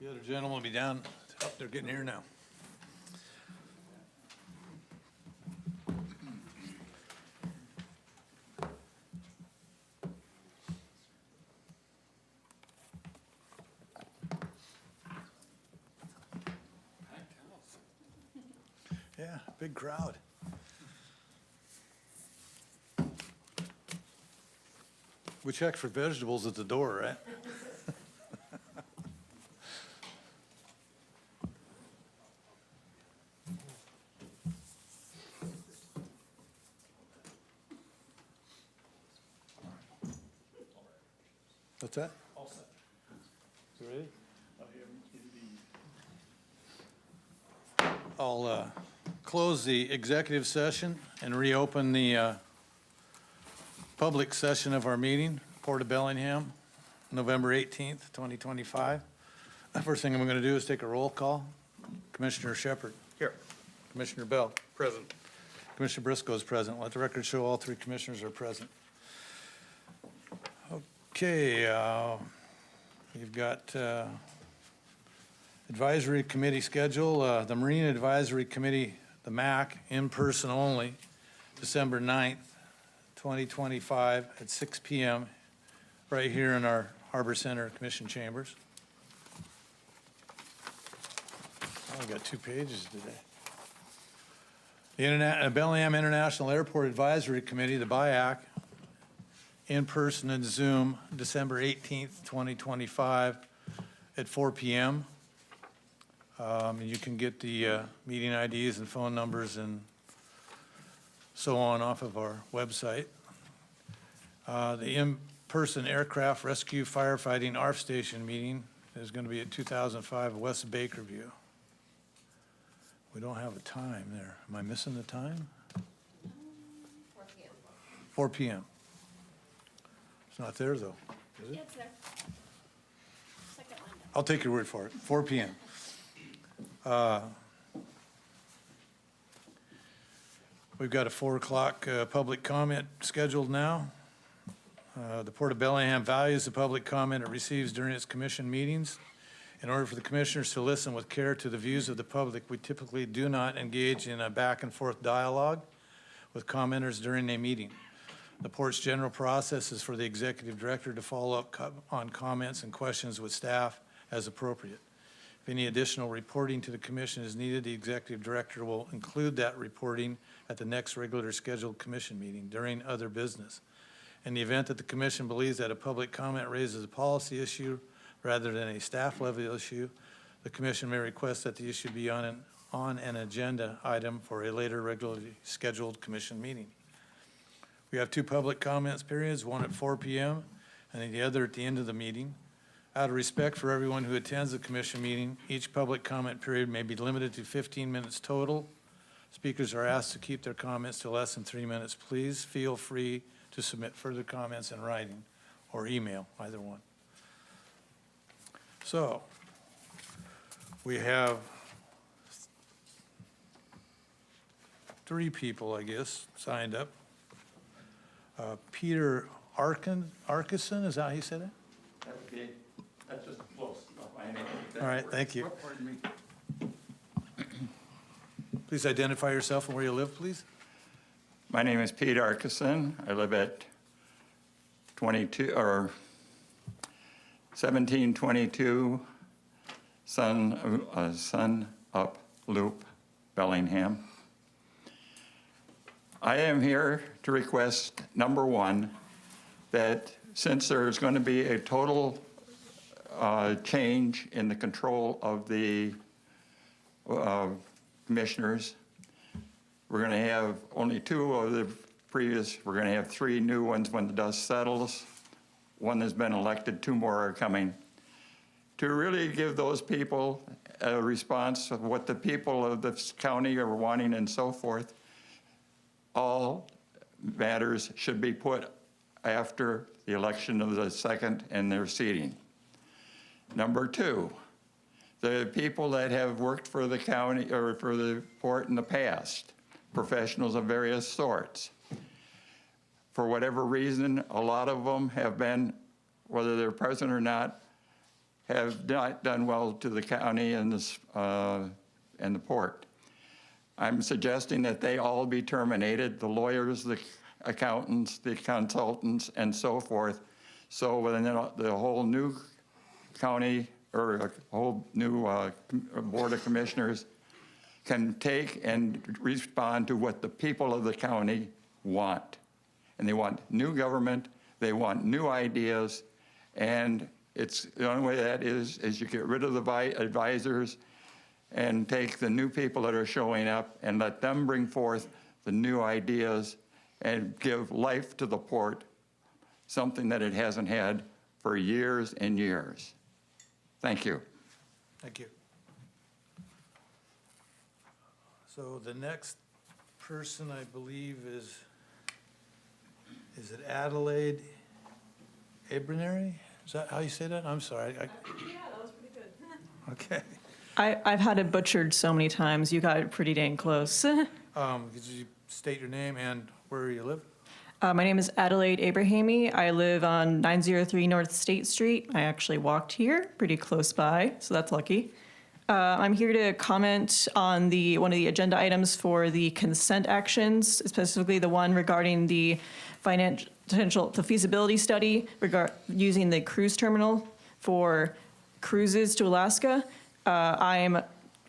The other gentleman will be down. Oh, they're getting here now. Yeah, big crowd. We checked for vegetables at the door, right? What's that? All set. You ready? I'll I'll close the executive session and reopen the public session of our meeting, Port of Bellingham, November 18th, 2025. First thing I'm going to do is take a roll call. Commissioner Shepard. Here. Commissioner Bell. Present. Commissioner Briscoe is present. Let the record show all three commissioners are present. Okay, we've got advisory committee schedule. The Marine Advisory Committee, the MAC, in person only, December 9th, 2025 at 6 p.m. right here in our Harbor Center Commission chambers. Oh, we got 2 pages today. The Bellingham International Airport Advisory Committee, the BIAC, in person and Zoom, December 18th, 2025 at 4 p.m. You can get the meeting IDs and phone numbers and so on off of our website. The in-person aircraft rescue firefighting ARF station meeting is going to be at 2005 West Bakerview. We don't have a time there. Am I missing the time? 4 p.m. 4 p.m. It's not there, though, is it? Yeah, it's there. Second line down. I'll take your word for it. 4 p.m. We've got a 4 o'clock public comment scheduled now. The Port of Bellingham values the public comment it receives during its commission meetings. In order for the commissioners to listen with care to the views of the public, we typically do not engage in a back and forth dialogue with commenters during a meeting. The Port's general process is for the executive director to follow up on comments and questions with staff as appropriate. If any additional reporting to the commission is needed, the executive director will include that reporting at the next regular scheduled commission meeting during other business. In the event that the commission believes that a public comment raises a policy issue rather than a staff level issue, the commission may request that the issue be on an agenda item for a later regularly scheduled commission meeting. We have 2 public comments periods, one at 4 p.m. and the other at the end of the meeting. Out of respect for everyone who attends the commission meeting, each public comment period may be limited to 15 minutes total. Speakers are asked to keep their comments to less than 3 minutes. Please feel free to submit further comments in writing or email, either one. So, we have 3 people, I guess, signed up. Peter Arkison, is that how you said it? That's just close. My name. All right, thank you. Pardon me. Please identify yourself and where you live, please. My name is Pete Arkison. I live at 1722 Sun Up Loop, Bellingham. I am here to request, number one, that since there's going to be a total change in the control of the commissioners, we're going to have only 2 of the previous, we're going to have 3 new ones when the dust settles. 1 has been elected, 2 more are coming. To really give those people a response of what the people of this county are wanting and so forth, all matters should be put after the election of the second and their seating. Number 2, the people that have worked for the county or for the port in the past, professionals of various sorts. For whatever reason, a lot of them have been, whether they're present or not, have not done well to the county and the port. I'm suggesting that they all be terminated, the lawyers, the accountants, the consultants, and so forth. So then the whole new county, or a whole new Board of Commissioners can take and respond to what the people of the county want. And they want new government, they want new ideas, and it's the only way that is you get rid of the advisors and take the new people that are showing up and let them bring forth the new ideas and give life to the port, something that it hasn't had for years and years. Thank you. Thank you. So the next person, I believe, is it Adelaide Abernary? Is that how you say that? I'm sorry. Yeah, that was pretty good. Okay. I've had it butchered so many times. You got it pretty dang close. Could you state your name and where you live? My name is Adelaide Abrahami. I live on 903 North State Street. I actually walked here, pretty close by, so that's lucky. I'm here to comment on one of the agenda items for the consent actions, specifically the one regarding the the feasibility study using the cruise terminal for cruises to Alaska. I'm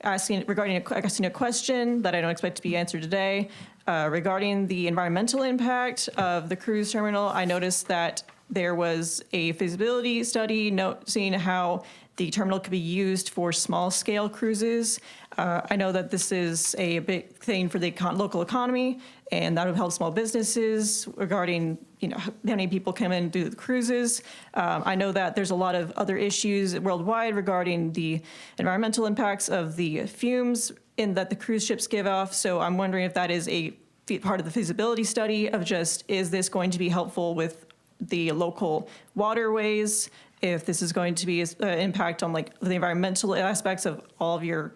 asking a question that I don't expect to be answered today. Regarding the environmental impact of the cruise terminal, I noticed that there was a feasibility study seeing how the terminal could be used for small-scale cruises. I know that this is a big thing for the local economy, and that would help small businesses regarding, how many people come in and do the cruises. I know that there's a lot of other issues worldwide regarding the environmental impacts of the fumes that the cruise ships give off. So I'm wondering if that is a part of the feasibility study of is this going to be helpful with the local waterways, if this is going to be an impact on the environmental aspects of all of your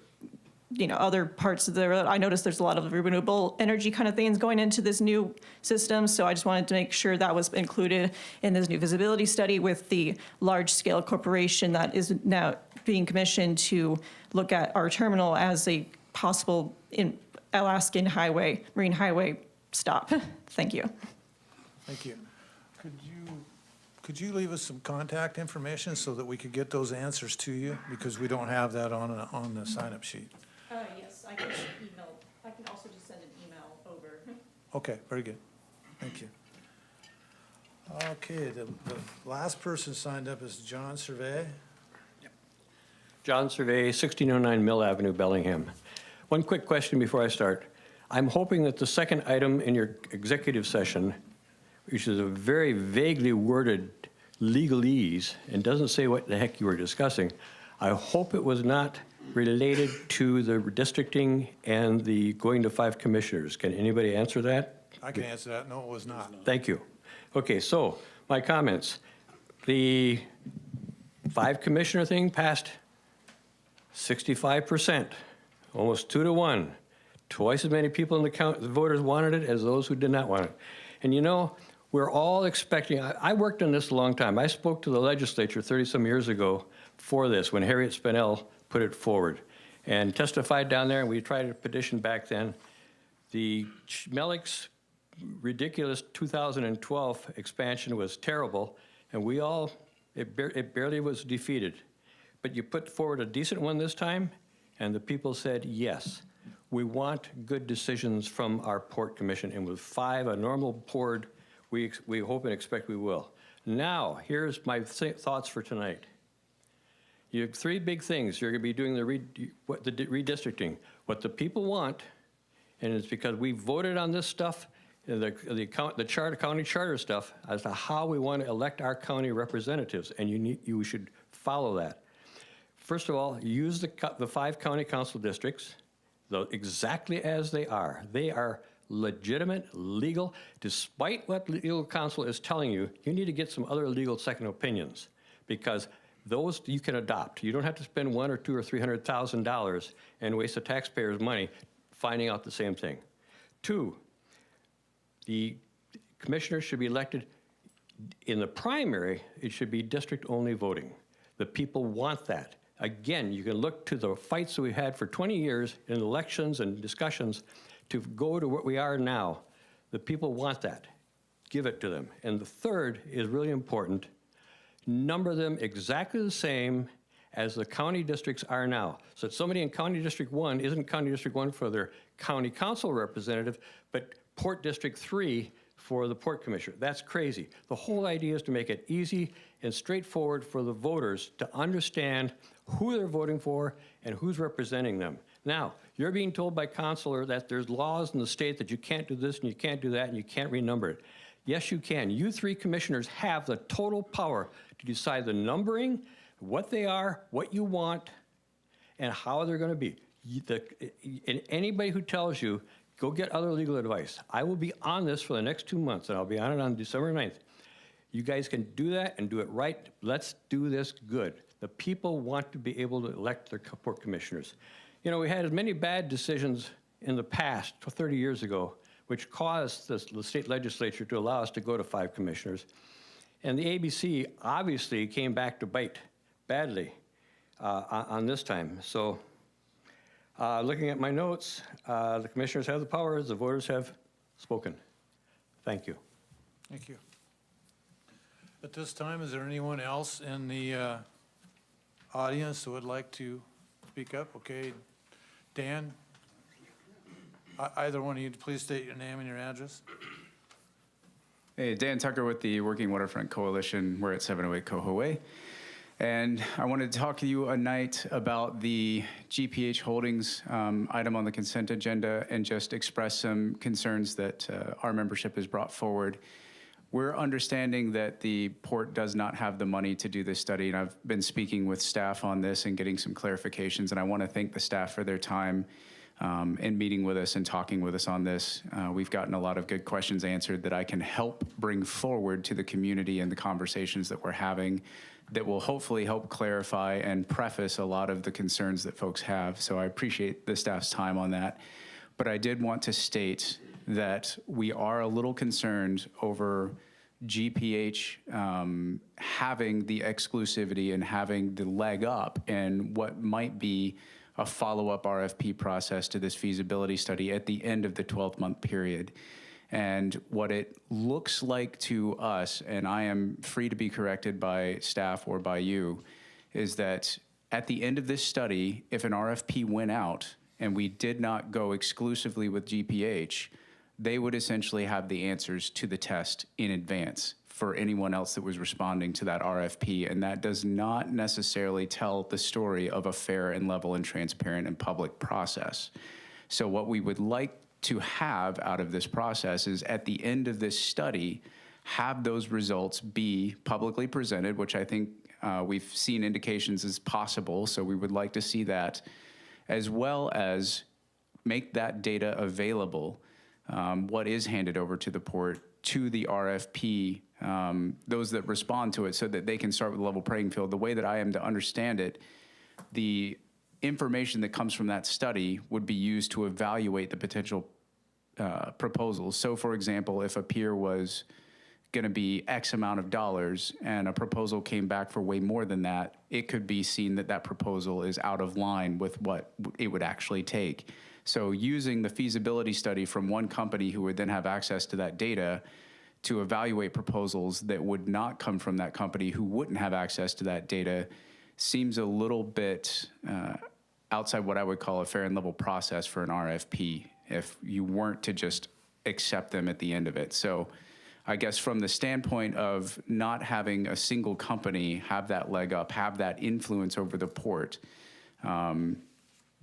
other parts of the road. I noticed there's a lot of renewable energy kind of things going into this new system, so I just wanted to make sure that was included in this new feasibility study with the large-scale corporation that is now being commissioned to look at our terminal as a possible Alaskan marine highway stop. Thank you. Thank you. Could you leave us some contact information so that we could get those answers to you? Because we don't have that on the sign-up sheet. Yes, I can email. I can also just send an email over. Okay, very good. Thank you. Okay, the last person signed up is John Survey. John Survey, 1609 Mill Avenue, Bellingham. One quick question before I start. I'm hoping that the second item in your executive session, which is a very vaguely worded legalese and doesn't say what the heck you were discussing, I hope it was not related to the redistricting and the going to 5 commissioners. Can anybody answer that? I can answer that. No, it was not. Thank you. Okay, so my comments. The 5 commissioner thing passed 65%, almost 2 to 1. Twice as many people in the voters wanted it as those who did not want it. And we're all expecting, I worked on this a long time. I spoke to the legislature 30-some years ago for this when Harriet Spinell put it forward and testified down there, and we tried to petition back then. The Mellick's ridiculous 2012 expansion was terrible, and it barely was defeated. But you put forward a decent one this time, and the people said yes. We want good decisions from our Port Commission, and with 5, a normal port, we hope and expect we will. Now, here's my thoughts for tonight. You have 3 big things. You're going to be doing the redistricting. What the people want, and it's because we voted on this stuff, the county charter stuff, as to how we want to elect our county representatives, and you should follow that. First of all, use the 5 county council districts exactly as they are. They are legitimate, legal. Despite what legal counsel is telling you, you need to get some other legal second opinions, because those you can adopt. You don't have to spend $100,000 or $200,000 or $300,000 and waste the taxpayers' money finding out the same thing. 2, the commissioners should be elected in the primary. It should be district-only voting. The people want that. Again, you can look to the fights that we've had for 20 years in elections and discussions to go to what we are now. The people want that. Give it to them. And the third is really important. Number them exactly the same as the county districts are now. So that somebody in County District 1 isn't County District 1 for their county council representative, but Port District 3 for the Port Commissioner. That's crazy. The whole idea is to make it easy and straightforward for the voters to understand who they're voting for and who's representing them. Now, you're being told by Counselor that there's laws in the state that you can't do this and you can't do that and you can't renumber it. Yes, you can. You three commissioners have the total power to decide the numbering, what they are, what you want, and how they're going to be. And anybody who tells you, go get other legal advice. I will be on this for the next 2 months, and I'll be on it on December 9th. You guys can do that and do it right. Let's do this good. The people want to be able to elect their port commissioners. You know, we had as many bad decisions in the past, 30 years ago, which caused the state legislature to allow us to go to 5 commissioners. And the ABC obviously came back to bite badly on this time. So looking at my notes, the commissioners have the powers, the voters have spoken. Thank you. Thank you. At this time, is there anyone else in the audience who would like to speak up? Okay, Dan? Either one of you, please state your name and your address. Hey, Dan Tucker with the Working Waterfront Coalition. We're at 708 Coho Way. And I wanted to talk to you a night about the GPH Holdings item on the consent agenda and just express some concerns that our membership has brought forward. We're understanding that the port does not have the money to do this study, and I've been speaking with staff on this and getting some clarifications, and I want to thank the staff for their time in meeting with us and talking with us on this. We've gotten a lot of good questions answered that I can help bring forward to the community and the conversations that we're having that will hopefully help clarify and preface a lot of the concerns that folks have. So I appreciate the staff's time on that. But I did want to state that we are a little concerned over GPH having the exclusivity and having the leg up and what might be a follow-up RFP process to this feasibility study at the end of the 12-month period. And what it looks like to us, and I am free to be corrected by staff or by you, is that at the end of this study, if an RFP went out and we did not go exclusively with GPH, they would essentially have the answers to the test in advance for anyone else that was responding to that RFP, and that does not necessarily tell the story of a fair and level and transparent and public process. So what we would like to have out of this process is at the end of this study, have those results be publicly presented, which I think we've seen indications is possible, so we would like to see that, as well as make that data available, what is handed over to the port, to the RFP, those that respond to it, so that they can start with a level playing field. The way that I am to understand it, the information that comes from that study would be used to evaluate the potential proposals. So, for example, if a pier was going to be X amount of dollars and a proposal came back for way more than that, it could be seen that that proposal is out of line with what it would actually take. So using the feasibility study from one company who would then have access to that data to evaluate proposals that would not come from that company who wouldn't have access to that data seems a little bit outside what I would call a fair and level process for an RFP if you weren't to just accept them at the end of it. So I guess from the standpoint of not having a single company have that leg up, have that influence over the port,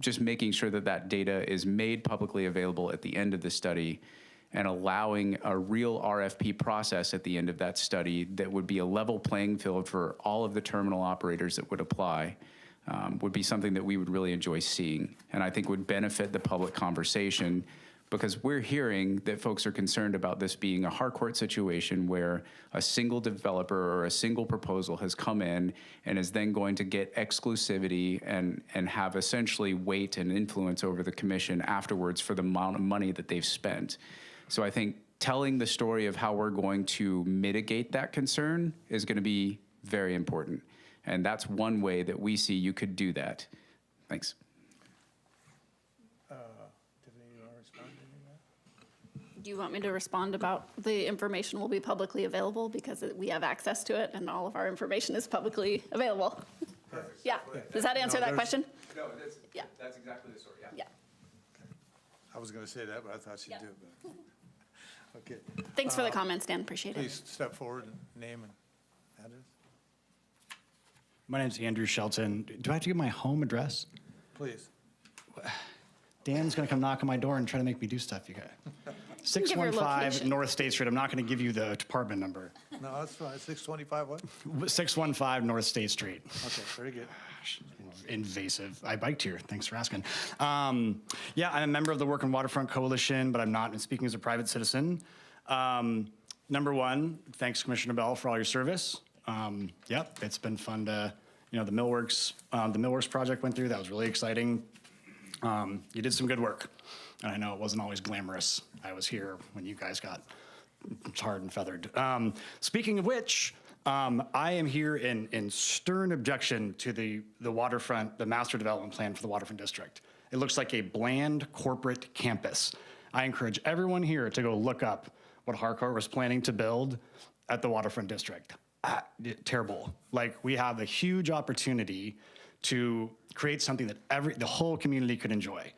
just making sure that that data is made publicly available at the end of the study and allowing a real RFP process at the end of that study that would be a level playing field for all of the terminal operators that would apply would be something that we would really enjoy seeing, and I think would benefit the public conversation, because we're hearing that folks are concerned about this being a hardcourt situation where a single developer or a single proposal has come in and is then going to get exclusivity and have essentially weight and influence over the commission afterwards for the amount of money that they've spent. So I think telling the story of how we're going to mitigate that concern is going to be very important. And that's one way that we see you could do that. Thanks. Tiffany, you want to respond to any of that? Do you want me to respond about the information will be publicly available because we have access to it and all of our information is publicly available? Yeah, does that answer No, that there's- question? No, Yeah. that's exactly the story, Yeah. I was going to say that, but I thought she'd Yeah. do it. But- Okay, Thanks for the comments, Dan, appreciate it. please step forward and name and address. My name's Andrew Shelton. Do I have to give my home address? Please. Dan's gonna come knock on my door and try to make me do stuff, you guys. your 615 location. North State Street. I'm not gonna give you the department number. No, that's fine. 625 what? 615 North State Street. Okay, very good. Invasive. I biked here. Thanks for asking. Yeah, I'm a member of the Working Waterfront Coalition, but I'm not speaking as a private citizen. Number one, thanks Commissioner Bell for all your service. Yep, it's been fun to, the Millworks project went through. That was really exciting. You did some good work, and I know it wasn't always glamorous. I was here when you guys got tarred and feathered. Speaking of which, I am here in stern objection to the waterfront, the master development plan for the waterfront district. It looks like a bland corporate campus. I encourage everyone here to go look up what Harcourt was planning to build at the waterfront district. Terrible. Like, we have a huge opportunity to create something that the whole community could enjoy.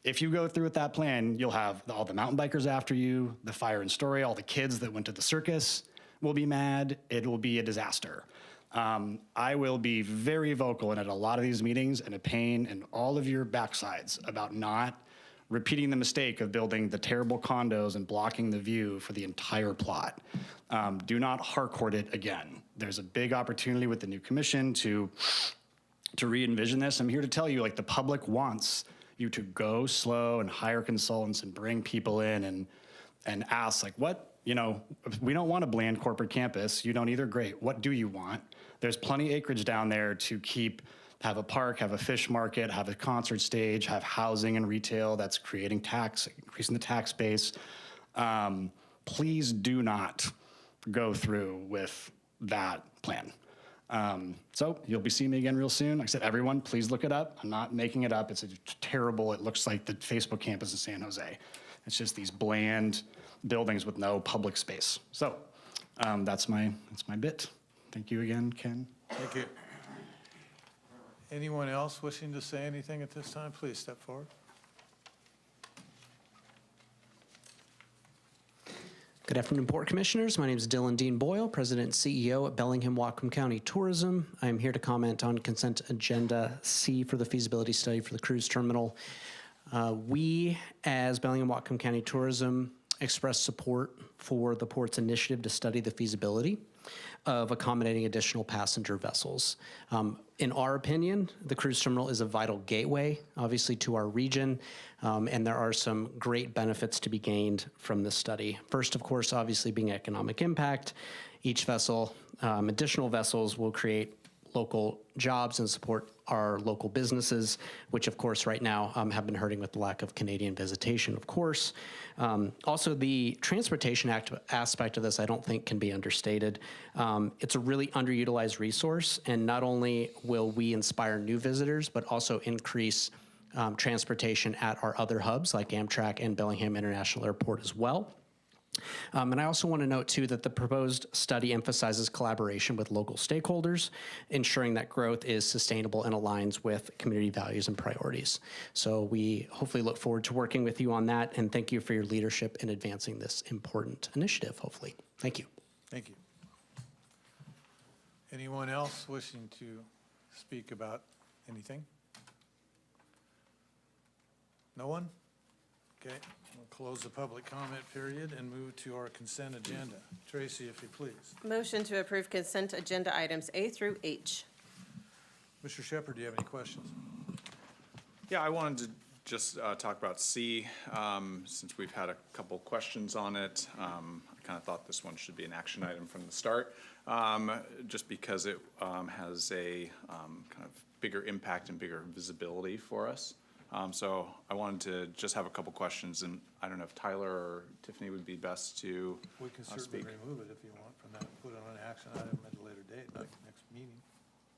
If you go through with that plan, you'll have all the mountain bikers after you, the fire and story, all the kids that went to the circus will be mad. It will be a disaster. I will be very vocal and at a lot of these meetings and a pain in all of your backsides about not repeating the mistake of building the terrible condos and blocking the view for the entire plot. Do not Harcourt it again. There's a big opportunity with the new commission to re-envision this. I'm here to tell you, like, the public wants you to go slow and hire consultants and bring people in and ask, like, what, we don't want a bland corporate campus. You don't either. Great. What do you want? There's plenty of acreage down there to have a park, have a fish market, have a concert stage, have housing and retail that's increasing the tax base. Please do not go through with that plan. So you'll be seeing me again real soon. Like I said, everyone, please look it up. I'm not making it up. It's terrible. It looks like the Facebook campus in San Jose. It's just these bland buildings with no public space. So that's my bit. Thank you again, Ken. Thank you. Anyone else wishing to say anything at this time, please step forward. Good afternoon, Port Commissioners. My name is Dylan Dean Boyle, President and CEO at Bellingham Whatcom County Tourism. I am here to comment on consent agenda C for the feasibility study for the cruise terminal. We, as Bellingham Whatcom County Tourism, express support for the port's initiative to study the feasibility of accommodating additional passenger vessels. In our opinion, the cruise terminal is a vital gateway, obviously, to our region, and there are some great benefits to be gained from this study. First, of course, obviously being economic impact. Each vessel, additional vessels will create local jobs and support our local businesses, which of course right now have been hurting with the lack of Canadian visitation, of course. Also, the transportation aspect of this I don't think can be understated. It's a really underutilized resource, and not only will we inspire new visitors, but also increase transportation at our other hubs like Amtrak and Bellingham International Airport as well. And I also want to note, too, that the proposed study emphasizes collaboration with local stakeholders, ensuring that growth is sustainable and aligns with community values and priorities. So we hopefully look forward to working with you on that, and thank you for your leadership in advancing this important initiative, hopefully. Thank you. Thank you. Anyone else wishing to speak about anything? No one? Okay, we'll close the public comment period and move to our consent agenda. Tracy, if you please. Motion to approve consent agenda items A through H. Mr. Shepherd, do you have any questions? Yeah, I wanted to just talk about C, since we've had a couple questions on it. I kind of thought this one should be an action item from the start, just because it has a kind of bigger impact and bigger visibility for us. So I wanted to just have a couple questions, and I don't know if Tyler or Tiffany would be best to We can certainly speak. remove it if you want from that, put it on an action item at a later date, like next meeting.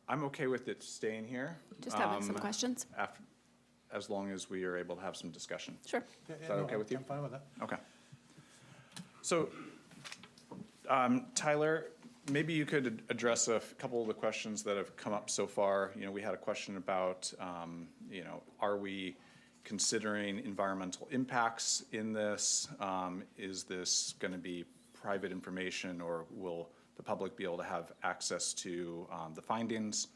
I'm okay with it staying here. Just having some questions. After, as long as we are able to have some discussion. Sure. Is that okay with you? I'm fine with that. Okay. So, Tyler, maybe you could address a couple of the questions that have come up so far. You know, we had a question about, you know, are we considering environmental impacts in this? Is this going to be private information, or will the public be able to have access to the findings?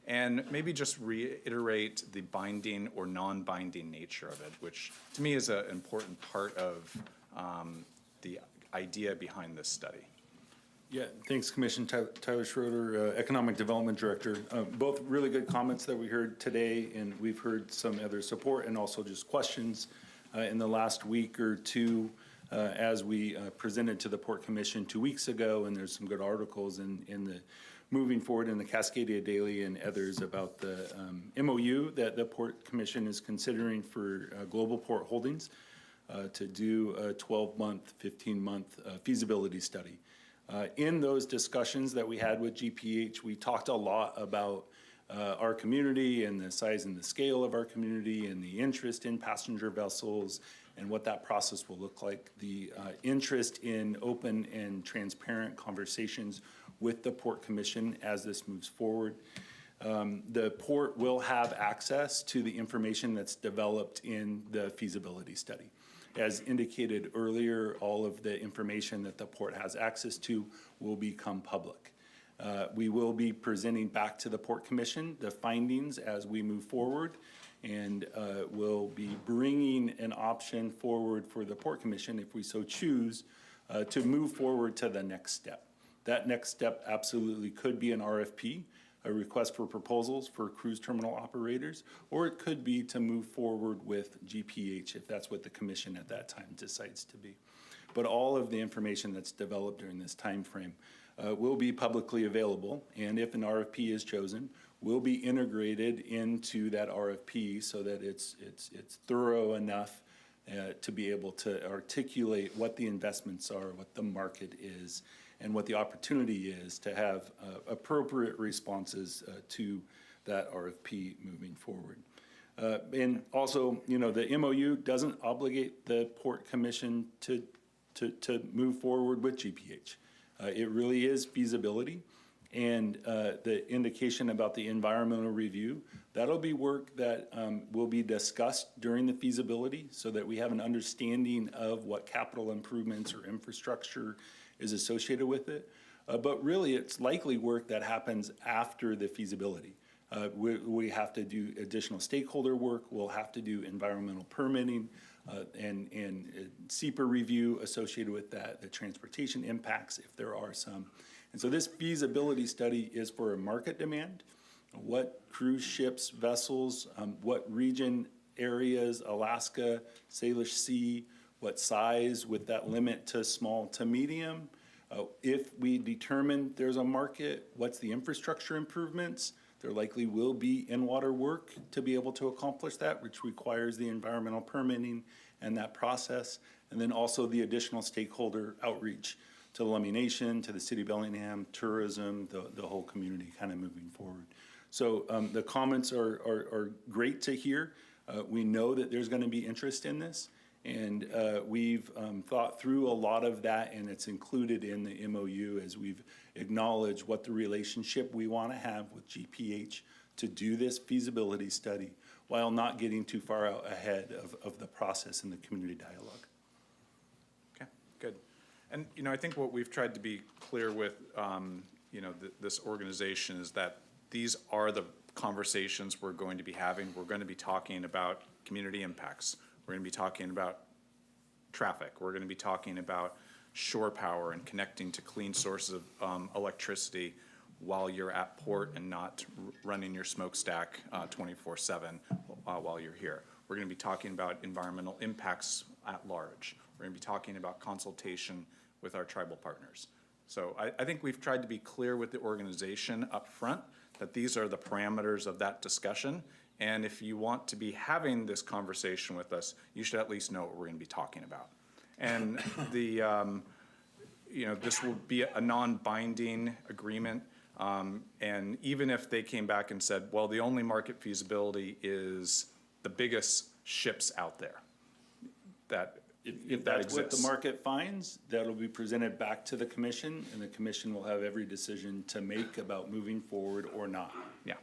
And maybe just reiterate the binding or non-binding nature of it, which to me is an important part of the idea behind this study. Yeah, thanks, Commission. Tyler Schroeder, Economic Development Director. Both really good comments that we heard today, and we've heard some other support and also just questions in the last week or two as we presented to the Port Commission 2 weeks ago, and there's some good articles in the moving forward in the Cascadia Daily and others about the MOU that the Port Commission is considering for Global Port Holdings to do a 12-month, 15-month feasibility study. In those discussions that we had with GPH, we talked a lot about our community and the size and the scale of our community and the interest in passenger vessels and what that process will look like, the interest in open and transparent conversations with the Port Commission as this moves forward. The port will have access to the information that's developed in the feasibility study. As indicated earlier, all of the information that the port has access to will become public. We will be presenting back to the Port Commission the findings as we move forward, and we'll be bringing an option forward for the Port Commission, if we so choose, to move forward to the next step. That next step absolutely could be an RFP, a request for proposals for cruise terminal operators, or it could be to move forward with GPH if that's what the commission at that time decides to be. But all of the information that's developed during this time frame will be publicly available, and if an RFP is chosen, will be integrated into that RFP so that it's thorough enough to be able to articulate what the investments are, what the market is, and what the opportunity is to have appropriate responses to that RFP moving forward. And also, you know, the MOU doesn't obligate the Port Commission to move forward with GPH. It really is feasibility, and the indication about the environmental review, that'll be work that will be discussed during the feasibility so that we have an understanding of what capital improvements or infrastructure is associated with it. But really, it's likely work that happens after the feasibility. We have to do additional stakeholder work. We'll have to do environmental permitting and SEPA review associated with that, the transportation impacts, if there are some. And so this feasibility study is for a market demand. What cruise ships, vessels, what region areas, Alaska, Salish Sea, what size with that limit to small to medium. If we determine there's a market, what's the infrastructure improvements? There likely will be in-water work to be able to accomplish that, which requires the environmental permitting and that process. And then also the additional stakeholder outreach to the Lummi Nation, to the City of Bellingham, tourism, the whole community kind of moving forward. So the comments are great to hear. We know that there's going to be interest in this. And we've thought through a lot of that, and it's included in the MOU as we've acknowledged what the relationship we want to have with GPH to do this feasibility study while not getting too far out ahead of the process and the community dialogue. Okay, good. And, you know, I think what we've tried to be clear with, you know, this organization is that these are the conversations we're going to be having. We're going to be talking about community impacts. We're going to be talking about traffic. We're going to be talking about shore power and connecting to clean sources of electricity while you're at port and not running your smokestack 24/7 while you're here. We're going to be talking about environmental impacts at large. We're going to be talking about consultation with our tribal partners. So I think we've tried to be clear with the organization up front that these are the parameters of that discussion. And if you want to be having this conversation with us, you should at least know what we're going to be talking about. And the, you know, this will be a non-binding agreement. And even if they came back and said, well, the only market feasibility is the biggest ships out there, that If that that's what the exists. market finds, that'll be presented back to the commission, and the commission will have every decision to make about moving forward or not. Yeah.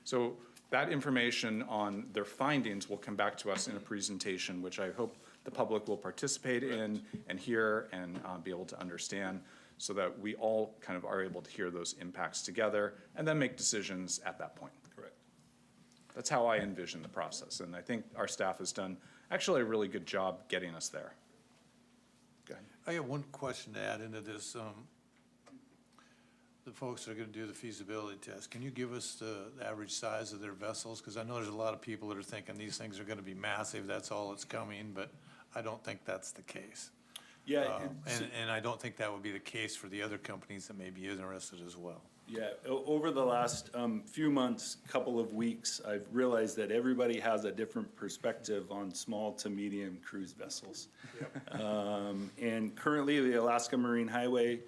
So that information on their findings will come back to us in a presentation, which I hope the public will participate in and hear and be able to understand, so that we all kind of are able to hear those impacts together and then make decisions at that point. Correct. That's how I envision the process, and I think our staff has done actually a really good job getting us there. Go ahead. I have one question to add into this. The folks that are gonna do the feasibility test, can you give us the average size of their vessels? Because I know there's a lot of people that are thinking these things are gonna be massive, that's all that's coming, but I don't think that's the case. Yeah, And I don't think that would be the case for the other companies that may be interested as well. yeah, over the last few months, couple of weeks, I've realized that everybody has a different perspective on small to medium cruise vessels. And currently, the Alaska Marine Highway,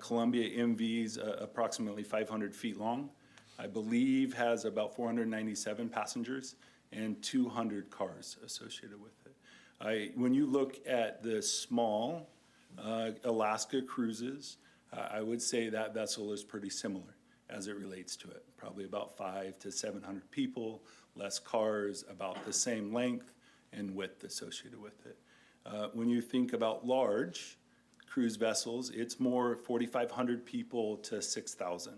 Columbia MV's approximately 500 feet long. I believe has about 497 passengers and 200 cars associated with it. When you look at the small Alaska cruises, I would say that vessel is pretty similar as it relates to it. Probably about 500 to 700 people, less cars, about the same length and width associated with it. When you think about large cruise vessels, it's more 4,500 people to 6,000,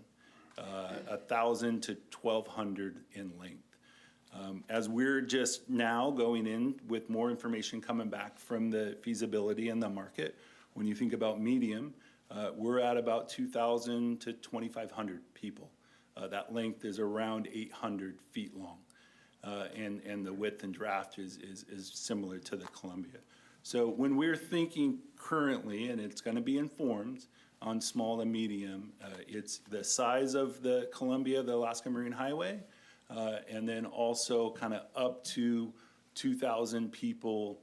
1,000 to 1,200 in length. As we're just now going in with more information coming back from the feasibility and the market, when you think about medium, we're at about 2,000 to 2,500 people. That length is around 800 feet long. And the width and draft is similar to the Columbia. So when we're thinking currently, and it's gonna be informed on small and medium, it's the size of the Columbia, the Alaska Marine Highway, and then also kind of up to 2,000 people,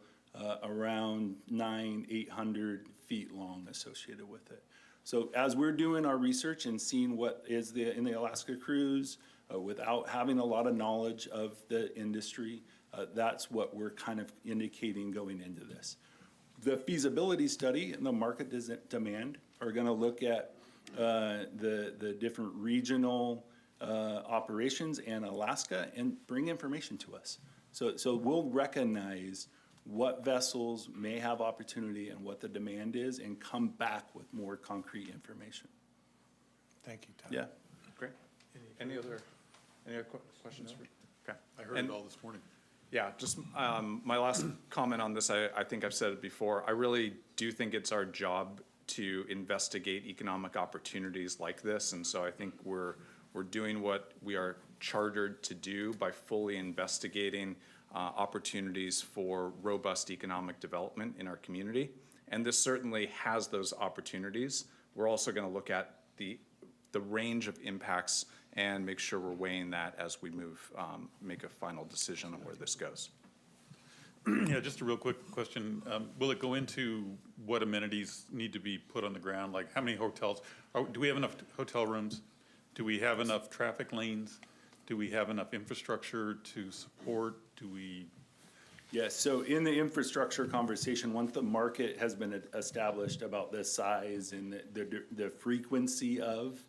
around 800 feet long associated with it. So as we're doing our research and seeing what is in the Alaska cruise, without having a lot of knowledge of the industry, that's what we're kind of indicating going into this. The feasibility study and the market demand are gonna look at the different regional operations in Alaska and bring information to us. So we'll recognize what vessels may have opportunity and what the demand is and come back with more concrete information. Thank you, Tom. Yeah. Great. Any other questions? Okay. I heard it all this morning. Yeah, just my last comment on this, I think I've said it before, I really do think it's our job to investigate economic opportunities like this, and so I think we're doing what we are chartered to do by fully investigating opportunities for robust economic development in our community. And this certainly has those opportunities. We're also gonna look at the range of impacts and make sure we're weighing that as we move, make a final decision on where this goes. Yeah, just a real quick question. Will it go into what amenities need to be put on the ground? Like how many hotels? Do we have enough hotel rooms? Do we have enough traffic lanes? Do we have enough infrastructure to support? Do we? Yes, so in the infrastructure conversation, once the market has been established about the size and the frequency of,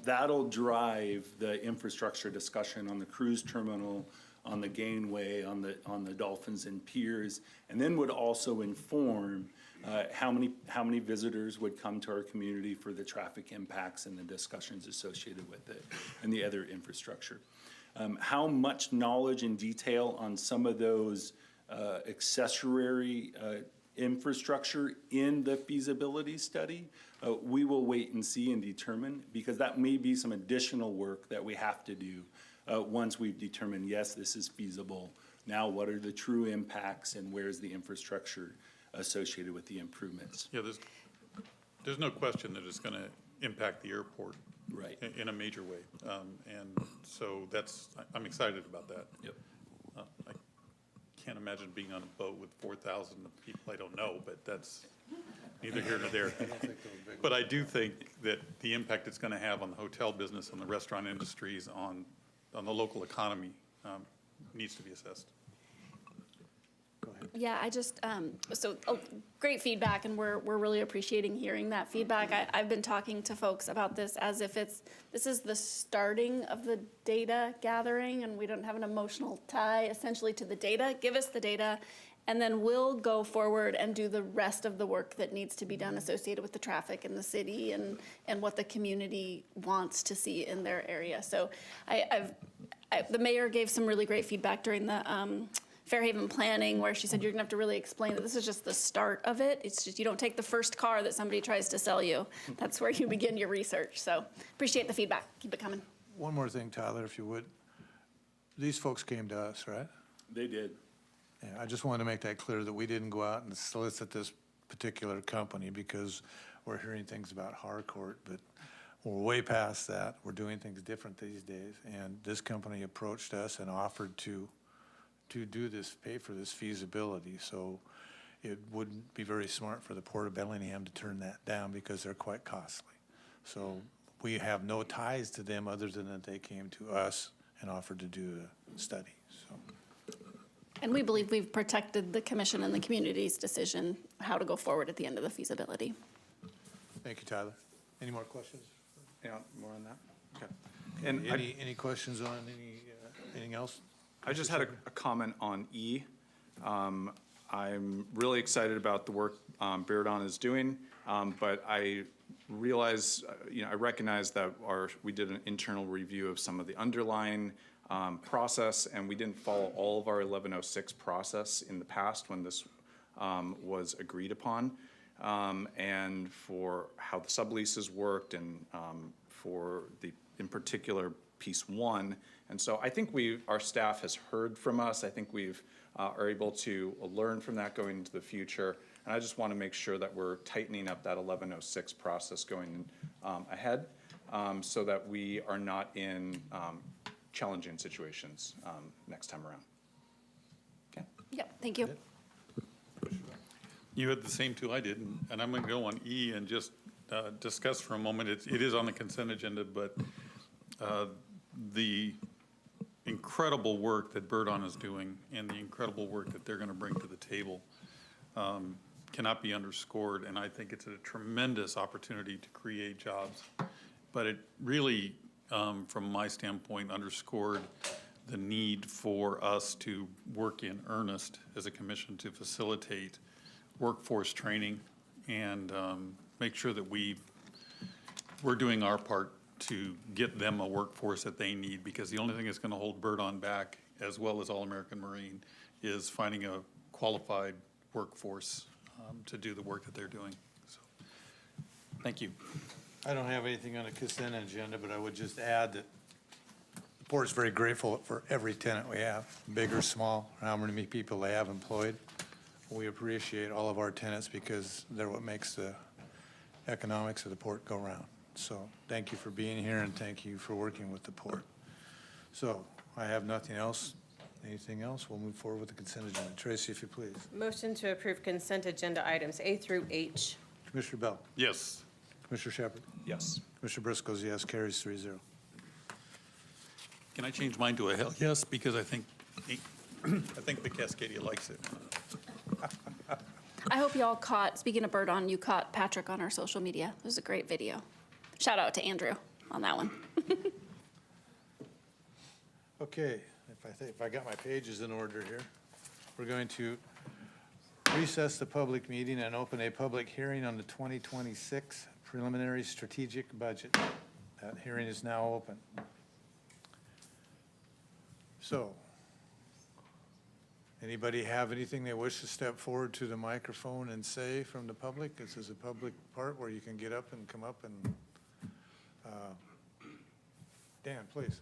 that'll drive the infrastructure discussion on the cruise terminal, on the Gangway, on the Dolphins and Piers, and then would also inform how many visitors would come to our community for the traffic impacts and the discussions associated with it and the other infrastructure. How much knowledge and detail on some of those accessory infrastructure in the feasibility study, we will wait and see and determine, because that may be some additional work that we have to do once we've determined, yes, this is feasible. Now, what are the true impacts and where's the infrastructure associated with the improvements? Yeah, there's no question that it's going to impact the airport. Right. In a major way. And so I'm excited about that. Yep. I can't imagine being on a boat with 4,000 people I don't know, but that's neither here nor there. But I do think that the impact it's going to have on the hotel business and the restaurant industries on the local economy needs to be assessed. Yeah, I just, great feedback, and we're really appreciating hearing that feedback. I've been talking to folks about this as if this is the starting of the data gathering, and we don't have an emotional tie essentially to the data. Give us the data, and then we'll go forward and do the rest of the work that needs to be done associated with the traffic in the city and what the community wants to see in their area. So the mayor gave some really great feedback during the Fairhaven planning, where she said you're gonna have to really explain that this is just the start of it. It's just, you don't take the first car that somebody tries to sell you. That's where you begin your research. So appreciate the feedback. Keep it coming. One more thing, Tyler, if you would. These folks came to us, right? They did. Yeah, I just wanted to make that clear that we didn't go out and solicit this particular company because we're hearing things about Harcourt, but we're way past that. We're doing things different these days. And this company approached us and offered to do this, pay for this feasibility. So it wouldn't be very smart for the Port of Bellingham to turn that down because they're quite costly. So we have no ties to them other than that they came to us and offered to do a study, so. And we believe we've protected the commission and the community's decision how to go forward at the end of the feasibility. Thank you, Tyler. Any more questions? Yeah, more on that? Okay. And Any questions on anything else? I just had a comment on E. I'm really excited about the work Beardon is doing, but I realize, I recognize that we did an internal review of some of the underlying process, and we didn't follow all of our 1106 process in the past when this was agreed upon, and for how the subleases worked, and for in particular, piece 1. And so I think our staff has heard from us. I think we've are able to learn from that going into the future. And I just want to make sure that we're tightening up that 1106 process going ahead, so that we are not in challenging situations next time around. Okay. Yep, thank you. You had the same two I did, and I'm going to go on E and just discuss for a moment. It is on the consent agenda, but the incredible work that Beardon is doing and the incredible work that they're going to bring to the table cannot be underscored, and I think it's a tremendous opportunity to create jobs. But it really, from my standpoint, underscored the need for us to work in earnest as a commission to facilitate workforce training and make sure that we're doing our part to get them a workforce that they need, because the only thing that's going to hold Beardon back, as well as All-American Marine, is finding a qualified workforce to do the work that they're doing. So, thank you. I don't have anything on the consent agenda, but I would just add that the Port's very grateful for every tenant we have, big or small, how many people they have employed. We appreciate all of our tenants because they're what makes the economics of the Port go round. So thank you for being here, and thank you for working with the Port. So I have nothing else. Anything else? We'll move forward with the consent agenda. Tracy, if you please. Motion to approve consent agenda items A through H. Commissioner Bell. Yes. Commissioner Shepard. Yes. Commissioner Briscoe's yes, carries 3-0. Can I change mine to a hell yes, because I think the Cascadia likes it. I hope you all caught, speaking of Beardon, you caught Patrick on our social media. It was a great video. Shout out to Andrew on that one. Okay, if I got my pages in order here, we're going to recess the public meeting and open a public hearing on the 2026 preliminary strategic budget. That hearing is now open. So, anybody have anything they wish to step forward to the microphone and say from the public? This is a public part where you can get up and come up and, Dan, please.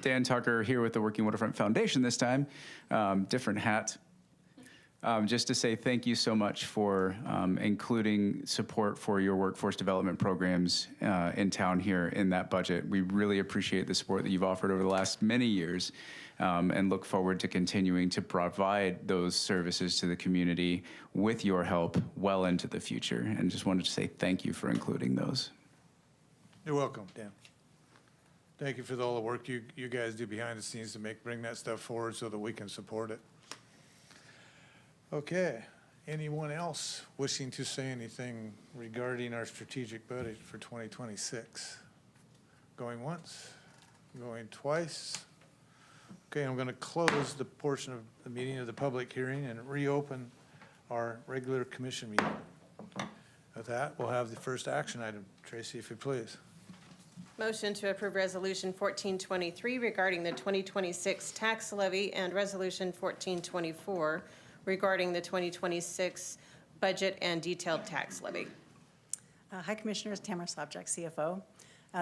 Dan Tucker here with the Working Waterfront Foundation this time, different hat. just to say thank you so much for including support for your workforce development programs in town here in that budget. We really appreciate the support that you've offered over the last many years, and look forward to continuing to provide those services to the community with your help well into the future. And just wanted to say thank you for including those. You're welcome, Dan. Thank you for all the work you guys do behind the scenes to bring that stuff forward so that we can support it. Okay, anyone else wishing to say anything regarding our strategic budget for 2026? Going once, going twice? Okay, I'm going to close the portion of the meeting of the public hearing and reopen our regular commission meeting. With that, we'll have the first action item. Tracy, if you please. Motion to approve Resolution 1423 regarding the 2026 tax levy and Resolution 1424 regarding the 2026 budget and detailed tax levy. Hi, Commissioners. Tamara Slapjack, CFO.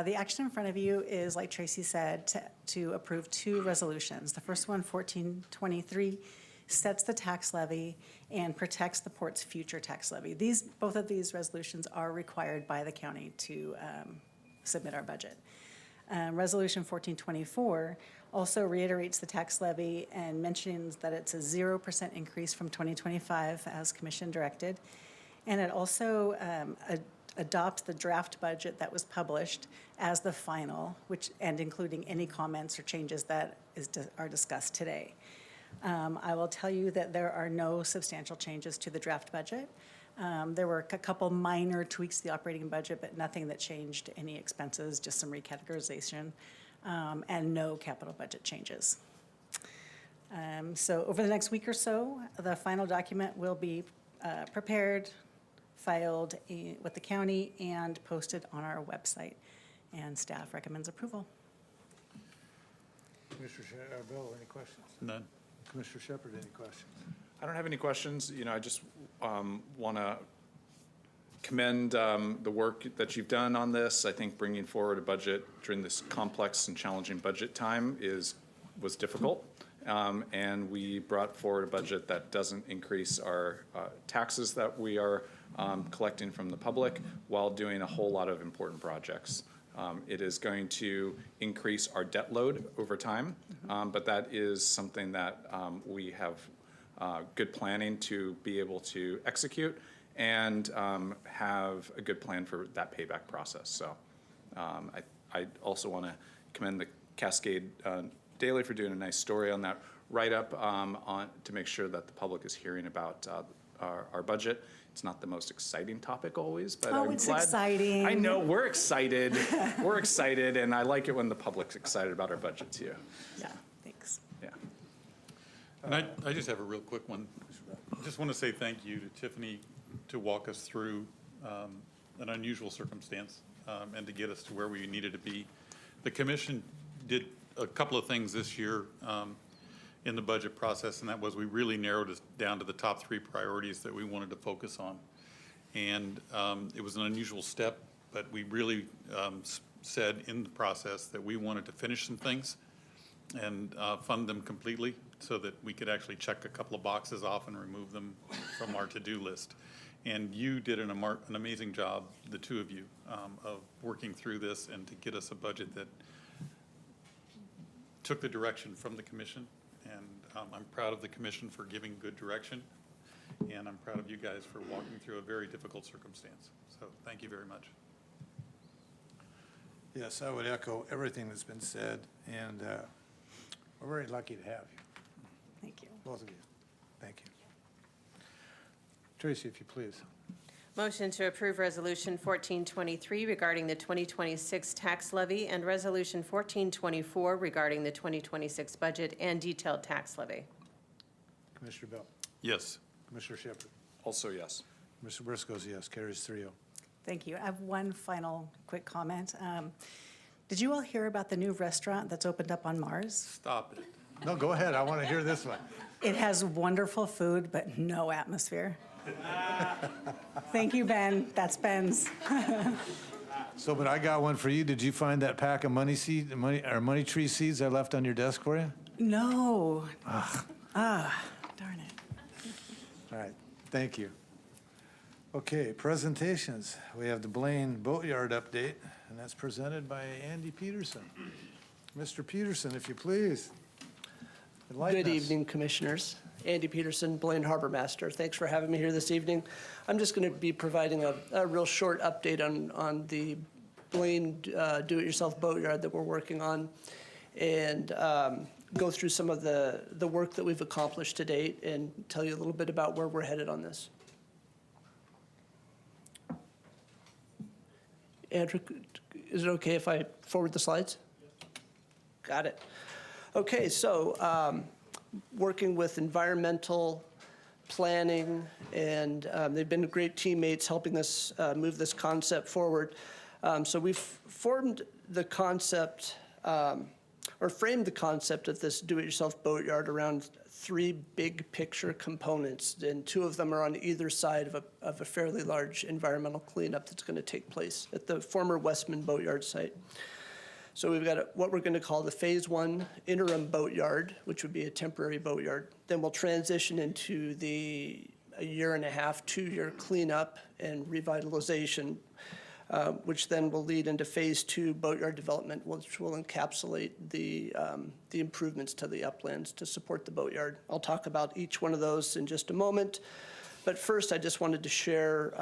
The action in front of you is, like Tracy said, to approve two resolutions. The first one, 1423, sets the tax levy and protects the port's future tax levy. Both of these resolutions are required by the county to submit our budget. Resolution 1424 also reiterates the tax levy and mentions that it's a 0% increase from 2025 as Commission directed. And it also adopts the draft budget that was published as the final, and including any comments or changes that are discussed today. I will tell you that there are no substantial changes to the draft budget. There were a couple minor tweaks to the operating budget, but nothing that changed any expenses, just some recategorization, and no capital budget changes. So over the next week or so, the final document will be prepared, filed with the county, and posted on our website, and staff recommends approval. Commissioner Bell, any questions? None. Commissioner Shepard, any questions? I don't have any questions. I just want to commend the work that you've done on this. I think bringing forward a budget during this complex and challenging budget time was difficult. And we brought forward a budget that doesn't increase our taxes that we are collecting from the public while doing a whole lot of important projects. It is going to increase our debt load over time, but that is something that we have good planning to be able to execute and have a good plan for that payback process. So I also want to commend the Cascade Daily for doing a nice story on that write-up to make sure that the public is hearing about our budget. It's not the most exciting topic always, but I'm it's glad. exciting. I know, we're excited. We're excited, and I like it when the public's excited about our budget too. Yeah, thanks. Yeah. And I just have a real quick one. I just want to say thank you to Tiffany to walk us through an unusual circumstance and to get us to where we needed to be. The commission did a couple of things this year in the budget process, and that was we really narrowed it down to the top 3 priorities that we wanted to focus on. And it was an unusual step, but we really said in the process that we wanted to finish some things and fund them completely so that we could actually check a couple of boxes off and remove them from our to-do list. And you did an amazing job, the two of you, of working through this and to get us a budget that took the direction from the commission. And I'm proud of the commission for giving good direction. And I'm proud of you guys for walking through a very difficult circumstance. So thank you very much. Yes, I would echo everything that's been said, and we're very lucky to have you, Thank you. both of you. Thank you. Tracy, if you please. Motion to approve Resolution 1423 regarding the 2026 tax levy and Resolution 1424 regarding the 2026 budget and detailed tax levy. Commissioner Bell. Yes. Commissioner Shepard. Also, yes. Mr. Briscoe's yes, carries 3-0. Thank you. I have one final quick comment. Did you all hear about the new restaurant that's opened up on Mars? Stop it. No, go ahead. I want to hear this one. It has wonderful food, but no atmosphere. Thank you, Ben. That's Ben's. So, but I got one for you. Did you find that pack of money tree seeds I left on your desk for you? No. Darn it. All right, thank you. Okay, presentations. We have the Blaine Boatyard update, and that's presented by Andy Peterson. Mr. Peterson, if you please. Enlighten Good us. evening, Commissioners. Andy Peterson, Blaine Harbor Master. Thanks for having me here this evening. I'm just going to be providing a real short update on the Blaine do-it-yourself boatyard that we're working on, and go through some of the work that we've accomplished to date and tell you a little bit about where we're headed on this. Andrew, is it okay if I forward the slides? Got it. Okay, so working with environmental planning, and they've been great teammates helping us move this concept forward. So we've formed the concept, or framed the concept of this do-it-yourself boatyard around 3 big picture components, and 2 of them are on either side of a fairly large environmental cleanup that's going to take place at the former Westman Boatyard site. So we've got what we're going to call the Phase 1 interim boatyard, which would be a temporary boatyard. Then we'll transition into the 1.5 to 2-year cleanup and revitalization, which then will lead into Phase 2 boatyard development, which will encapsulate the improvements to the uplands to support the boatyard. I'll talk about each one of those in just a moment. But first, I just wanted to share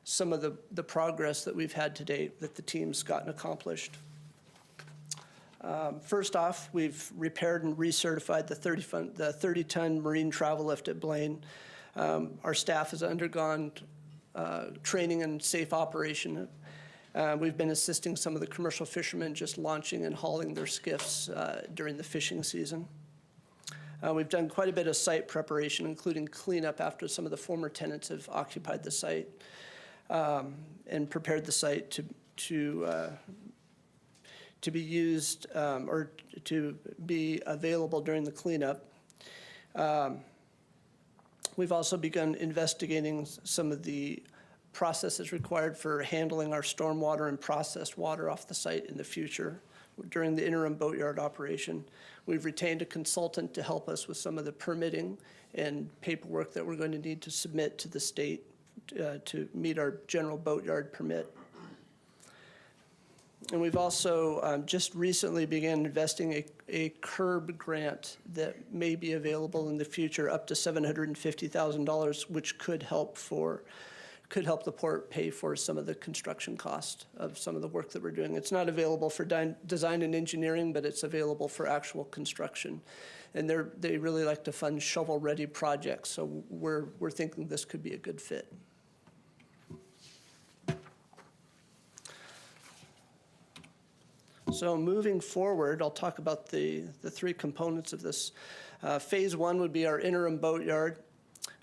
some of the progress that we've had to date that the team's gotten accomplished. First off, we've repaired and recertified the 30-ton marine travel lift at Blaine. Our staff has undergone training and safe operation. We've been assisting some of the commercial fishermen just launching and hauling their skiffs during the fishing season. We've done quite a bit of site preparation, including cleanup after some of the former tenants have occupied the site, and prepared the site to be used or to be available during the cleanup. We've also begun investigating some of the processes required for handling our stormwater and processed water off the site in the future. During the interim boatyard operation, we've retained a consultant to help us with some of the permitting and paperwork that we're going to need to submit to the state to meet our general boatyard permit. And we've also just recently began investing a CURB grant that may be available in the future, up to $750,000, which could help the port pay for some of the construction cost of some of the work that we're doing. It's not available for design and engineering, but it's available for actual construction. And they really like to fund shovel-ready projects, so we're thinking this could be a good fit. So moving forward, I'll talk about the 3 components of this. Phase 1 would be our interim boatyard.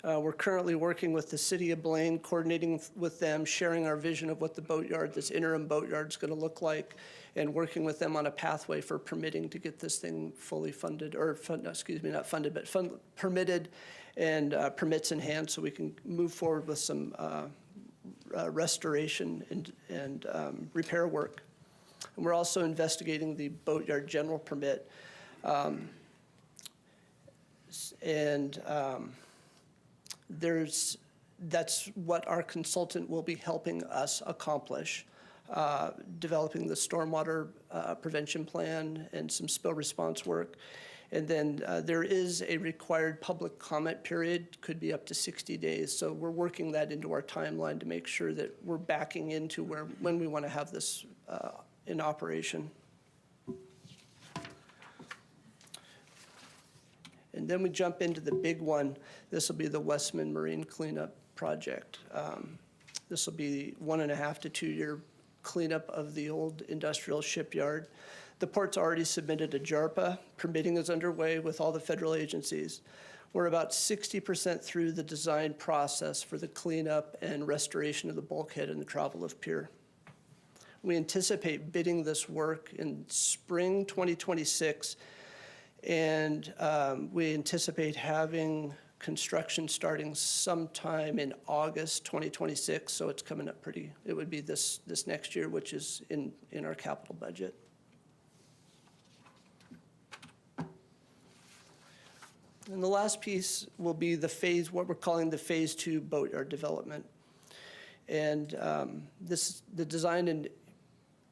We're currently working with the City of Blaine, coordinating with them, sharing our vision of what the boatyard, this interim boatyard, is going to look like, and working with them on a pathway for permitting to get this thing fully funded, or not funded, but permitted and permits in hand, so we can move forward with some restoration and repair work. And we're also investigating the boatyard general permit. That's what our consultant will be helping us accomplish, developing the stormwater prevention plan and some spill response work. And then there is a required public comment period, could be up to 60 days. So we're working that into our timeline to make sure that we're backing into when we want to have this in operation. And then we jump into the big one. This will be the Westman Marine Cleanup Project. This will be 1.5 to 2 year cleanup of the old industrial shipyard. The port's already submitted a JARPA. Permitting is underway with all the federal agencies. We're about 60% through the design process for the cleanup and restoration of the bulkhead and the travel lift pier. We anticipate bidding this work in spring 2026, and we anticipate having construction starting sometime in August 2026, so it's coming up it would be this next year, which is in our capital budget. And the last piece will be what we're calling the Phase 2 boatyard development. And the design and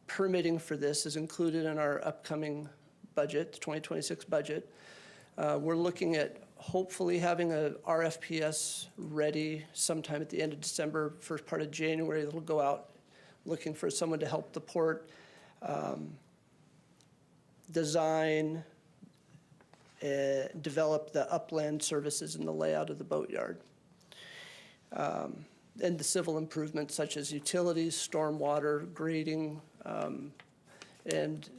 permitting for this is included in our upcoming budget, the 2026 budget. We're looking at hopefully having a RFPS ready sometime at the end of December, first part of January. That'll go out looking for someone to help the port design, develop the upland services and the layout of the boatyard. And the civil improvements such as utilities, stormwater, grading, and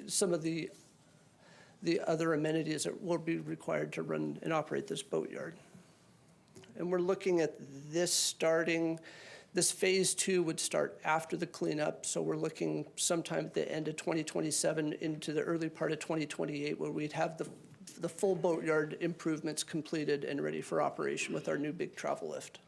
some of the other amenities that will be required to run and operate this boatyard. And we're looking at this Phase 2 would start after the cleanup, so we're looking sometime at the end of 2027 into the early part of 2028 where we'd have the full boatyard improvements completed and ready for operation with our new big travel lift.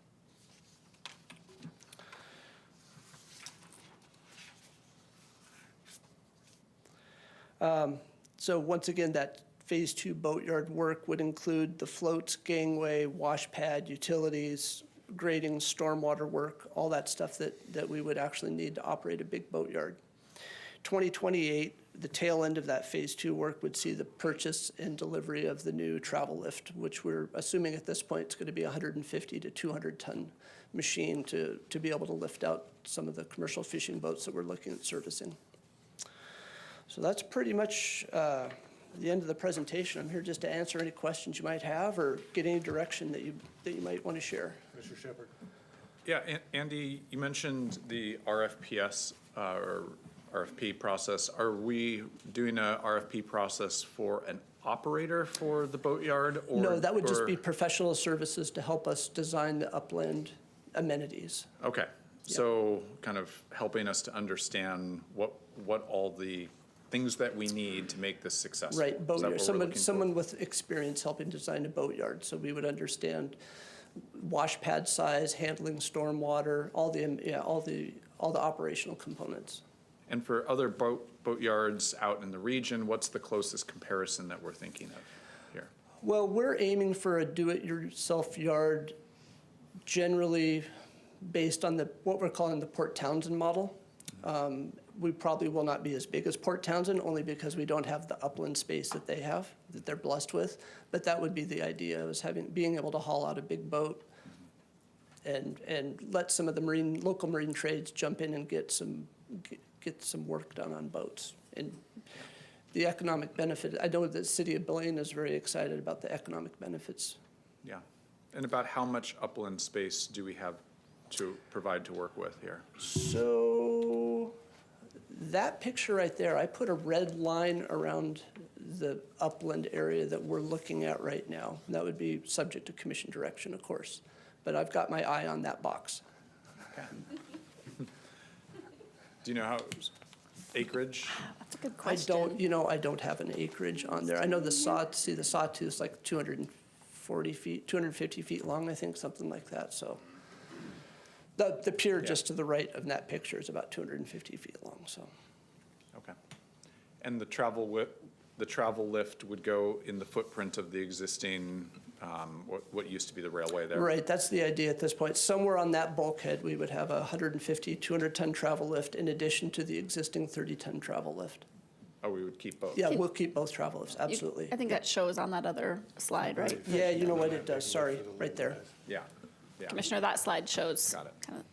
So once again, that Phase 2 boatyard work would include the floats, gangway, wash pad, utilities, grading, stormwater work, all that stuff that we would actually need to operate a big boatyard. 2028, the tail end of that Phase 2 work would see the purchase and delivery of the new travel lift, which we're assuming at this point it's going to be a 150 to 200 ton machine to be able to lift out some of the commercial fishing boats that we're looking at servicing. So that's pretty much the end of the presentation. I'm here just to answer any questions you might have or get any direction that you might want to share. Mr. Shepherd. Yeah, Andy, you mentioned the RFPS or RFP process. Are we doing a RFP process for an operator for the boatyard? Or, no, that would just be professional services to help us design the upland amenities. Okay, so kind of helping us to understand what all the things that we need to make this successful. Right, boatyard. Someone with experience helping design a boatyard, so we would understand wash pad size, handling stormwater, all the operational components. And for other boatyards out in the region, what's the closest comparison that we're thinking of here? Well, we're aiming for a do-it-yourself yard, generally based on what we're calling the Port Townsend model. We probably will not be as big as Port Townsend, only because we don't have the upland space that they have, that they're blessed with. But that would be the idea, is being able to haul out a big boat and let some of the local marine trades jump in and get some work done on boats. And the economic benefit, I know the city of Blaine is very excited about the economic benefits. Yeah, and about how much upland space do we have to provide to work with here? So that picture right there, I put a red line around the upland area that we're looking at right now. And that would be subject to commission direction, of course. But I've got my eye on that box. Okay. Do you know how acreage? That's a good question. I don't have an acreage on there. I know the sawtooth is like 240 feet, 250 feet long, I think, something like that, so. The pier just to the right of that picture is about 250 feet long, so. Okay. And the travel lift would go in the footprint of the existing, what used to be the railway there? Right, that's the idea at this point. Somewhere on that bulkhead, we would have a 150, 200-ton travel lift in addition to the existing 30-ton travel lift. Oh, we would keep both? Yeah, we'll keep both travel lifts, absolutely. I think that shows on that other slide, right? Yeah, you know what it does, sorry, right there. Yeah. Yeah. Commissioner, that slide shows Got it. kind of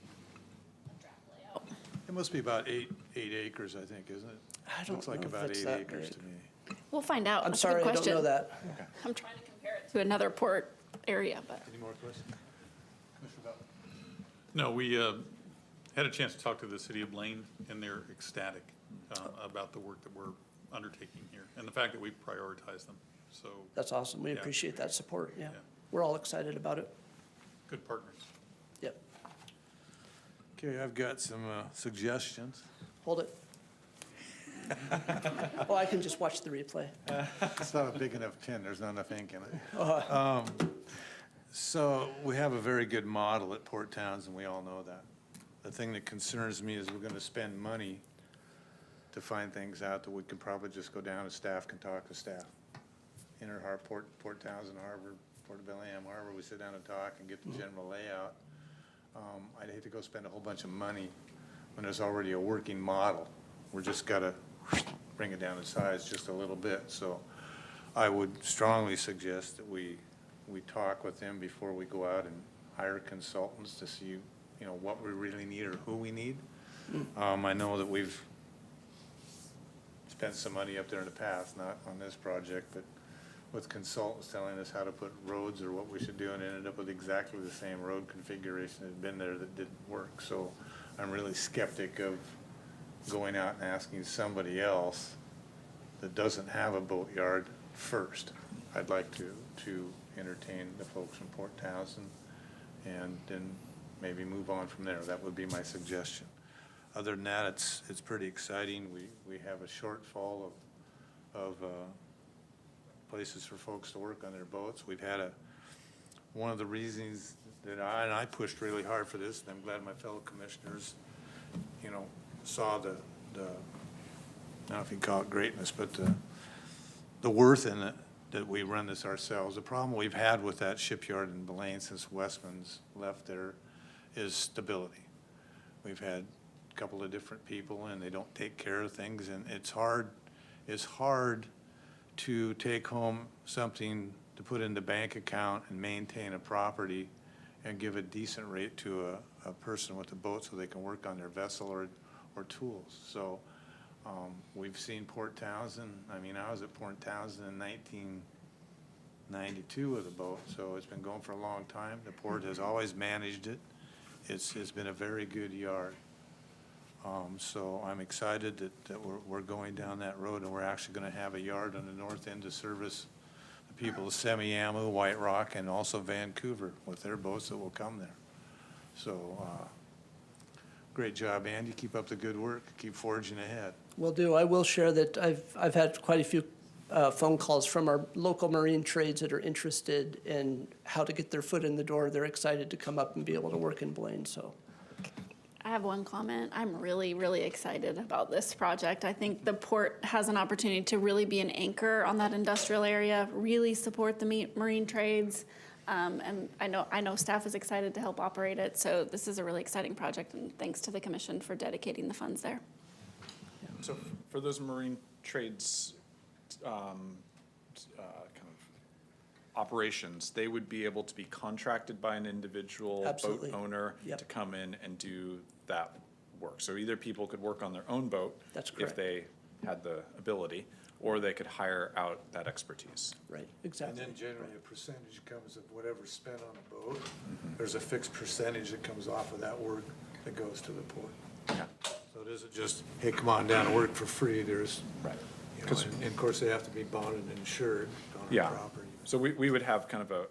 layout. It must be about eight acres, I think, isn't it? I don't Looks like know if about it's 8 that acres big. to me. We'll find out. I'm That's a good sorry, I don't question. know that. I'm trying to compare it to another port area, but. Any more questions? Commissioner Bell? No, we had a chance to talk to the city of Blaine, and they're ecstatic about the work that we're undertaking here, and the fact that we prioritize them, so. That's awesome, we Yeah. appreciate that support, yeah. Yeah. We're all excited about it, Good partners. yep. Okay, I've got some suggestions. Hold it. Oh, I can just watch the replay. It's not a big enough tin, there's not enough ink in it. So we have a very good model at Port Townsend, we all know that. The thing that concerns me is we're gonna spend money to find things out that we can probably just go down and staff can talk to staff. Port Townsend Harbor, Port of Bellingham Harbor, we sit down and talk and get the general layout. I'd hate to go spend a whole bunch of money when there's already a working model. We're just gotta bring it down in size just a little bit. So I would strongly suggest that we talk with them before we go out and hire consultants to see, what we really need or who we need. I know that we've spent some money up there in the past, not on this project, but with consultants telling us how to put roads or what we should do, and ended up with exactly the same road configuration that had been there that didn't work. So I'm really skeptic of going out and asking somebody else that doesn't have a boat yard first. I'd like to entertain the folks from Port Townsend and then maybe move on from there. That would be my suggestion. Other than that, it's pretty exciting. We have a shortfall of places for folks to work on their boats. We've had one of the reasons that I pushed really hard for this, and I'm glad my fellow commissioners, saw the I don't know if you call it greatness, but the worth in it, that we run this ourselves. The problem we've had with that shipyard in Blaine since Westman's left there is stability. We've had a couple of different people and they don't take care of things, and it's hard to take home something to put in the bank account and maintain a property and give a decent rate to a person with a boat so they can work on their vessel or tools. So we've seen Port Townsend. I mean, I was at Port Townsend in 1992 with a boat, so it's been going for a long time. The port has always managed it. It's been a very good yard. So I'm excited that we're going down that road, and we're actually going to have a yard on the north end to service the people of Semiahmoo, White Rock, and also Vancouver with their boats that will come there. So great job, Andy. Keep up the good work. Keep forging ahead. Will do. I will share that I've had quite a few phone calls from our local marine trades that are interested in how to get their foot in the door. They're excited to come up and be able to work in Blaine, so. I have one comment. I'm really, really excited about this project. I think the port has an opportunity to really be an anchor on that industrial area, really support the marine trades. And I know staff is excited to help operate it. So this is a really exciting project, and thanks to the commission for dedicating the funds there. So for those marine trades kind of operations, they would be able to be contracted by an individual Absolutely. boat owner Yep. to come in and do that work. So either people could work on their own boat That's if correct. they had the ability, or they could hire out that expertise. Right, And exactly. then generally a percentage comes of whatever's spent on a boat. There's a fixed percentage that comes off of that work that goes to the port. Yeah. So it isn't just, hey, come on down and work for free. There's, Right. and of course they have to be bonded and insured on Yeah. our property. So we would have kind of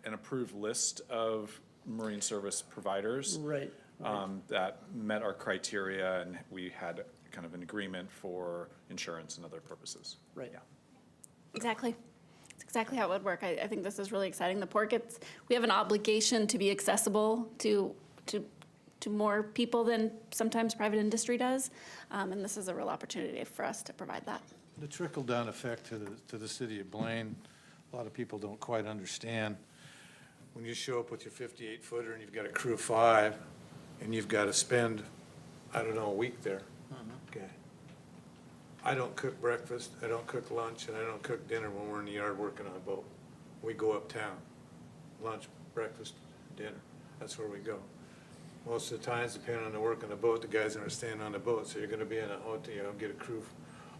an approved list of marine service providers. Right. That met our criteria, and we had kind of an agreement for insurance and other purposes. Right. Yeah. Exactly. It's exactly how it would work. I think this is really exciting. The port we have an obligation to be accessible to more people than sometimes private industry does. And this is a real opportunity for us to provide that. The trickle-down effect to the city of Blaine, a lot of people don't quite understand. When you show up with your 58-footer and you've got a crew of 5, and you've got to spend, I don't know, a week there. Okay. I don't cook breakfast, I don't cook lunch, and I don't cook dinner when we're in the yard working on a boat. We go uptown, lunch, breakfast, dinner. That's where we go. Most of the times, depending on the work on the boat, the guys aren't staying on the boat, so you're going to be in a hotel, get a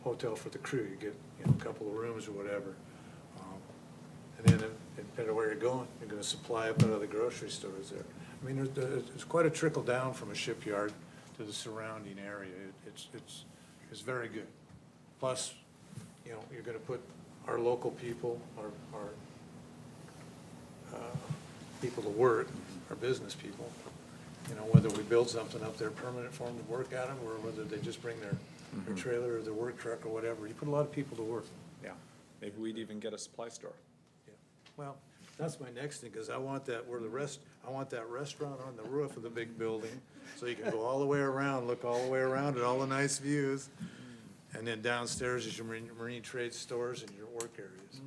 hotel for the crew. You get a couple of rooms or whatever. And then, depending on where you're going, you're going to supply up out of the grocery stores there. I mean, there's quite a trickle down from a shipyard to the surrounding area. It's very good. Plus, you're going to put our local people, our people to work, our business people. Whether we build something up there permanent for them to work at them, or whether they just bring their trailer or their work truck or whatever. You put a lot of people to work. Yeah. Maybe we'd even get a supply store. Yeah. Well, that's my next thing, because I want that restaurant on the roof of the big building, so you can go all the way around, look all the way around at all the nice views. And then downstairs is your marine trade stores and your work areas.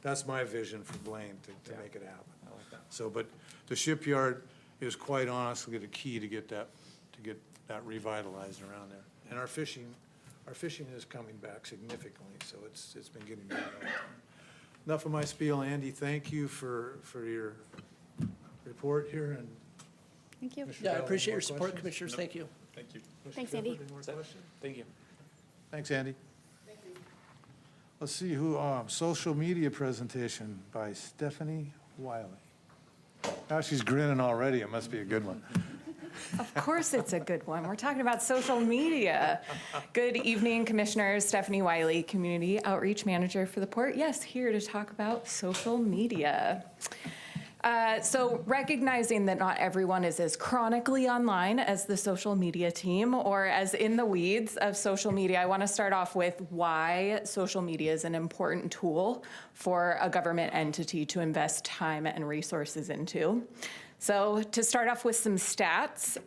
That's my vision for Blaine to make it happen. I like that. So, but the shipyard is quite honestly the key to get that revitalized around there. And our fishing is coming back significantly, so it's been getting better all the time. Enough of my spiel, Andy. Thank you for your report here, and Thank you. Commissioner Yeah, I Bell, appreciate any more your support, questions? Commissioners. Thank you. Thank you. Thanks, Commissioner Andy. Clifford, any more questions? Thank you. Thanks, Andy. Let's see who, social media presentation by Stephanie Wiley. Now she's grinning already. It must be a good one. Of course it's a good one. We're talking about social media. Good evening, Commissioners. Stephanie Wiley, Community Outreach Manager for the Port. Yes, here to talk about social media. So recognizing that not everyone is as chronically online as the social media team or as in the weeds of social media, I want to start off with why social media is an important tool for a government entity to invest time and resources into. So to start off with some stats,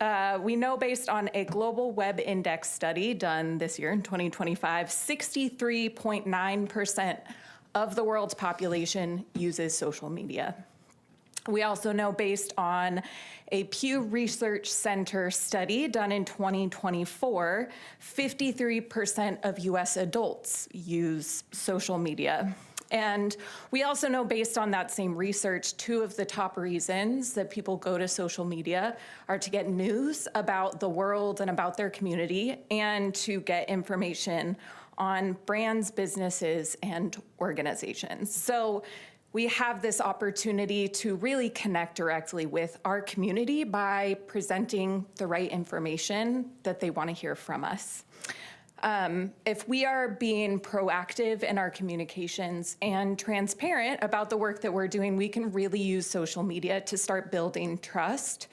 we know based on a Global Web Index study done this year in 2025, 63.9% of the world's population uses social media. We also know based on a Pew Research Center study done in 2024, 53% of US adults use social media. And we also know based on that same research, 2 of the top reasons that people go to social media are to get news about the world and about their community and to get information on brands, businesses, and organizations. So we have this opportunity to really connect directly with our community by presenting the right information that they want to hear from us. If we are being proactive in our communications and transparent about the work that we're doing, we can really use social media to start building trust.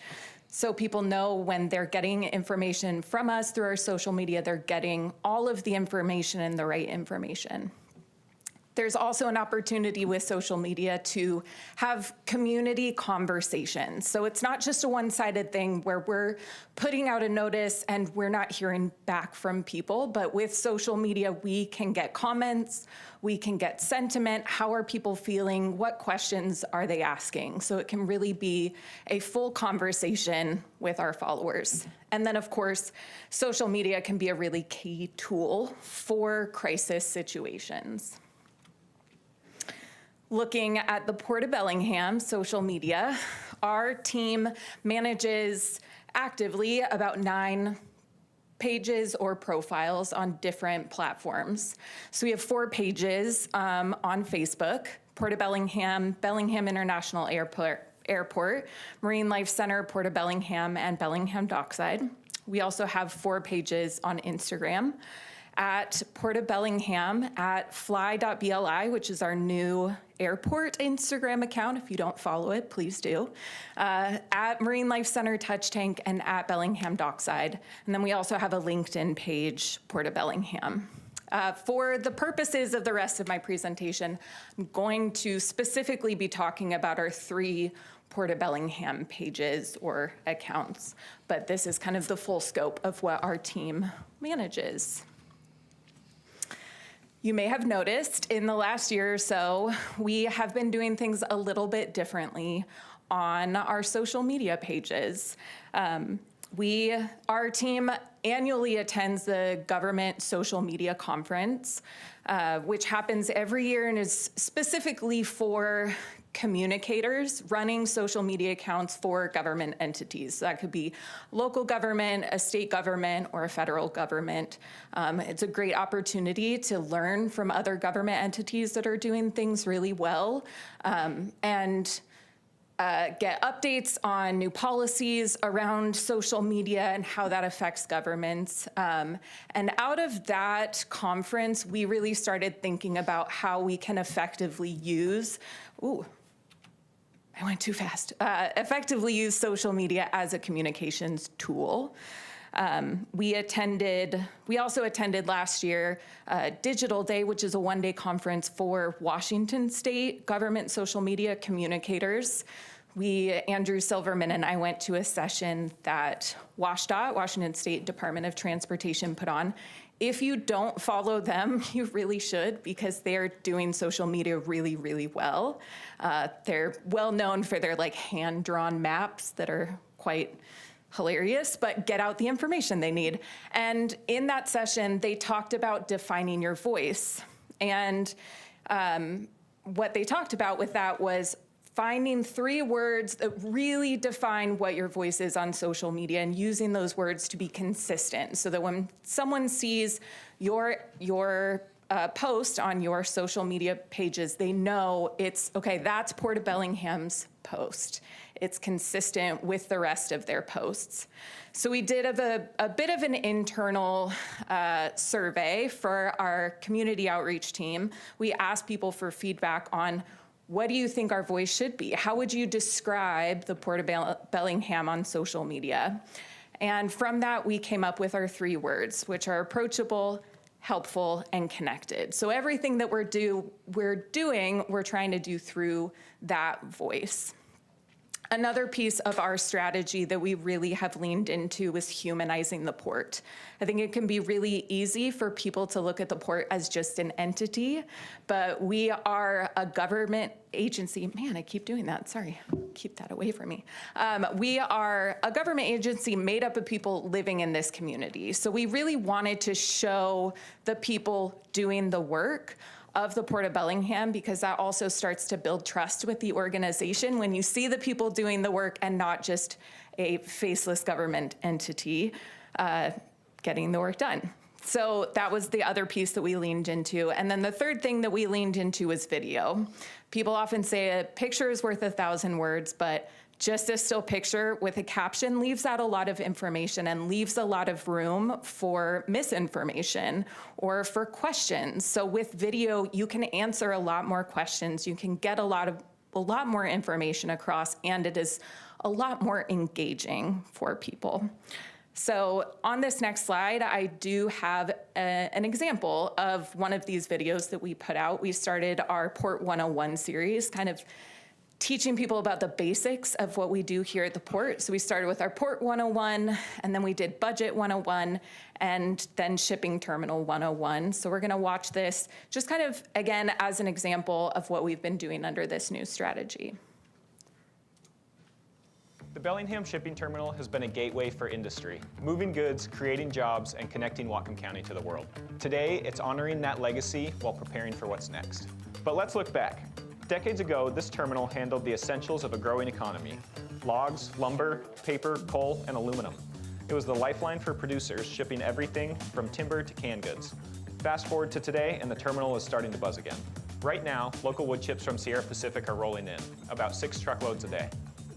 So people know when they're getting information from us through our social media, they're getting all of the information and the right information. There's also an opportunity with social media to have community conversations. So it's not just a one-sided thing where we're putting out a notice and we're not hearing back from people, but with social media, we can get comments, we can get sentiment, how are people feeling, what questions are they asking? So it can really be a full conversation with our followers. And then of course, social media can be a really key tool for crisis situations. Looking at the Port of Bellingham social media, our team manages actively about 9 pages or profiles on different platforms. So we have 4 pages on Facebook, Port of Bellingham, Bellingham International Airport, Marine Life Center, Port of Bellingham, and Bellingham Dockside. We also have 4 pages on Instagram, at Port of Bellingham, at fly.bli, which is our new airport Instagram account. If you don't follow it, please do. At Marine Life Center Touch Tank, and at Bellingham Dockside. And then we also have a LinkedIn page, Port of Bellingham. For the purposes of the rest of my presentation, I'm going to specifically be talking about our 3 Port of Bellingham pages or accounts, but this is kind of the full scope of what our team manages. You may have noticed in the last year or so, we have been doing things a little bit differently on our social media pages. Our team annually attends the Government Social Media Conference, which happens every year and is specifically for communicators running social media accounts for government entities. So that could be local government, a state government, or a federal government. It's a great opportunity to learn from other government entities that are doing things really well, and get updates on new policies around social media and how that affects governments. And out of that conference, we really started thinking about how we can effectively use, I went too fast, effectively use social media as a communications tool. We also attended last year Digital Day, which is a one-day conference for Washington State government social media communicators. Andrew Silverman and I went to a session that WashDOT, Washington State Department of Transportation, put on. If you don't follow them, you really should, because they're doing social media really, really well. They're well known for their like hand-drawn maps that are quite hilarious, but get out the information they need. And in that session, they talked about defining your voice. And what they talked about with that was finding 3 words that really define what your voice is on social media and using those words to be consistent so that when someone sees your post on your social media pages, they know it's, okay, that's Port of Bellingham's post. It's consistent with the rest of their posts. So we did a bit of an internal survey for our community outreach team. We asked people for feedback on what do you think our voice should be? How would you describe the Port of Bellingham on social media? And from that, we came up with our 3 words, which are approachable, helpful, and connected. So everything that we're doing, we're trying to do through that voice. Another piece of our strategy that we really have leaned into is humanizing the port. I think it can be really easy for people to look at the port as just an entity, but we are a government agency. Man, I keep doing that. Sorry, keep that away from me. We are a government agency made up of people living in this community. So we really wanted to show the people doing the work of the Port of Bellingham, because that also starts to build trust with the organization when you see the people doing the work and not just a faceless government entity getting the work done. So that was the other piece that we leaned into. And then the third thing that we leaned into was video. People often say a picture is worth 1,000 words, but just a still picture with a caption leaves out a lot of information and leaves a lot of room for misinformation or for questions. So with video, you can answer a lot more questions. You can get a lot more information across, and it is a lot more engaging for people. So on this next slide, I do have an example of one of these videos that we put out. We started our Port 101 series, kind of teaching people about the basics of what we do here at the port. So we started with our Port 101, and then we did Budget 101, and then Shipping Terminal 101. So we're gonna watch this just kind of, again, as an example of what we've been doing under this new strategy. The Bellingham Shipping Terminal has been a gateway for industry, moving goods, creating jobs, and connecting Whatcom County to the world. Today, it's honoring that legacy while preparing for what's next. But let's look back. Decades ago, this terminal handled the essentials of a growing economy: logs, lumber, paper, coal, and aluminum. It was the lifeline for producers, shipping everything from timber to canned goods. Fast forward to today, and the terminal is starting to buzz again. Right now, local wood chips from Sierra Pacific are rolling in, about 6 truckloads a day.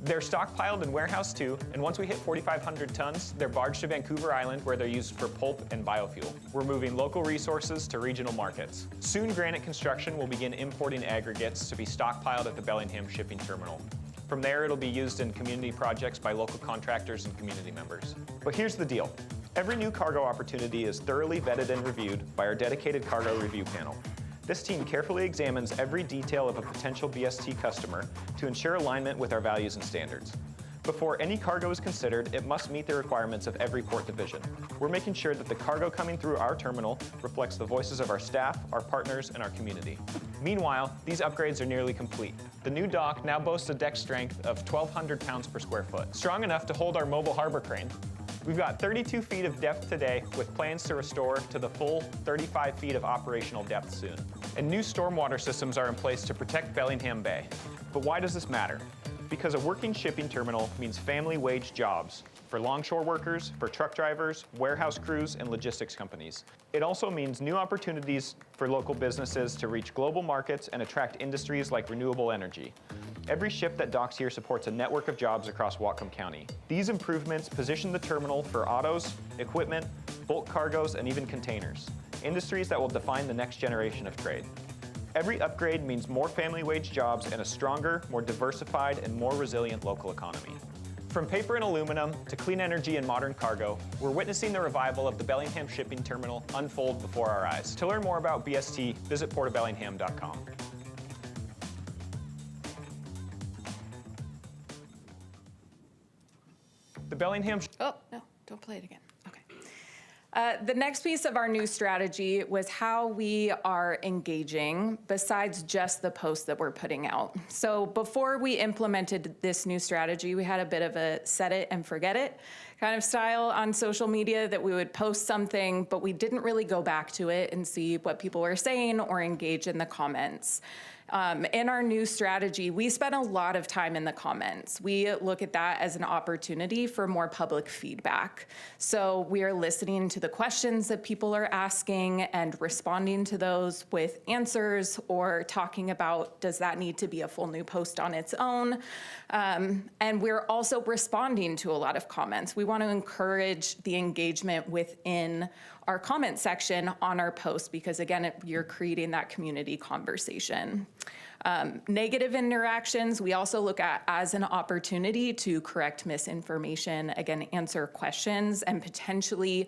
They're stockpiled in warehouse too, and once we hit 4,500 tons, they're barged to Vancouver Island where they're used for pulp and biofuel. We're moving local resources to regional markets. Soon, Granite Construction will begin importing aggregates to be stockpiled at the Bellingham Shipping Terminal. From there, it'll be used in community projects by local contractors and community members. But here's the deal. Every new cargo opportunity is thoroughly vetted and reviewed by our dedicated cargo review panel. This team carefully examines every detail of a potential BST customer to ensure alignment with our values and standards. Before any cargo is considered, it must meet the requirements of every port division. We're making sure that the cargo coming through our terminal reflects the voices of our staff, our partners, and our community. Meanwhile, these upgrades are nearly complete. The new dock now boasts a deck strength of 1,200 pounds per square foot, strong enough to hold our mobile harbor crane. We've got 32 feet of depth today, with plans to restore to the full 35 feet of operational depth soon. And new stormwater systems are in place to protect Bellingham Bay. But why does this matter? Because a working shipping terminal means family wage jobs for longshore workers, for truck drivers, warehouse crews, and logistics companies. It also means new opportunities for local businesses to reach global markets and attract industries like renewable energy. Every ship that docks here supports a network of jobs across Whatcom County. These improvements position the terminal for autos, equipment, bulk cargoes, and even containers, industries that will define the next generation of trade. Every upgrade means more family wage jobs and a stronger, more diversified, and more resilient local economy. From paper and aluminum to clean energy and modern cargo, we're witnessing the revival of the Bellingham Shipping Terminal unfold before our eyes. To learn more about BST, visit portofbellingham.com. The Bellingham. Oh, no, don't play it again. Okay. The next piece of our new strategy was how we are engaging besides just the posts that we're putting out. So before we implemented this new strategy, we had a bit of a set it and forget it kind of style on social media, that we would post something, but we didn't really go back to it and see what people were saying or engage in the comments. In our new strategy, we spent a lot of time in the comments. We look at that as an opportunity for more public feedback. So we are listening to the questions that people are asking and responding to those with answers, or talking about, does that need to be a full new post on its own? And we're also responding to a lot of comments. We want to encourage the engagement within our comment section on our post, because again, you're creating that community conversation. Negative interactions, we also look at as an opportunity to correct misinformation, again, answer questions, and potentially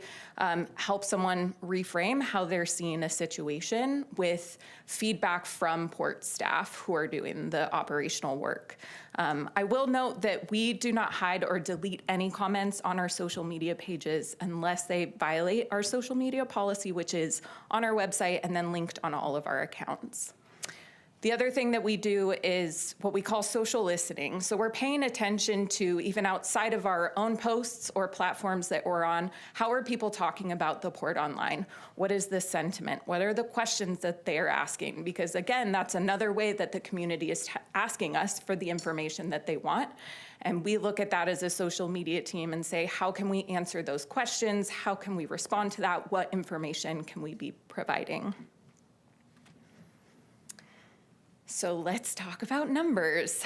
help someone reframe how they're seeing a situation with feedback from port staff who are doing the operational work. I will note that we do not hide or delete any comments on our social media pages unless they violate our social media policy, which is on our website and then linked on all of our accounts. The other thing that we do is what we call social listening. So we're paying attention to, even outside of our own posts or platforms that we're on, how are people talking about the port online? What is the sentiment? What are the questions that they're asking? Because again, that's another way that the community is asking us for the information that they want. And we look at that as a social media team and say, how can we answer those questions? How can we respond to that? What information can we be providing? So let's talk about numbers.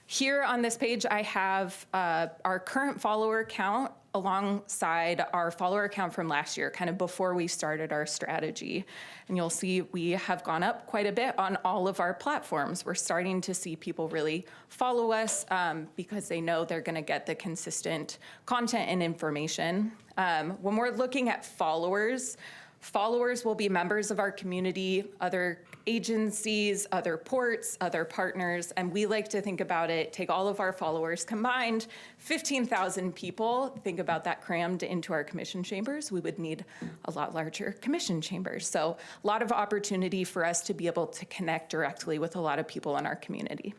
Here on this page, I have our current follower count alongside our follower count from last year, kind of before we started our strategy. And you'll see we have gone up quite a bit on all of our platforms. We're starting to see people really follow us because they know they're gonna get the consistent content and information. When we're looking at followers will be members of our community, other agencies, other ports, other partners, and we like to think about it, take all of our followers combined, 15,000 people, think about that crammed into our commission chambers. We would need a lot larger commission chambers. So a lot of opportunity for us to be able to connect directly with a lot of people in our community.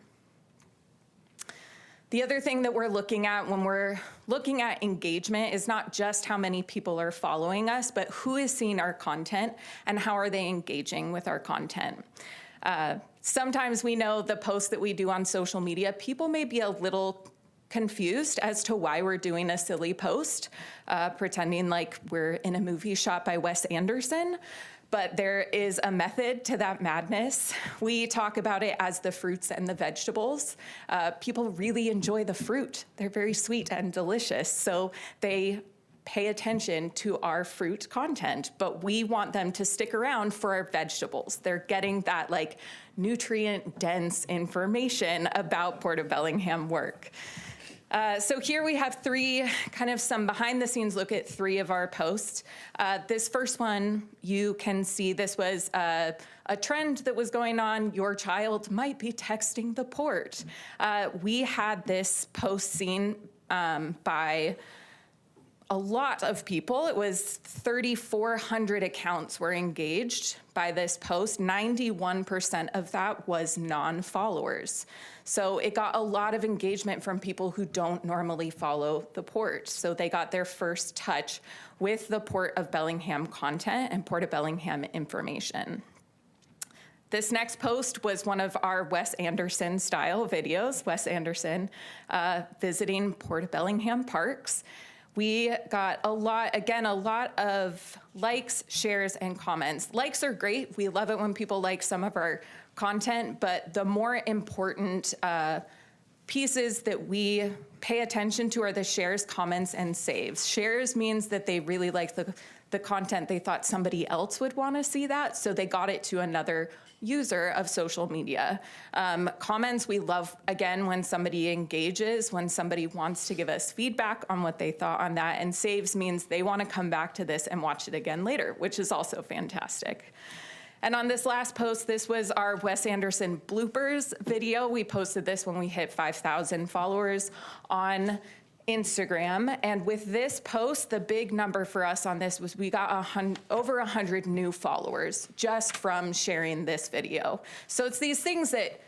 The other thing that we're looking at when we're looking at engagement is not just how many people are following us, but who is seeing our content and how are they engaging with our content. Sometimes we know the posts that we do on social media, people may be a little confused as to why we're doing a silly post, pretending like we're in a movie shot by Wes Anderson. But there is a method to that madness. We talk about it as the fruits and the vegetables. People really enjoy the fruit. They're very sweet and delicious. So they pay attention to our fruit content, but we want them to stick around for our vegetables. They're getting that like nutrient dense information about Port of Bellingham work. So here we have some behind the scenes look at 3 of our posts. This first one, you can see this was a trend that was going on. Your child might be texting the port. We had this post seen by a lot of people. It was 3,400 accounts were engaged by this post. 91% of that was non-followers. So it got a lot of engagement from people who don't normally follow the port. So they got their first touch with the Port of Bellingham content and Port of Bellingham information. This next post was one of our Wes Anderson style videos, Wes Anderson visiting Port of Bellingham parks. We got a lot of likes, shares, and comments. Likes are great. We love it when people like some of our content, but the more important pieces that we pay attention to are the shares, comments, and saves. Shares means that they really like the content. They thought somebody else would want to see that, so they got it to another user of social media. Comments, we love, again, when somebody engages, when somebody wants to give us feedback on what they thought on that, and saves means they want to come back to this and watch it again later, which is also fantastic. And on this last post, this was our Wes Anderson bloopers video. We posted this when we hit 5,000 followers on Instagram. And with this post, the big number for us on this was we got over 100 new followers just from sharing this video. So it's these things that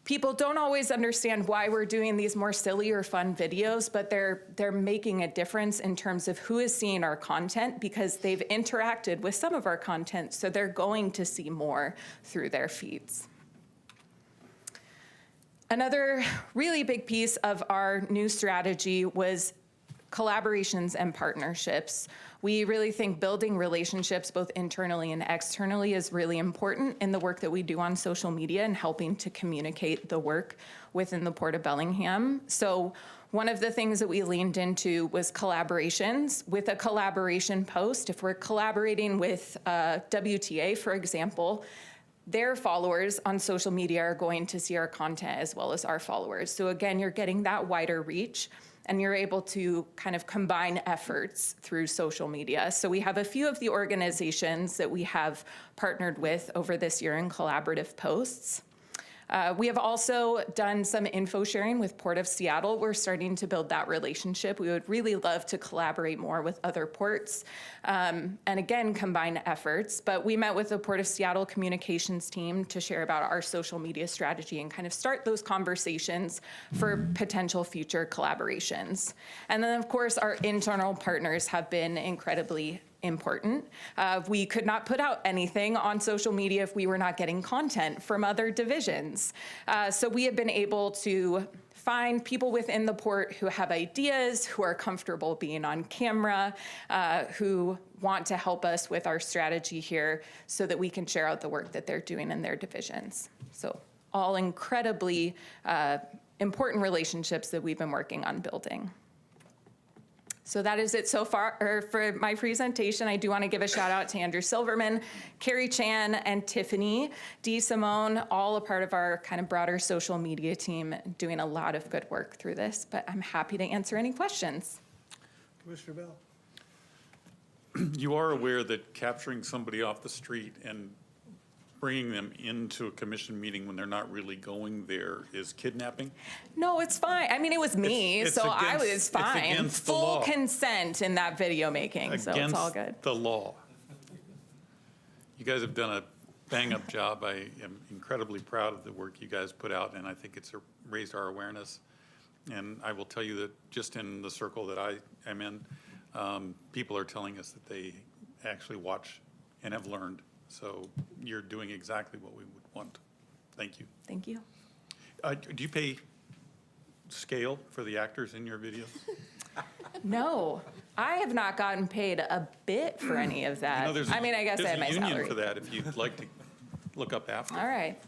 people don't always understand why we're doing these more silly or fun videos, but they're making a difference in terms of who is seeing our content because they've interacted with some of our content, so they're going to see more through their feeds. Another really big piece of our new strategy was collaborations and partnerships. We really think building relationships both internally and externally is really important in the work that we do on social media and helping to communicate the work within the Port of Bellingham. So one of the things that we leaned into was collaborations. With a collaboration post, if we're collaborating with WTA, for example, their followers on social media are going to see our content as well as our followers. So again, you're getting that wider reach and you're able to kind of combine efforts through social media. So we have a few of the organizations that we have partnered with over this year in collaborative posts. We have also done some info sharing with Port of Seattle. We're starting to build that relationship. We would really love to collaborate more with other ports and again, combine efforts. But we met with the Port of Seattle communications team to share about our social media strategy and kind of start those conversations for potential future collaborations. And then of course, our internal partners have been incredibly important. We could not put out anything on social media if we were not getting content from other divisions. So we have been able to find people within the port who have ideas, who are comfortable being on camera, who want to help us with our strategy here so that we can share out the work that they're doing in their divisions. So all incredibly important relationships that we've been working on building. So that is it so far for my presentation. I do want to give a shout out to Andrew Silverman, Carrie Chan, and Tiffany D. Simone, all a part of our kind of broader social media team, doing a lot of good work through this, but I'm happy to answer any questions. Commissioner Bell. You are aware that capturing somebody off the street and bringing them into a commission meeting when they're not really going there is kidnapping? No, it's fine. I mean, it was me, It's so I against- was fine. It's against the Full law. consent in that video making, so it's all good. Against the law. You guys have done a bang-up job. I am incredibly proud of the work you guys put out, and I think it's raised our awareness. And I will tell you that just in the circle that I am in, people are telling us that they actually watch and have learned. So you're doing exactly what we would want. Thank you. Thank you. Do you pay scale for the actors in your videos? No, I have not gotten paid a bit for any of that. You know, there's I mean, I guess I have my There's a salary. union for that if you'd like to look up after. All right.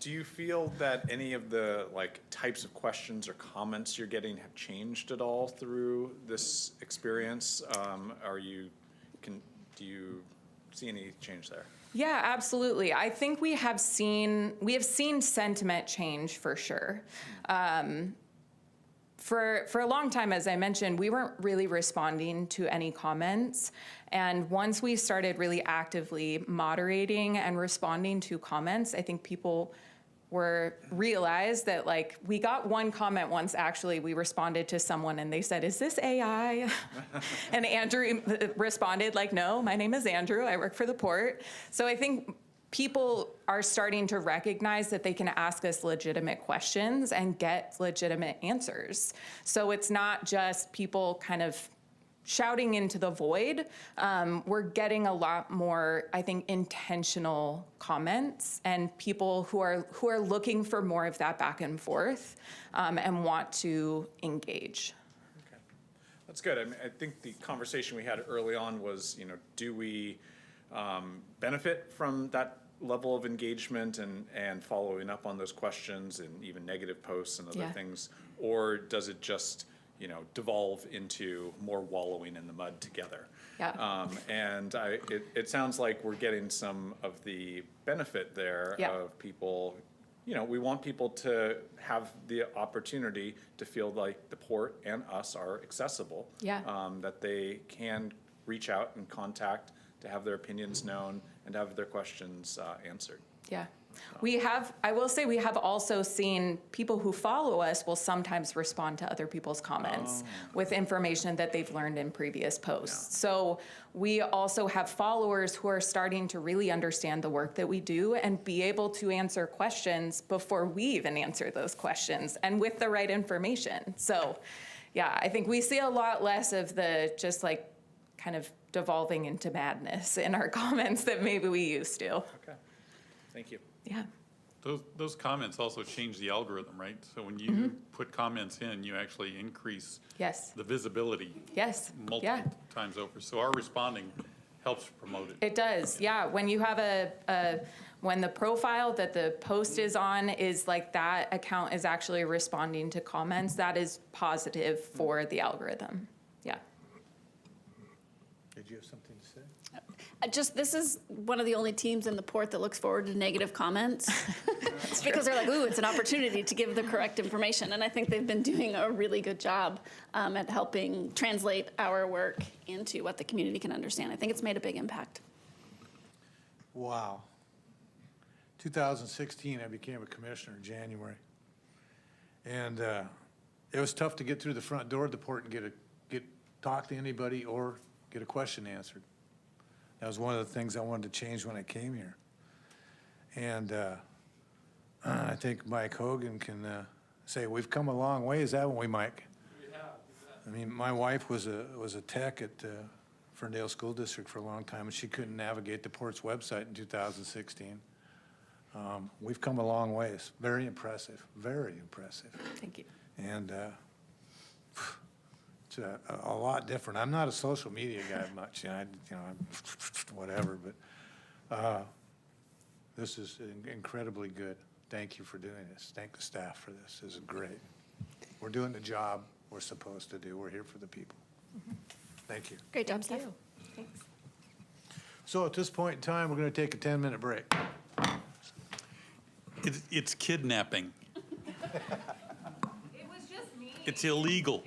Do you feel that any of the types of questions or comments you're getting have changed at all through this experience? Do you see any change there? Yeah, absolutely. I think we have seen sentiment change for sure. For a long time, as I mentioned, we weren't really responding to any comments. And once we started really actively moderating and responding to comments, I think people realized that we got one comment once. Actually, we responded to someone and they said, "Is this AI?" And Andrew responded "No, my name is Andrew. I work for the port." So I think people are starting to recognize that they can ask us legitimate questions and get legitimate answers. So it's not just people kind of shouting into the void. We're getting a lot more, I think, intentional comments and people who are looking for more of that back and forth and want to engage. Okay, that's good. I mean, I think the conversation we had early on was, do we benefit from that level of engagement and following up on those questions and even negative posts and other things, or does it just devolve into more wallowing in the mud together? Yeah. And it sounds like we're getting some of the benefit there of people. We want people to have the opportunity to feel like the port and us are accessible. Yeah. That they can reach out and contact to have their opinions known and have their questions answered. Yeah. I will say, we have also seen people who follow us will sometimes respond to other people's comments with information that they've learned in previous posts. So we also have followers who are starting to really understand the work that we do and be able to answer questions before we even answer those questions and with the right information. So yeah, I think we see a lot less of the just like kind of devolving into madness in our comments that maybe we used to. Okay, thank you. Yeah. Those comments also change the algorithm, right? So when you put comments in, you actually increase Yes. the visibility Yes. multiple times over. So our responding helps promote it. It does, yeah. When you have when the profile that the post is on is like that account is actually responding to comments, that is positive for the algorithm. Yeah. Did you have something to say? This is one of the only teams in the port that looks forward to negative comments. It's because they're like, ooh, it's an opportunity to give the correct information. And I think they've been doing a really good job at helping translate our work into what the community can understand. I think it's made a big impact. Wow. 2016, I became a commissioner in January. And it was tough to get through the front door of the port and talk to anybody or get a question answered. That was one of the things I wanted to change when I came here. And I think Mike Hogan can say, we've come a long way. Is that what we, Mike? We have. I mean, my wife was a tech at Ferndale School District for a long time, and she couldn't navigate the port's website in 2016. We've come a long way. It's very impressive, very impressive. Thank you. And it's a lot different. I'm not a social media guy much, I'm whatever, but this is incredibly good. Thank you for doing this. Thank the staff for this. This is great. We're doing the job we're supposed to do. We're here for the people. Thank you. Great job, Steph. Thanks. So at this point in time, we're going to take a 10-minute break. It's kidnapping. It was just me. It's illegal.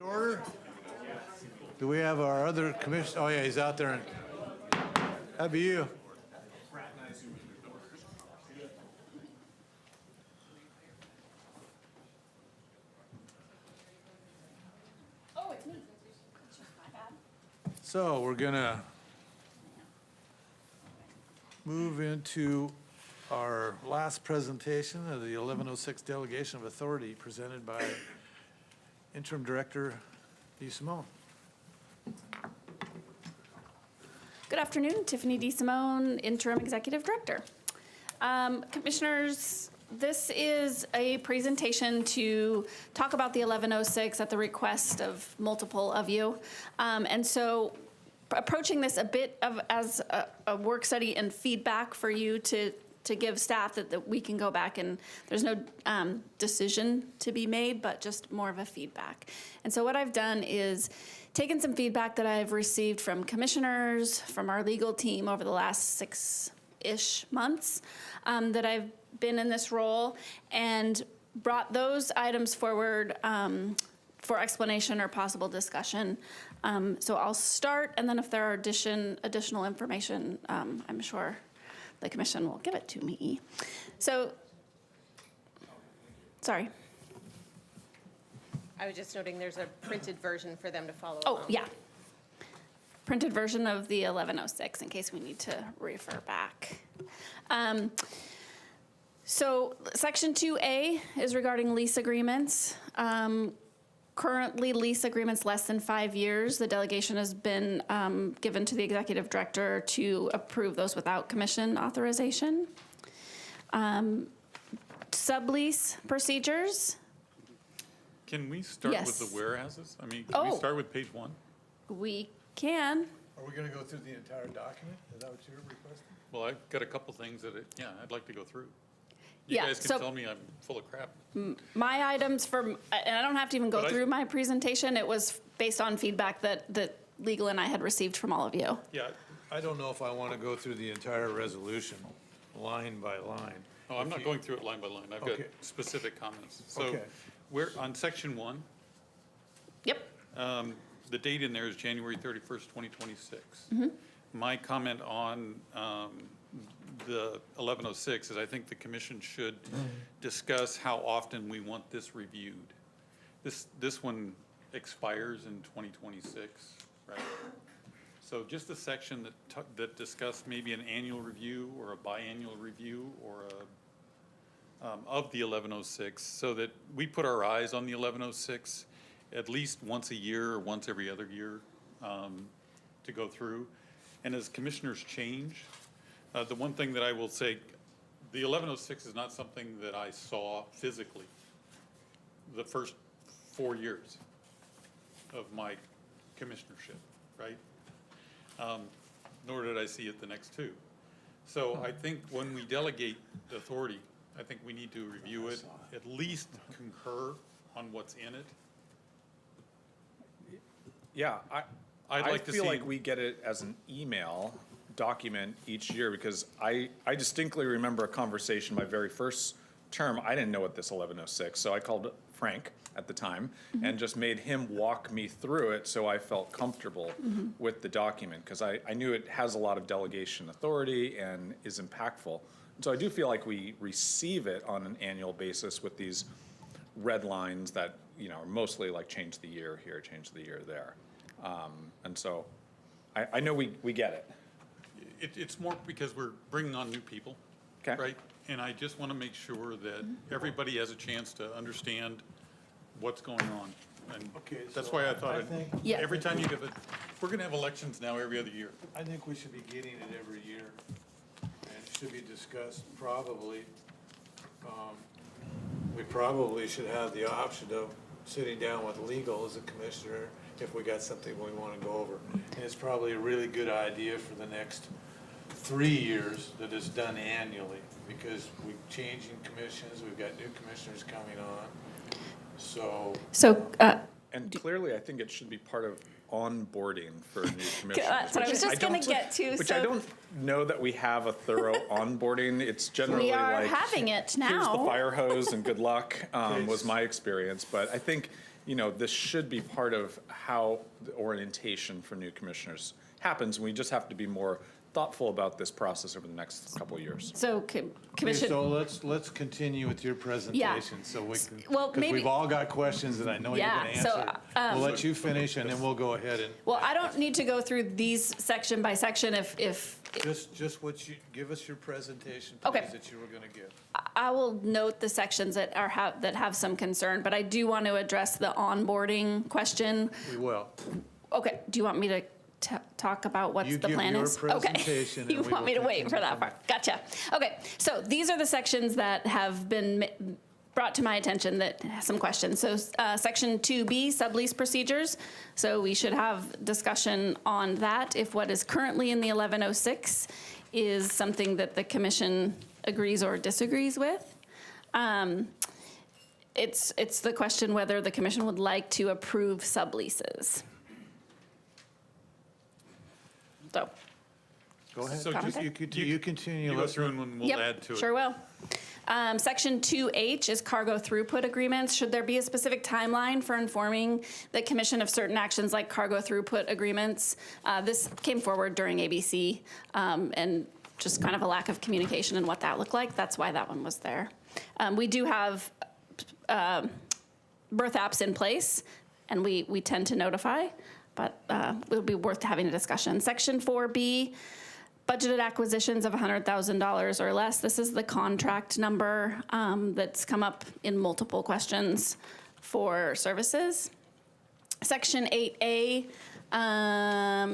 Order? Do we have our other commission? Oh, yeah, he's out there. That'd be you. Oh, it's me. My bad. So we're gonna move into our last presentation of the 1106 Delegation of Authority presented by Interim Director DeSimone. Good afternoon, Tiffany DeSimone, Interim Executive Director. Commissioners, this is a presentation to talk about the 1106 at the request of multiple of you. And so approaching this a bit of as a work study and feedback for you to give staff that we can go back and there's no decision to be made, but just more of a feedback. And so what I've done is taken some feedback that I've received from commissioners, from our legal team over the last 6-ish months that I've been in this role, and brought those items forward for explanation or possible discussion. So I'll start, and then if there are additional information, I'm sure the commission will give it to me. So, sorry. I was just noting there's a printed version for them to follow Oh, along. yeah. Printed version of the 1106 in case we need to refer back. So section 2A is regarding lease agreements. Currently, lease agreements less than 5 years, the delegation has been given to the executive director to approve those without commission authorization. Sublease procedures. Can we start with Yes. the whereases? I mean, can we Oh. start with page 1? We can. Are we gonna go through the entire document? Is that what you're requesting? Well, I've got a couple things that, I'd like to go through. Yeah, You guys can so- tell me I'm full of crap. My items and I don't have to even go But I- through my presentation, it was based on feedback that legal and I had received from all of you. Yeah, I don't know if I want to go through the entire resolution, line by line. Oh, I'm If not you- going through it line by line. I've got Okay. specific comments. So Okay. we're on section 1. Yep. The date in there is January 31st, 2026. Mm-hmm. My comment on the 1106 is I think the commission should discuss how often we want this reviewed. This one expires in 2026, right? So just a section that discussed maybe an annual review or a biannual review or of the 1106, so that we put our eyes on the 1106 at least once a year or once every other year to go through. And as commissioners change, the one thing that I will say, the 1106 is not something that I saw physically the first 4 years of my commissionership, right? Nor did I see it the next 2. So I think when we delegate the authority, I think we need to review it, at least concur on what's in it. Yeah, I'd I like to feel see- like we get it as an email document each year, because I distinctly remember a conversation my very first term. I didn't know what this 1106, so I called Frank at the time and just made him walk me through it so I felt comfortable with the document, because I knew it has a lot of delegation authority and is impactful. So I do feel like we receive it on an annual basis with these red lines that, are mostly like change the year here, change the year there. And so I know we get it. It's more because we're bringing on new people. Okay. Right? And I just want to make sure that everybody has a chance to understand what's going on. And Okay, that's so why I I thought, think- Yeah. every time you have we're going to have elections now every other year. I think we should be getting it every year, and it should be discussed probably. We probably should have the option of sitting down with legal as a commissioner if we got something we want to go over. And it's probably a really good idea for the next 3 years that it's done annually, because we're changing commissions, we've got new commissioners coming on. So, And clearly, I think it should be part of onboarding for new commissioners. That's what I was which just gonna don't- get to, Which I so- don't know that we have a thorough onboarding. It's generally We are like, having it here's the now. fire hose and good luck, was Yes. my experience. But I think, this should be part of how the orientation for new commissioners happens. And we just have to be more thoughtful about this process over the next couple of years. So Okay, Commission. so let's continue with your presentation, so we can, Well, because maybe- we've all got questions that I know you're Yeah, gonna so, answer. We'll let you finish, and then we'll go ahead and, Well, I don't need to go through these section by section if just what you, give us your presentation, Okay. please, that you were gonna give. I will note the sections that that have some concern, but I do want to address the onboarding question. We will. Okay, do you want me to talk about what You the give plan your is? presentation, Okay. You and we want me will to wait continue for that from part? Gotcha. Okay, so these are the sections that have been brought to my attention that have some questions. So section 2B, sublease procedures. So we should have discussion on that if what is currently in the 1106 is something that the commission agrees or disagrees with. It's the question whether the commission would like to approve subleases. So, Go ahead. So just- You continue. You go Let's- through and we'll add to it. Sure will. Section 2H is cargo throughput agreements. Should there be a specific timeline for informing the commission of certain actions like cargo throughput agreements? This came forward during ABC, and just kind of a lack of communication and what that looked like. That's why that one was there. We do have birth apps in place, and we tend to notify, but it would be worth having a discussion. Section 4B, budgeted acquisitions of $100,000 or less. This is the contract number that's come up in multiple questions for services. Section 8A,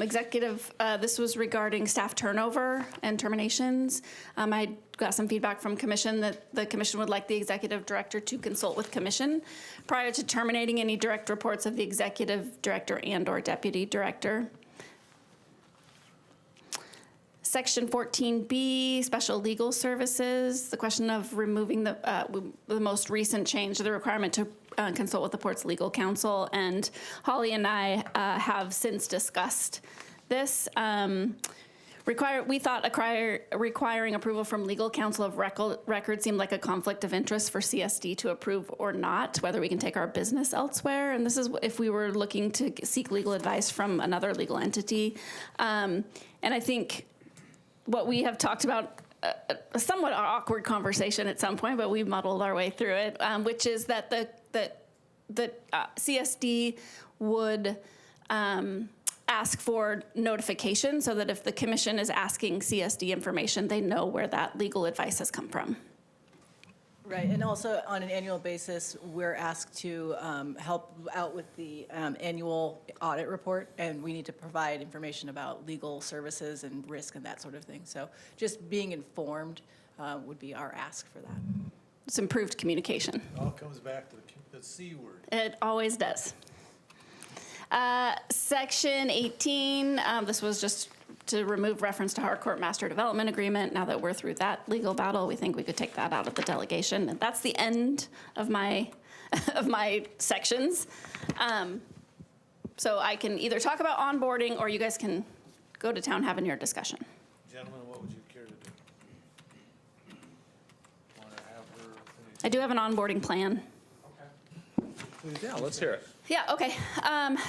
executive, this was regarding staff turnover and terminations. I got some feedback from commission that the commission would like the executive director to consult with commission prior to terminating any direct reports of the executive director and/or deputy director. Section 14B, special legal services, the question of removing the most recent change, the requirement to consult with the port's legal counsel. And Holly and I have since discussed this. We thought requiring approval from legal counsel of record seemed like a conflict of interest for CSD to approve or not, whether we can take our business elsewhere. And this is if we were looking to seek legal advice from another legal entity. And I think what we have talked about, a somewhat awkward conversation at some point, but we muddled our way through it, which is that the CSD would ask for notification so that if the commission is asking CSD information, they know where that legal advice has come from. Right, and also on an annual basis, we're asked to help out with the annual audit report, and we need to provide information about legal services and risk and that sort of thing. So just being informed would be our ask for that. It's improved communication. It all comes back to the C word. It always does. Section 18, this was just to remove reference to Harcourt Master Development Agreement. Now that we're through that legal battle, we think we could take that out of the delegation. And that's the end of my of my sections. So I can either talk about onboarding, or you guys can go to town having your discussion. Gentlemen, what would you care to do? Want to have her finish? I do have an onboarding plan. Yeah, let's hear it. Yeah, okay.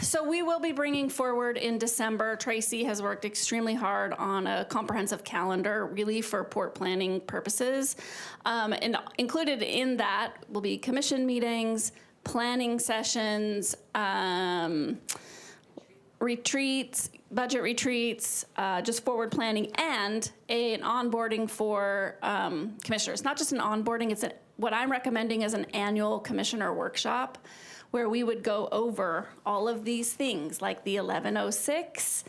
So we will be bringing forward in December. Tracy has worked extremely hard on a comprehensive calendar, really for port planning purposes. And included in that will be commission meetings, planning sessions, retreats, budget retreats, just forward planning, and an onboarding for commissioners. Not just an onboarding, it's what I'm recommending is an annual commissioner workshop where we would go over all of these things like the 1106,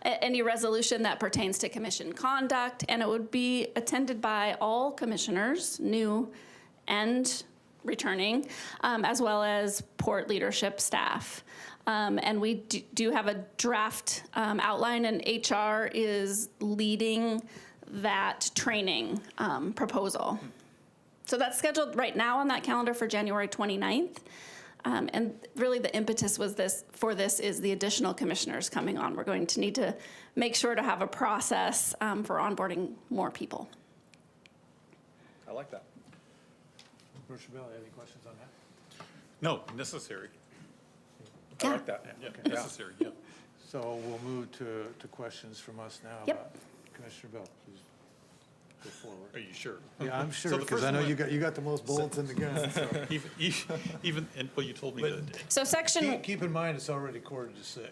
any resolution that pertains to commission conduct, and it would be attended by all commissioners, new and returning, as well as port leadership staff. And we do have a draft outline, and HR is leading that training proposal. So that's scheduled right now on that calendar for January 29th. And really the impetus was for this is the additional commissioners coming on. We're going to need to make sure to have a process for onboarding more people. I like that. Commissioner Bell, any questions on that? No, necessary. I Yeah. like that, yeah, necessary, yeah. So we'll move to questions from us now. Yep. about- Commissioner Bell, please go forward. Are you sure? Yeah, I'm So sure, the because first I know one- you got the most bullets in the gun, so. Even, and, well, you told me the other day. So section, Keep in mind, it's already 5:45.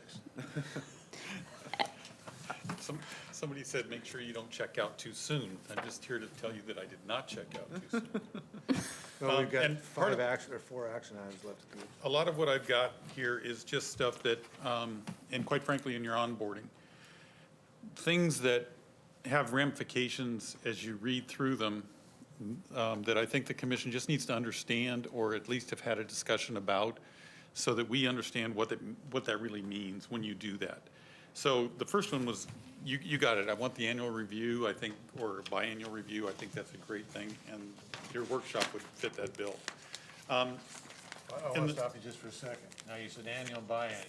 Somebody said, make sure you don't check out too soon. I'm just here to tell you that I did not check out too soon. Well, we've got and part of- 4 action items left to do. A lot of what I've got here is just stuff that, and quite frankly, in your onboarding, things that have ramifications as you read through them, that I think the commission just needs to understand, or at least have had a discussion about, so that we understand what that really means when you do that. So the first one was, you got it, I want the annual review, I think, or biannual review, I think that's a great thing, and your workshop would fit that bill. I And want the- to stop you just for a second. Now, you said annual, biannual.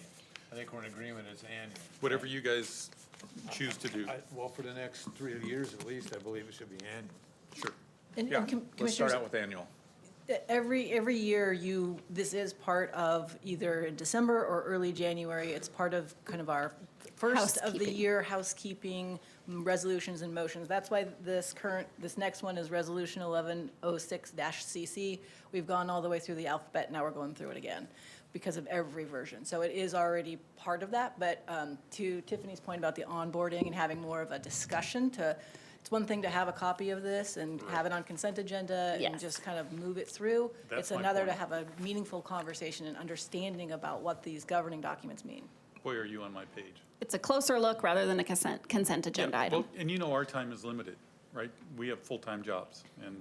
I think we're in agreement it's annual. Whatever you guys choose to do. Well, for the next 3 years at least, I believe it should be annual. Sure. And Yeah, let's start Commissioners, out with annual. every year this is part of either in December or early January. It's part of kind of our first of the Housekeeping. year housekeeping resolutions and motions. That's why this next one is Resolution 1106-CC. We've gone all the way through the alphabet, now we're going through it again because of every version. So it is already part of that, but to Tiffany's point about the onboarding and having more of a discussion it's one thing to have a copy of this and have it on consent agenda and Yes. just kind of move it through. That's It's my another to point. have a meaningful conversation and understanding about what these governing documents mean. Boy, are you on my page. it's a closer look rather than a consent agenda Yeah, item. well, and you know our time is limited, right? We have full-time jobs, and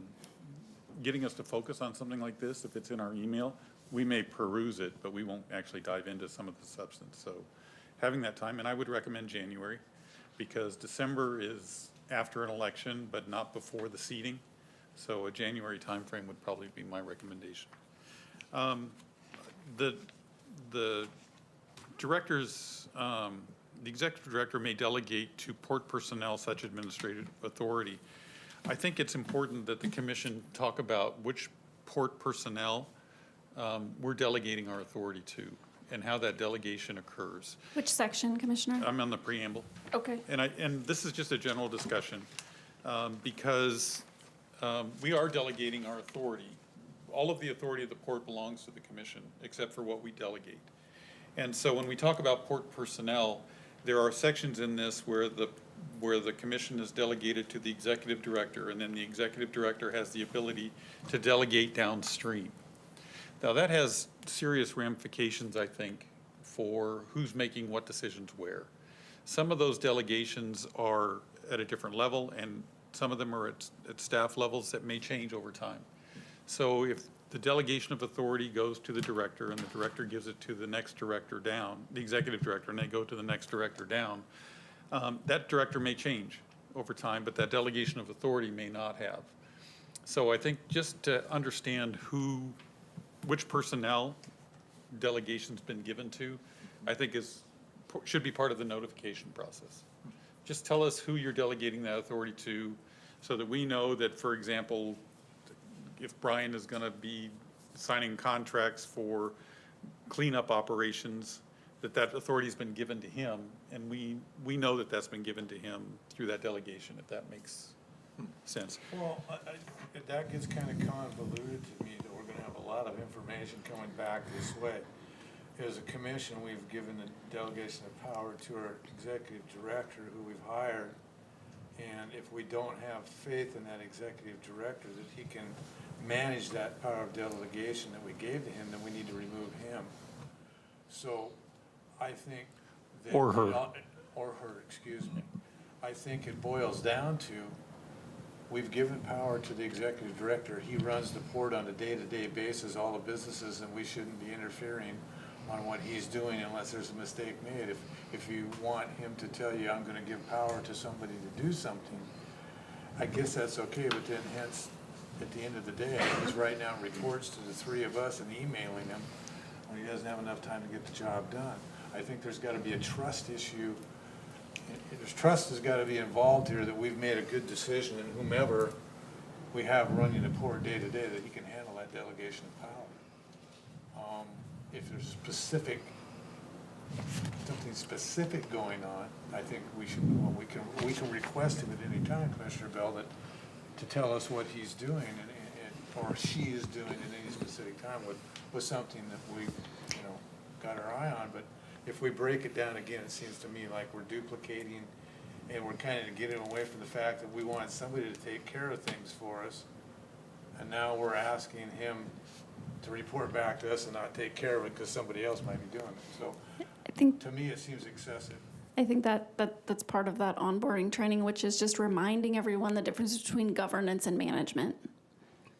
getting us to focus on something like this, if it's in our email, we may peruse it, but we won't actually dive into some of the substance. So having that time, and I would recommend January, because December is after an election, but not before the seating. So a January timeframe would probably be my recommendation. The directors, the executive director may delegate to port personnel such administrative authority. I think it's important that the commission talk about which port personnel we're delegating our authority to and how that delegation occurs. Which section, Commissioner? I'm on the preamble. Okay. And this is just a general discussion, because we are delegating our authority. All of the authority of the port belongs to the commission, except for what we delegate. And so when we talk about port personnel, there are sections in this where the commission is delegated to the executive director, and then the executive director has the ability to delegate downstream. Now, that has serious ramifications, I think, for who's making what decisions where. Some of those delegations are at a different level, and some of them are at staff levels that may change over time. So if the delegation of authority goes to the director, and the director gives it to the next director down, the executive director, and they go to the next director down, that director may change over time, but that delegation of authority may not have. So I think just to understand which personnel delegation's been given to, I think should be part of the notification process. Just tell us who you're delegating that authority to, so that we know that, for example, if Brian is going to be signing contracts for cleanup operations, that authority's been given to him, and we know that that's been given to him through that delegation, if that makes sense. Well, that gets kind of convoluted to me, that we're going to have a lot of information coming back this way. As a commission, we've given the delegation of power to our executive director, who we've hired. And if we don't have faith in that executive director, that he can manage that power of delegation that we gave to him, then we need to remove him. So I think that. Or her. Or her, excuse me. I think it boils down to, we've given power to the executive director. He runs the port on a day-to-day basis, all the businesses, and we shouldn't be interfering on what he's doing unless there's a mistake made. If you want him to tell you, I'm gonna give power to somebody to do something, I guess that's okay, but then hence, at the end of the day, he's writing down reports to the three of us and emailing them when he doesn't have enough time to get the job done. I think there's gotta be a trust issue. Trust has gotta be involved here, that we've made a good decision, and whomever we have running the port day to day, that he can handle that delegation of power. if there's something specific going on, I think we should, well, we can request him at any time, Commissioner Bell, to tell us what he's doing or she is doing at any specific time with something that we, got our eye on. But if we break it down again, it seems to me like we're duplicating and we're kind of getting away from the fact that we want somebody to take care of things for us. And now we're asking him to report back to us and not take care of it because somebody else might be doing it. So I think to me, it seems excessive. I think that's part of that onboarding training, which is just reminding everyone the difference between governance and management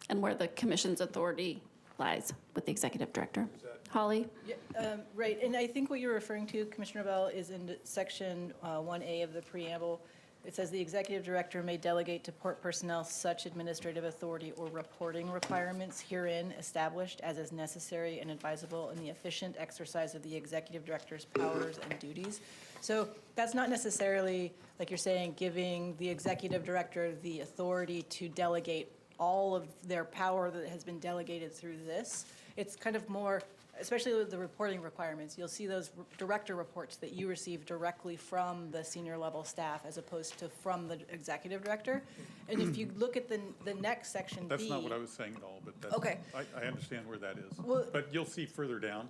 and where the commission's authority lies with the executive director. Holly? Yeah, right, and I think what you're referring to, Commissioner Bell, is in section 1A of the preamble. It says the executive director may delegate to port personnel such administrative authority or reporting requirements herein established as is necessary and advisable in the efficient exercise of the executive director's powers and duties. So that's not necessarily, like you're saying, giving the executive director the authority to delegate all of their power that has been delegated through this. It's kind of more, especially with the reporting requirements, you'll see those director reports that you receive directly from the senior level staff as opposed to from the executive director. And if you look at the next section, That's B, not what I was saying at all, but that's, Okay. I understand where that is. Well- But you'll see further down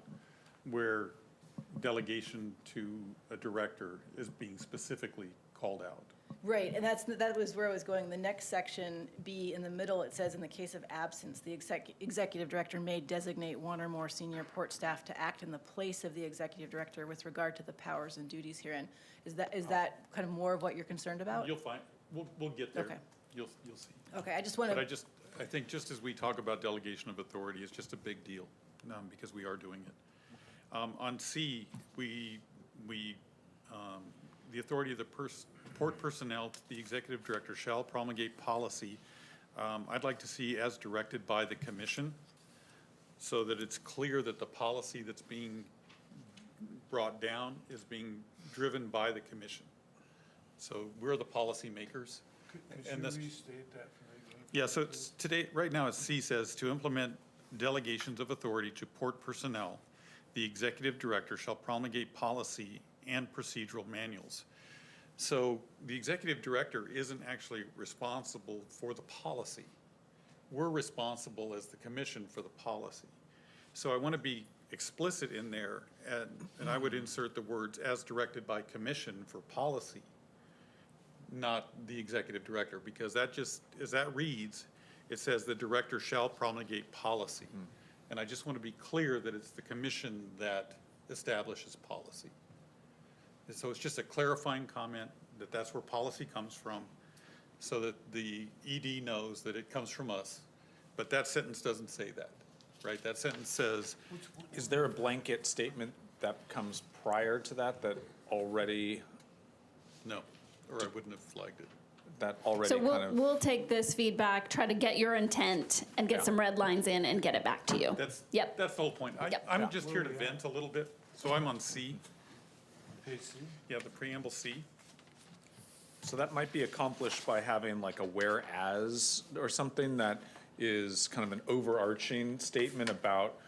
where delegation to a director is being specifically called out. right, and that was where I was going. The next section, B, in the middle, it says, in the case of absence, the executive director may designate one or more senior port staff to act in the place of the executive director with regard to the powers and duties herein. Is that kind of more of what you're concerned about? You'll find, we'll get there. Okay. You'll see. Okay, I just want But to. I think just as we talk about delegation of authority, it's just a big deal, because we are doing it. On C, the authority of the port personnel, the executive director shall promulgate policy. I'd like to see as directed by the commission, so that it's clear that the policy that's being brought down is being driven by the commission. So we're the policy makers. Could And you this- restate that for me again? Yeah, so it's today, right now, C says, to implement delegations of authority to port personnel, the executive director shall promulgate policy and procedural manuals. So the executive director isn't actually responsible for the policy. We're responsible as the commission for the policy. So I want to be explicit in there, and I would insert the words as directed by commission for policy, not the executive director, because that just, as that reads, it says the director shall promulgate policy. And I just want to be clear that it's the commission that establishes policy. And so it's just a clarifying comment that that's where policy comes from, so that the ED knows that it comes from us. But that sentence doesn't say that, right? That sentence says, Is there a blanket statement that comes prior to that already, no, or I wouldn't have flagged it. that already So kind of? we'll take this feedback, try to get your intent and get Yeah. some red lines in and get it back to you. Yep. That's the whole point. Yep. I'm just here to vent a little bit, so I'm on C. Page C? Yeah, the preamble C. So that might be accomplished by having like a whereas or something that is kind of an overarching statement about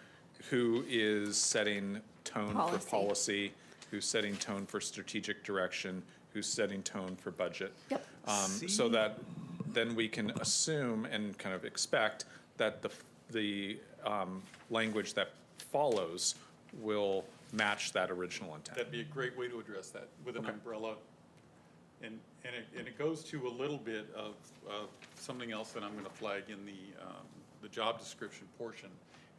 who is setting tone for Policy. policy, who's setting tone for strategic direction, who's setting tone for budget. Yep. So that then we can assume and kind of expect that the language that follows will match that original intent. That'd be a great way to address that, with an umbrella. And it goes to a little bit of something else that I'm going to flag in the job description portion,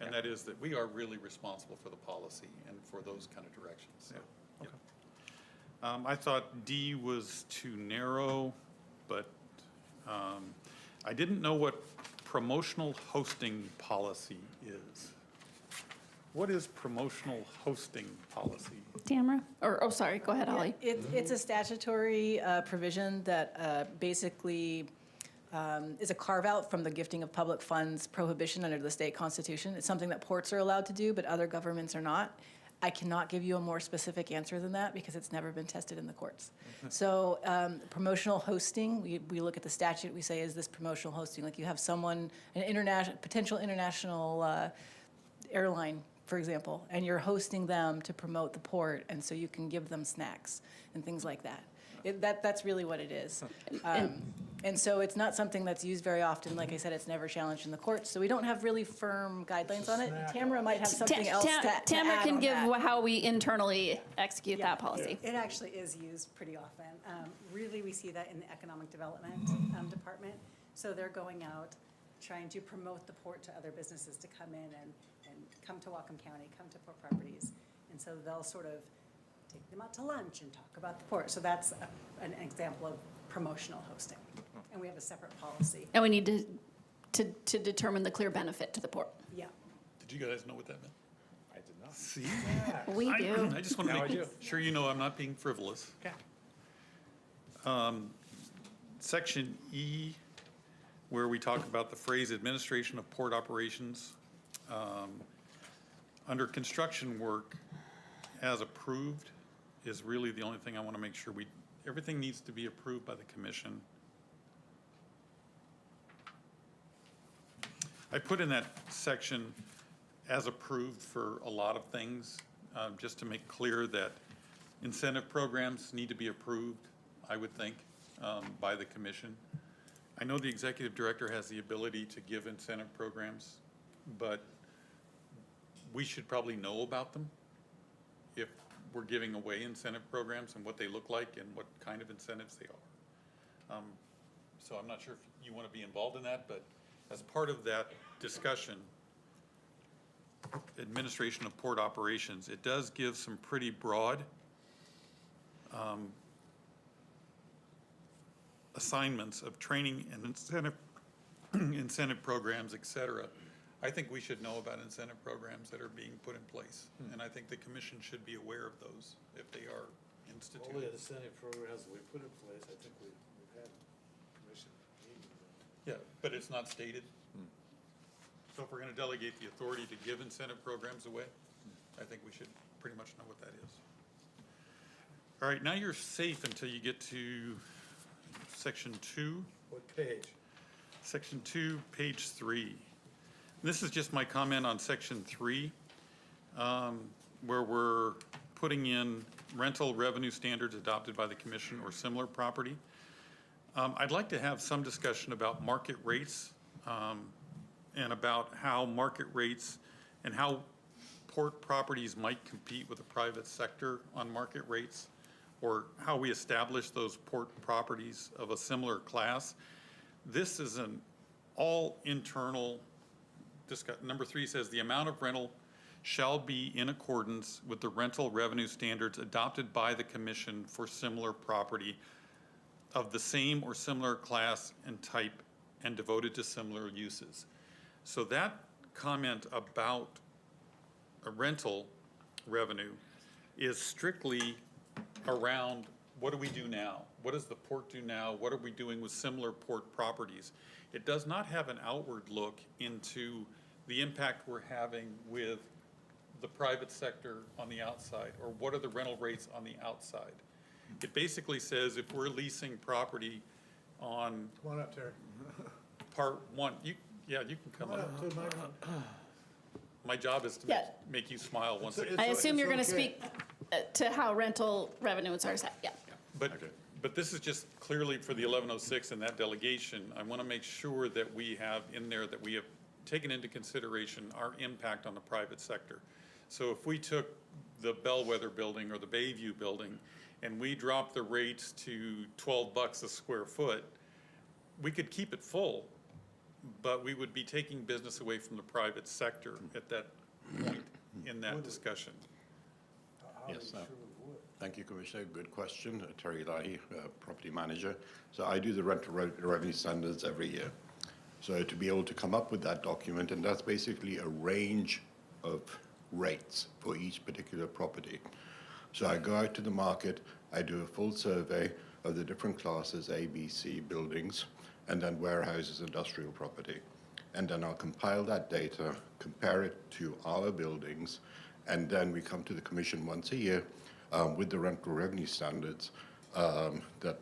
and that is that we are really responsible for the policy and for those kind of directions. So, yeah. I thought D was too narrow, but I didn't know what promotional hosting policy is. What is promotional hosting policy? Tamara? Or, oh, sorry, go ahead, Holly. It's a statutory provision that basically is a carve-out from the gifting of public funds prohibition under the state constitution. It's something that ports are allowed to do, but other governments are not. I cannot give you a more specific answer than that because it's never been tested in the courts. So promotional hosting, we look at the statute, we say, is this promotional hosting? Like you have someone, potential international airline for example, and you're hosting them to promote the port, and so you can give them snacks and things like that. That's really what it is. And so it's not something that's used very often. Like I said, it's never challenged in the courts, so we don't have really firm guidelines on it. Tamara might have something else to add Tamara can on give that. how we internally execute that policy. It actually is used pretty often. Really, we see that in the economic development department. So they're going out, trying to promote the port to other businesses to come in and come to Whatcom County, come to Port Properties. And so they'll sort of take them out to lunch and talk about the port. So that's an example of promotional hosting. And we have a separate policy. And we need to determine the clear benefit to the port. Yeah. Did you guys know what that meant? I did not. See? We do. I just want to Now I make do. sure you know I'm not being frivolous. Okay. Section E, where we talk about the phrase administration of port operations. Under construction work, as approved, is really the only thing I want to make sure everything needs to be approved by the commission. I put in that section as approved for a lot of things, just to make clear that incentive programs need to be approved, I would think, by the commission. I know the executive director has the ability to give incentive programs, but we should probably know about them if we're giving away incentive programs and what they look like and what kind of incentives they are. So I'm not sure if you want to be involved in that, but as part of that discussion, administration of port operations, it does give some pretty broad assignments of training and incentive programs, et cetera. I think we should know about incentive programs that are being put in place. And I think the commission should be aware of those if they are All the instituted. incentive programs that we put in place, I think we've had commission meetings. Yeah, but it's not stated. So if we're going to delegate the authority to give incentive programs away, I think we should pretty much know what that is. All right, now you're safe until you get to section 2. What page? Section 2, page 3. This is just my comment on section 3, where we're putting in rental revenue standards adopted by the commission or similar property. I'd like to have some discussion about market rates and about how market rates and how port properties might compete with the private sector on market rates, or how we establish those port properties of a similar class. This is an all internal discussion. Number 3 says the amount of rental shall be in accordance with the rental revenue standards adopted by the commission for similar property of the same or similar class and type and devoted to similar uses. So that comment about a rental revenue is strictly around what do we do now? What does the port do now? What are we doing with similar port properties? It does not have an outward look into the impact we're having with the private sector on the outside, or what are the rental rates on the outside. It basically says if we're leasing property on Come on up, Terry. part 1, you can come Come on up. up to the microphone. My job is to Yeah. make you smile once. I assume you're going to okay. speak to how rental revenues are set, yeah. But this is just clearly for the 1106 and that delegation. I want to make sure that we have in there that we have taken into consideration our impact on the private sector. So if we took the Bellwether building or the Bayview building and we dropped the rates to $12 a square foot, we could keep it full, but we would be taking business away from the private sector at that point in that discussion. Yes, thank you, Commissioner. Good question. Terry Lahi, property manager. So I do the rental revenue standards every year. So to be able to come up with that document, and that's basically a range of rates for each particular property. So I go out to the market, I do a full survey of the different classes, A, B, C buildings, and then warehouses, industrial property. And then I'll compile that data, compare it to our buildings, and then we come to the commission once a year with the rental revenue standards that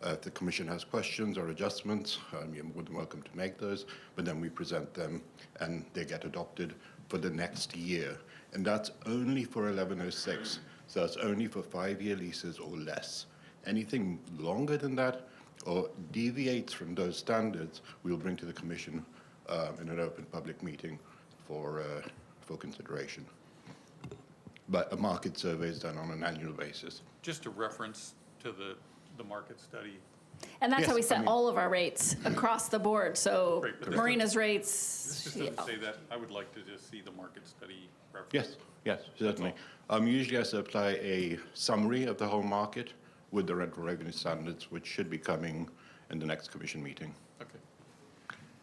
if the commission has questions or adjustments, you're more than welcome to make those, but then we present them and they get adopted for the next year. And that's only for 1106. So it's only for 5-year leases or less. Anything longer than that or deviates from those standards, we'll bring to the commission in an open public meeting for consideration. But a market survey is done on an annual basis. Just a reference to the market study. And that's how we Yes, set all of our rates across the board, so Great, but this Marina's This rates. just doesn't say that. I would like to just see the market study reference. Yes, yes, certainly. Usually I supply a summary of the whole market with the rental revenue standards, which should be coming in the next commission meeting. Okay.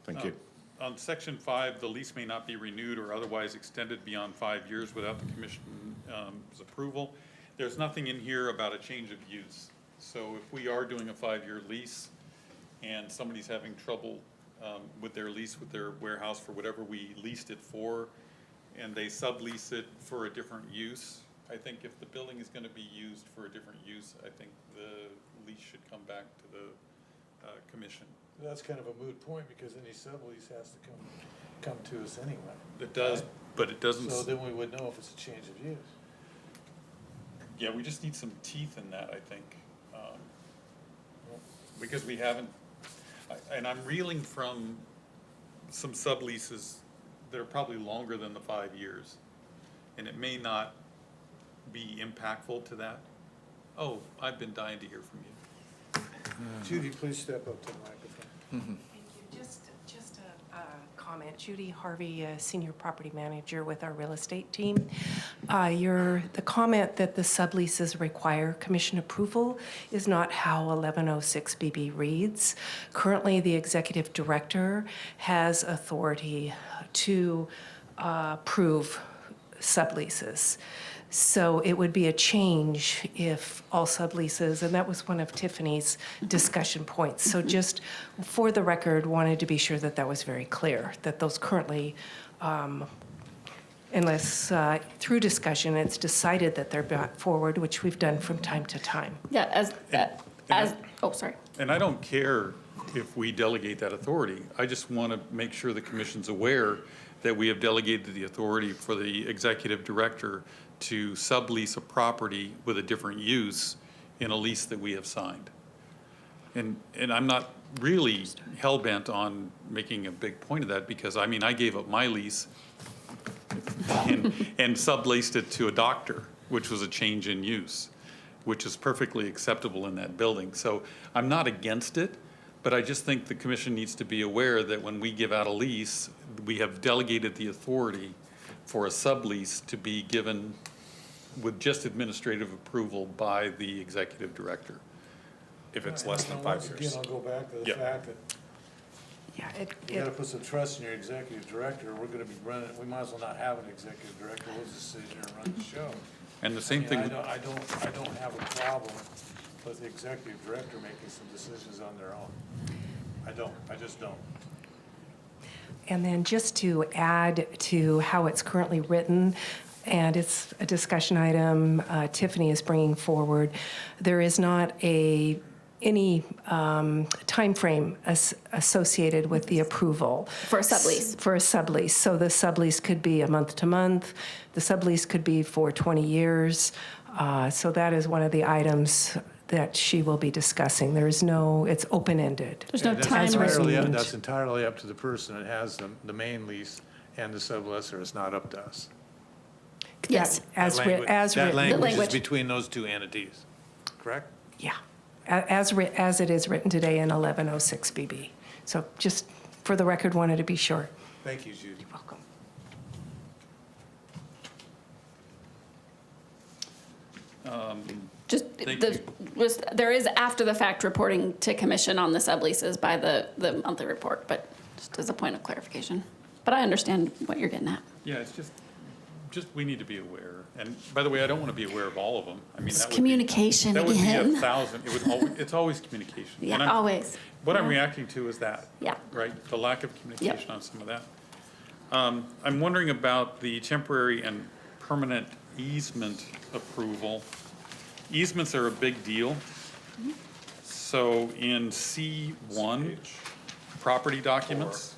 Thank you. On section 5, the lease may not be renewed or otherwise extended beyond 5 years without the commission's approval. There's nothing in here about a change of use. So if we are doing a 5-year lease and somebody's having trouble with their lease with their warehouse for whatever we leased it for, and they sublease it for a different use, I think if the building is gonna be used for a different use, I think the lease should come back to the commission. That's kind of a moot point, because any sublease has to come to us anyway. It does, but it doesn't. So then we would know if it's a change of use. Yeah, we just need some teeth in that, I think. Because we haven't, and I'm reeling from some subleases that are probably longer than the 5 years. And it may not be impactful to that. Oh, I've been dying to hear from you. Judy, please step up to the microphone. Thank you. Just a comment. Judy Harvey, Senior Property Manager with our real estate team. The comment that the subleases require commission approval is not how 1106 BB reads. Currently, the executive director has authority to approve subleases. So it would be a change if all subleases, and that was one of Tiffany's discussion points. So just for the record, wanted to be sure that that was very clear, that those currently, unless through discussion it's decided that they're brought forward, which we've done from time to time. Yeah, oh, sorry. And I don't care if we delegate that authority. I just want to make sure the commission's aware that we have delegated the authority for the executive director to sublease a property with a different use in a lease that we have signed. And I'm not really hell-bent on making a big point of that, because, I mean, I gave up my lease and subleased it to a doctor, which was a change in use, which is perfectly acceptable in that building. So I'm not against it, but I just think the commission needs to be aware that when we give out a lease, we have delegated the authority for a sublease to be given with just administrative approval by the executive director, if it's less than 5 years. Once again, I'll go back to the Yeah. fact that Yeah, you gotta put some trust in your executive director. We're gonna be running, we might as well not have an executive director. We'll just sit here and run the show. And the same thing, I don't have a problem with the executive director making some decisions on their own. I just don't. And then just to add to how it's currently written, and it's a discussion item Tiffany is bringing forward, there is not any timeframe associated with the approval. For a sublease. For a sublease. So the sublease could be a month to month. The sublease could be for 20 years. So that is one of the items that she will be discussing. There is no, it's open-ended. There's no That's time entirely restraint. That's entirely up to the person that has the main lease and the sublessor. It's not up to us. Yes. As That written. language is language. between those two entities, correct? Yeah, as it is written today in 1106 BB. So just for the record, wanted to be sure. Thank you, Judy. You're welcome. Just, Thank there is after-the-fact reporting to commission on the subleases by the monthly report, but just as a point of clarification. But I understand what you're getting at. yeah, it's just we need to be aware. And by the way, I don't want to be aware of all of them. I mean, It's that would be- communication That would be again. 1,000. It's always communication. Yeah, And I'm- always. What I'm reacting to is that. Yeah. Right, the lack of communication on some of that. I'm wondering about the temporary and permanent easement approval. Easements are a big deal. So in C1, property documents,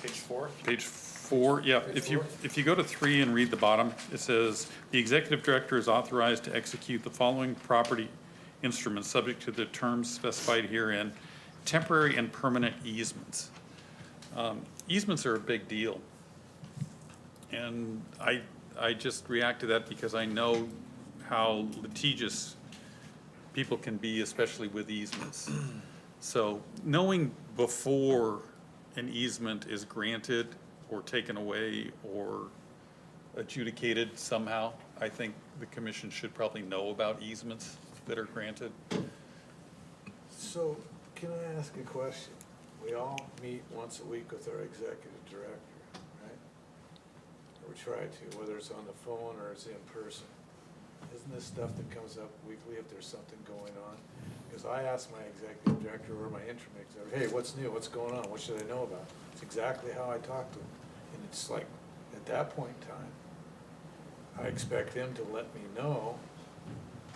Page 4? Page 4, yeah, if you go to 3 and read the bottom, it says, "The executive director is authorized to execute the following property instruments subject to the terms specified herein, temporary and permanent easements." Easements are a big deal. And I just react to that because I know how litigious people can be, especially with easements. So knowing before an easement is granted or taken away or adjudicated somehow, I think the commission should probably know about easements that are granted. So, can I ask a question? We all meet once a week with our executive director, right? Or we try to, whether it's on the phone or it's in person. Isn't this stuff that comes up weekly if there's something going on? Because I ask my executive director or my interim executive, hey, what's new, what's going on, what should I know about? It's exactly how I talk to them. And it's like, at that point in time, I expect them to let me know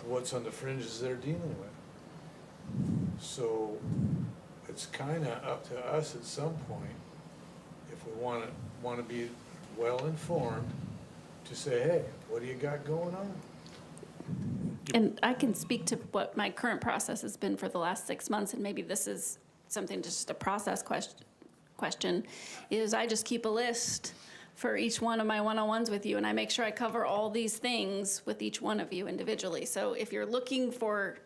what's on the fringes they're dealing with. So it's kind of up to us at some point, if we want to be well-informed, to say, hey, what do you got going on? And I can speak to what my current process has been for the last 6 months, and maybe this is something, just a process question, is I just keep a list for each one of my one-on-ones with you, and I make sure I cover all these things with each one of you individually. So if you're looking for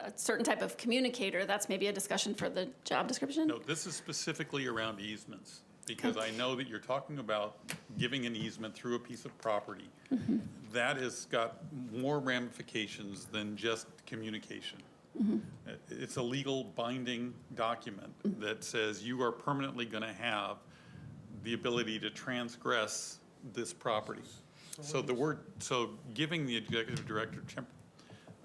a certain type of communicator, that's maybe a discussion for the job description? No, this is specifically around easements, because I know that you're talking about giving an easement through a piece of property. That has got more ramifications than just communication. It's a legal binding document that says you are permanently going to have the ability to transgress this property. So giving the executive director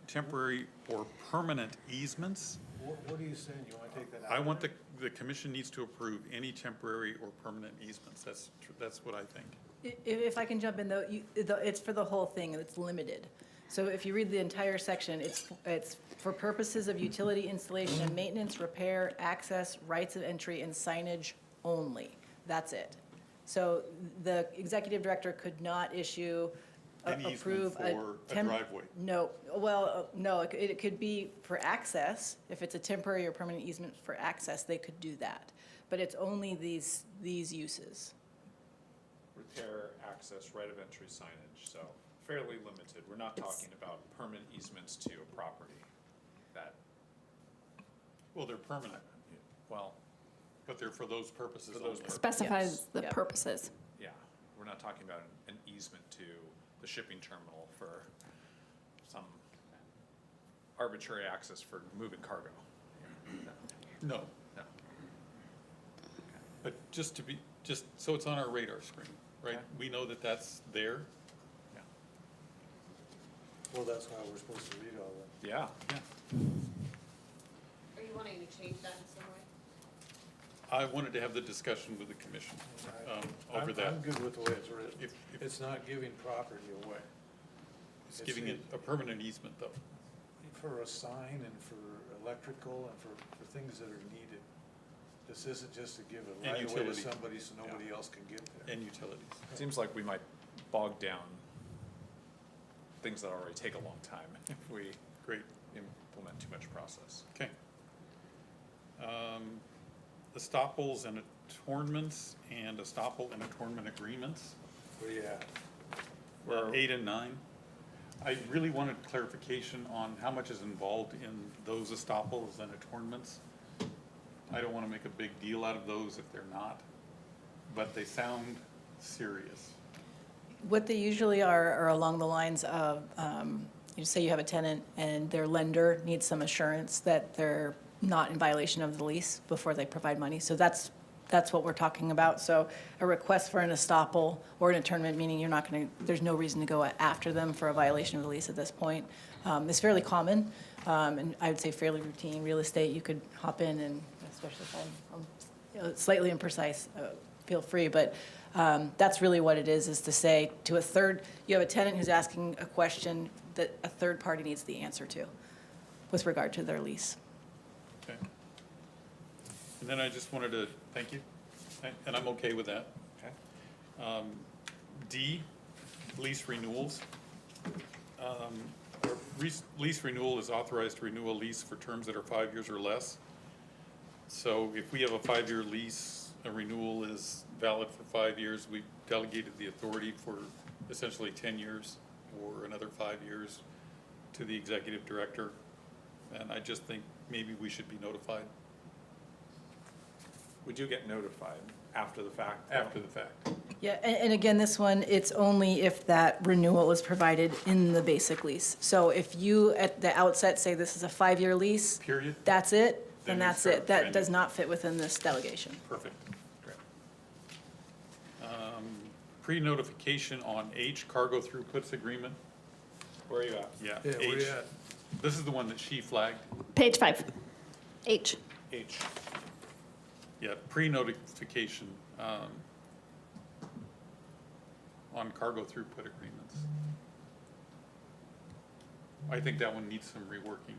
temporary or permanent easements. What are you saying? You want to take that out? I want the commission needs to approve any temporary or permanent easements. That's what I think. If I can jump in, though, it's for the whole thing, and it's limited. So if you read the entire section, it's for purposes of utility installation and maintenance, repair, access, rights of entry, and signage only. That's it. So the executive director could not issue, An easement approve for a driveway. No, well, no, it could be for access. If it's a temporary or permanent easement for access, they could do that. But it's only these uses. Repair, access, right of entry signage, so fairly limited. We're not talking about permanent easements to a property. Well, they're permanent. Well, but they're for those purposes only. Specifies the purposes. Yeah, we're not talking about an easement to the shipping terminal for some arbitrary access for moving cargo. No. No. But just so it's on our radar screen, right? Okay. We know that that's there. Well, that's how we're supposed to read all that. Yeah. Are you wanting to change that in some way? I wanted to have the discussion with the commission over that. I'm good with the way it's written. It's not giving property away. It's giving it a permanent easement, though. For a sign and for electrical and for things that are needed. This isn't just to give it And right away to utility. somebody so nobody else can get there. And utilities. Seems like we might bog down things that already take a long time if we implement too much process. Okay. Estoppels and attornments and estoppel and attornment agreements. Where you at? 8 and 9. I really wanted clarification on how much is involved in those estoppels and attornments. I don't want to make a big deal out of those if they're not, but they sound serious. What they usually are along the lines of, you say you have a tenant and their lender needs some assurance that they're not in violation of the lease before they provide money. So that's what we're talking about. So a request for an estoppel or an attornment, meaning you're not going to, there's no reason to go after them for a violation of the lease at this point. It's fairly common, and I would say fairly routine. Real estate, you could hop in and, especially if I'm slightly imprecise, feel free, but that's really what it is to say to a third, you have a tenant who's asking a question that a third party needs the answer to with regard to their lease. Okay. And then I just wanted to, thank you. And I'm okay with that. D, lease renewals. Lease renewal is authorized to renew a lease for terms that are 5 years or less. So if we have a 5-year lease, a renewal is valid for 5 years. We've delegated the authority for essentially 10 years or another 5 years to the executive director. And I just think maybe we should be notified. We do get notified after the fact. After the fact. Yeah, and again, this one, it's only if that renewal is provided in the basic lease. So if you, at the outset, say this is a 5-year lease. Period. That's it, Then then you that's start it. That brand does new. not fit within this delegation. Perfect. Great. Pre-notification on H, cargo throughputs agreement. Where are you at? Yeah. Yeah, where you H. at? This is the one that she flagged. Page 5, H. H. Yeah, pre-notification, on cargo throughput agreements. I think that one needs some reworking,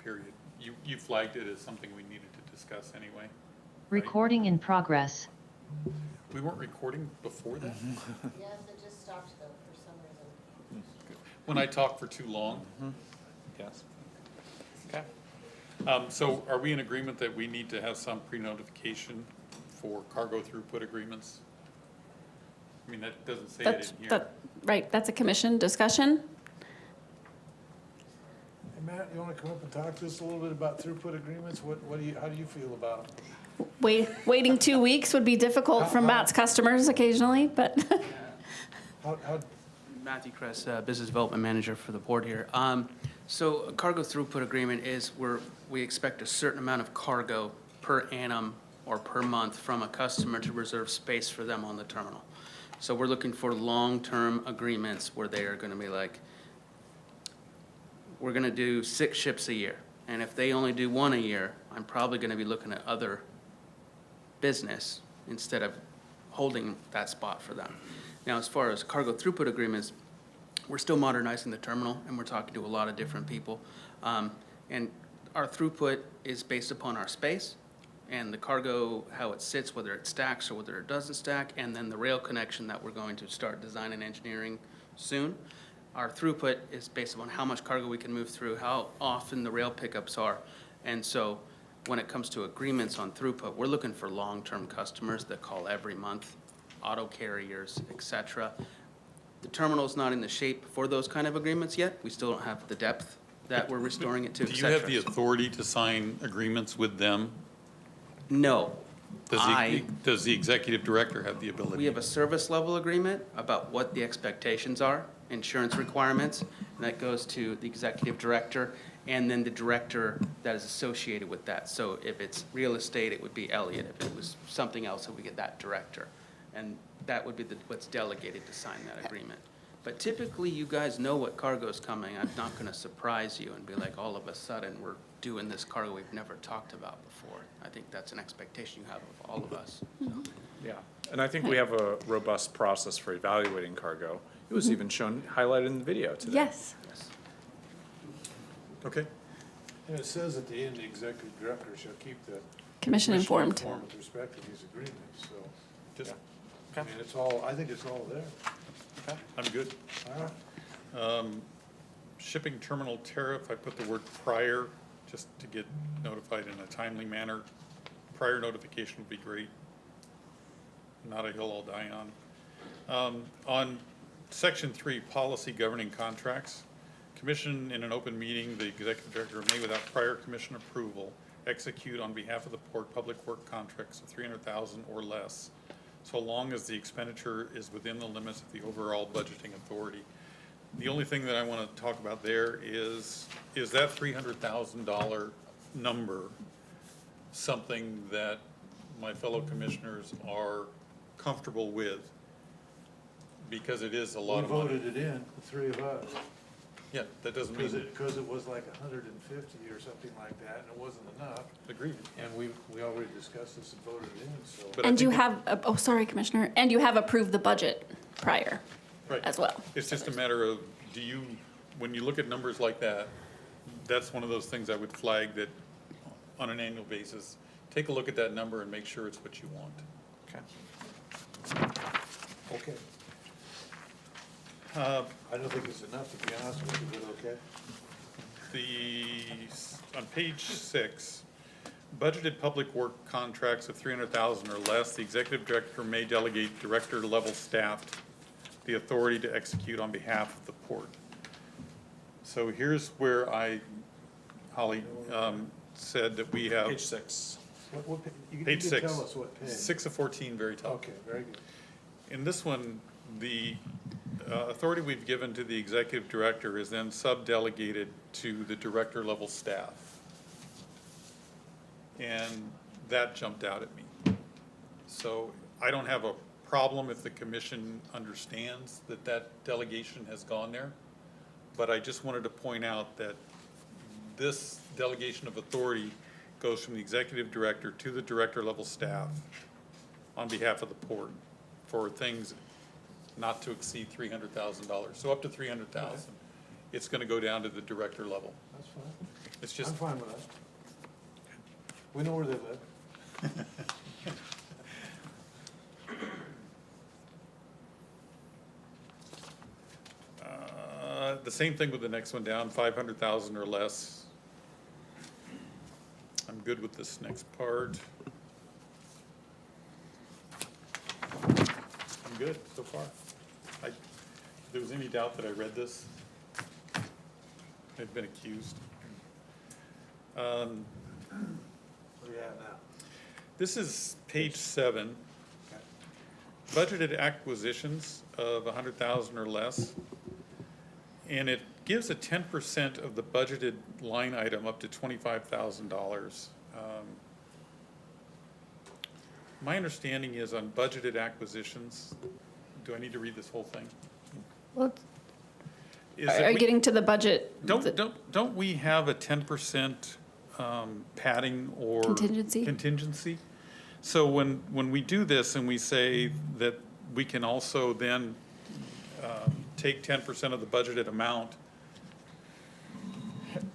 period. You flagged it as something we needed to discuss anyway. Recording in progress. We weren't recording before that? Yes, it just stopped though for some reason. When I talk for too long? Yes. Okay. So are we in agreement that we need to have some pre-notification for cargo throughput agreements? I mean, that doesn't say it in here. Right, that's a commission discussion. Hey, Matt, you want to come up and talk to us a little bit about throughput agreements? How do you feel about them? Waiting 2 weeks would be difficult from Matt's customers occasionally, but How, Matthew Kress, Business Development Manager for the board here. So a cargo throughput agreement is where we expect a certain amount of cargo per annum or per month from a customer to reserve space for them on the terminal. So we're looking for long-term agreements where they are going to be like, we're going to do 6 ships a year. And if they only do 1 a year, I'm probably going to be looking at other business instead of holding that spot for them. Now, as far as cargo throughput agreements, we're still modernizing the terminal, and we're talking to a lot of different people. And our throughput is based upon our space and the cargo, how it sits, whether it stacks or whether it doesn't stack, and then the rail connection that we're going to start design and engineering soon. Our throughput is based upon how much cargo we can move through, how often the rail pickups are. And so when it comes to agreements on throughput, we're looking for long-term customers that call every month, auto carriers, et cetera. The terminal's not in the shape for those kind of agreements yet. We still don't have the depth that we're restoring it to, Do et you have cetera. the authority to sign agreements with them? No. Does the executive director have the ability? We have a service level agreement about what the expectations are, insurance requirements, and that goes to the executive director and then the director that is associated with that. So if it's real estate, it would be Elliot. If it was something else, it would get that director. And that would be what's delegated to sign that agreement. But typically, you guys know what cargo's coming. I'm not gonna surprise you and be like, all of a sudden, we're doing this cargo we've never talked about before. I think that's an expectation you have of all of us. So. Yeah, and I think we have a robust process for evaluating cargo. It was even shown, highlighted in the video today. yes. Okay. and it says at the end, the executive director shall keep the Commission informed. with respect to these agreements, so. Just, I mean, it's all, I think it's all there. I'm good. All right. Shipping terminal tariff, I put the word prior, just to get notified in a timely manner. Prior notification would be great. Not a hill I'll die on. On section 3, policy governing contracts, commission in an open meeting, the executive director may without prior commission approval execute on behalf of the port public work contracts of $300,000 or less, so long as the expenditure is within the limits of the overall budgeting authority. The only thing that I want to talk about there is that $300,000 number something that my fellow commissioners are comfortable with? Because it is a lot of We money. voted it in, the three of us, Yeah, that doesn't mean. because it was like 150 or something like that, and it wasn't enough. Agreed. And we already discussed this and voted it in, so. But I And you think have, oh, sorry, Commissioner, and you have approved the budget prior Right. as well. It's just a matter of, when you look at numbers like that, that's one of those things I would flag that on an annual basis, take a look at that number and make sure it's what you want. Okay. I don't think it's enough, to be honest with you, but okay. On page 6, budgeted public work contracts of 300,000 or less, the executive director may delegate director-level staff the authority to execute on behalf of the port. So here's where Holly, said that we have. Page 6. You Page can 6. tell us what page. 6 of 14, very top. Okay, very good. In this one, the authority we've given to the executive director is then sub-delegated to the director-level staff. And that jumped out at me. So I don't have a problem if the commission understands that that delegation has gone there. But I just wanted to point out that this delegation of authority goes from the executive director to the director-level staff on behalf of the port for things not to exceed $300,000. So up to $300,000, it's going to go down to the director level. That's fine. It's just. I'm fine with that. We know where they live. The same thing with the next one down, 500,000 or less. I'm good with this next part. I'm good so far. If there was any doubt that I read this, I've been accused. What do you have now? This is page 7. Budgeted acquisitions of 100,000 or less. And it gives a 10% of the budgeted line item up to $25,000. My understanding is on budgeted acquisitions, do I need to read this whole thing? Well, Is that are you we- getting to the budget? Don't we have a 10% padding or? Contingency? Contingency? So when we do this and we say that we can also then take 10% of the budgeted amount,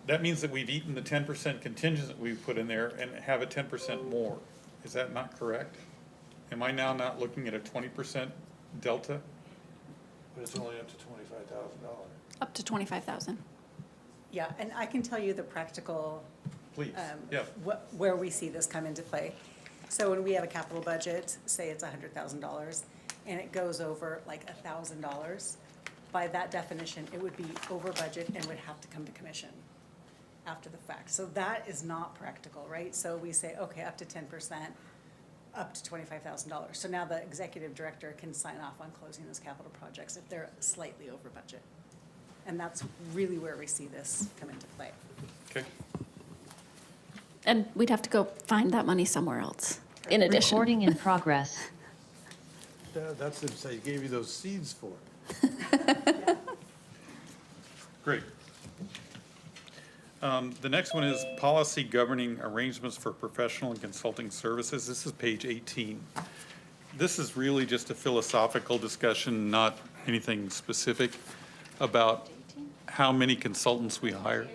that means that we've eaten the 10% contingent that we've put in there and have a 10% more. Is that not correct? Am I now not looking at a 20% delta? But it's only up to $25,000. Up to 25,000. Yeah, and I can tell you the practical. Please, yeah. Where we see this come into play. So when we have a capital budget, say it's $100,000, and it goes over like $1,000, by that definition, it would be over budget and would have to come to commission after the fact. So that is not practical, right? So we say, okay, up to 10%, up to $25,000. So now the executive director can sign off on closing those capital projects if they're slightly over budget. And that's really where we see this come into play. Okay. And we'd have to go find that money somewhere else, in addition. Recording in progress. That's what they gave you those seeds for. Great. The next one is policy governing arrangements for professional and consulting services. This is page 18. This is really just a philosophical discussion, not anything specific about how many consultants we hire.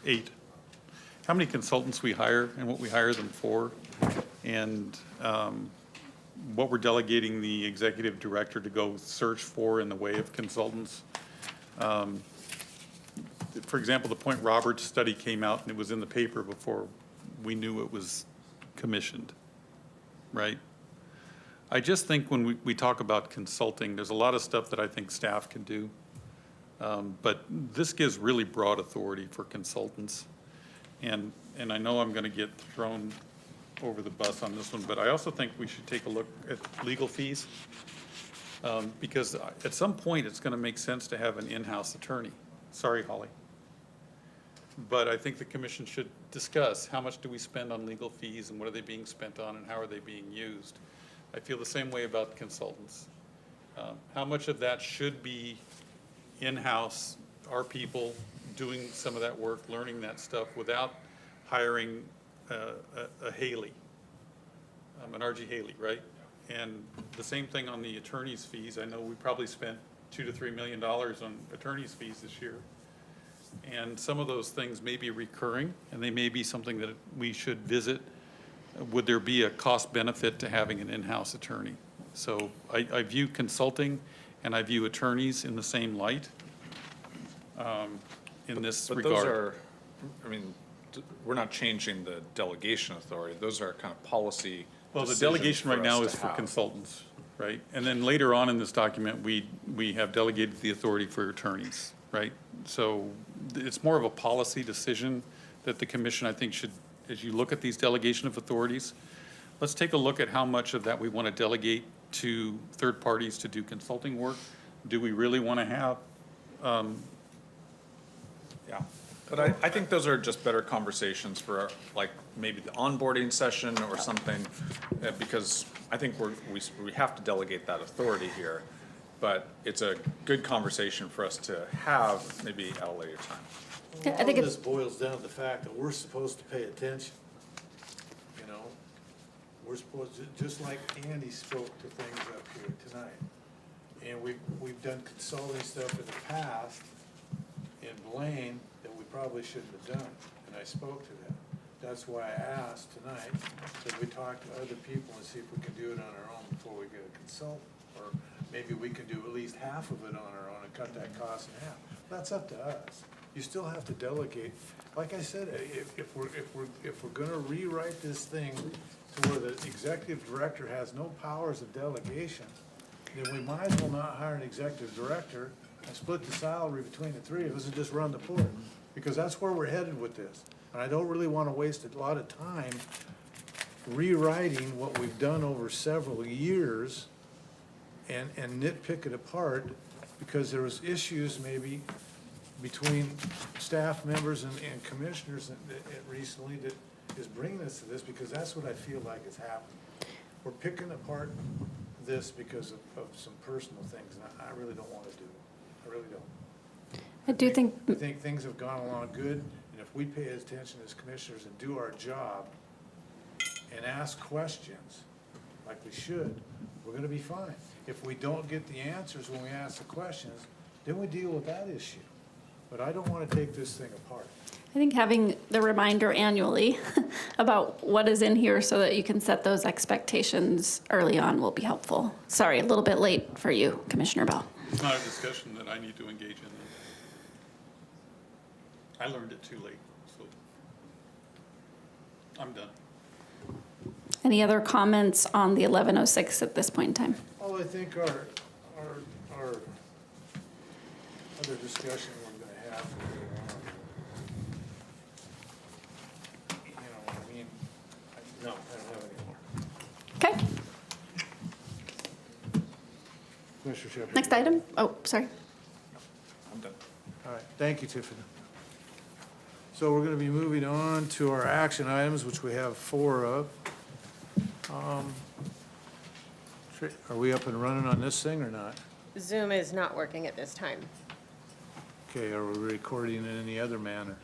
8. How many consultants we hire and what we hire them for, and what we're delegating the executive director to go search for in the way of consultants. For example, the Point Roberts study came out and it was in the paper before we knew it was commissioned, right? I just think when we talk about consulting, there's a lot of stuff that I think staff can do. But this gives really broad authority for consultants. And I know I'm going to get thrown over the bus on this one, but I also think we should take a look at legal fees. Because at some point, it's going to make sense to have an in-house attorney. Sorry, Holly. But I think the commission should discuss how much do we spend on legal fees and what are they being spent on and how are they being used. I feel the same way about consultants. How much of that should be in-house, our people doing some of that work, learning that stuff without hiring a Haley, an RG Haley, right? And the same thing on the attorney's fees. I know we probably spent $2 to $3 million on attorney's fees this year. And some of those things may be recurring, and they may be something that we should visit would there be a cost benefit to having an in-house attorney? So I view consulting and I view attorneys in the same light in this But regard. those are, I mean, we're not changing the delegation authority. Those are kind of policy Well, the decisions delegation right for now us is to for have. consultants, right? And then later on in this document, we have delegated the authority for attorneys, right? So it's more of a policy decision that the commission, I think, should, as you look at these delegation of authorities, let's take a look at how much of that we want to delegate to third parties to do consulting work. Do we really want to have, Yeah, but I think those are just better conversations for like maybe the onboarding session or something, because I think we have to delegate that authority here. But it's a good conversation for us to have maybe at a later time. Yeah, I think All of it's- this boils down to the fact that we're supposed to pay attention, you know? We're supposed to, just like Andy spoke to things up here tonight. And we've done consulting stuff in the past in Blaine that we probably shouldn't have done, and I spoke to that. That's why I asked tonight, that we talk to other people and see if we can do it on our own before we get a consultant. Or maybe we can do at least half of it on our own and cut that cost in half. That's up to us. You still have to delegate. Like I said, if we're gonna rewrite this thing to where the executive director has no powers of delegation, then we might as well not hire an executive director and split the salary between the three of us and just run the port. Because that's where we're headed with this. And I don't really wanna waste a lot of time rewriting what we've done over several years and nitpick it apart, because there was issues maybe between staff members and commissioners recently that is bringing us to this, because that's what I feel like is happening. We're picking apart this because of some personal things, and I really don't want to do it. I really don't. I do think, I think things have gone along good, and if we pay attention as commissioners and do our job and ask questions like we should, we're gonna be fine. If we don't get the answers when we ask the questions, then we deal with that issue. But I don't wanna take this thing apart. I think having the reminder annually about what is in here so that you can set those expectations early on will be helpful. Sorry, a little bit late for you, Commissioner Bell. it's not a discussion that I need to engage in. I learned it too late, so I'm done. Any other comments on the 1106 at this point in time? Oh, I think our other discussion we're gonna have, you know, I mean, no, I don't have any more. Okay, Commissioner Shepard. next item. Oh, sorry. I'm done. All right, thank you, Tiffany. So we're gonna be moving on to our action items, which we have 4 of. Are we up and running on this thing or not? Zoom is not working at this time. Okay, are we recording in any other manner?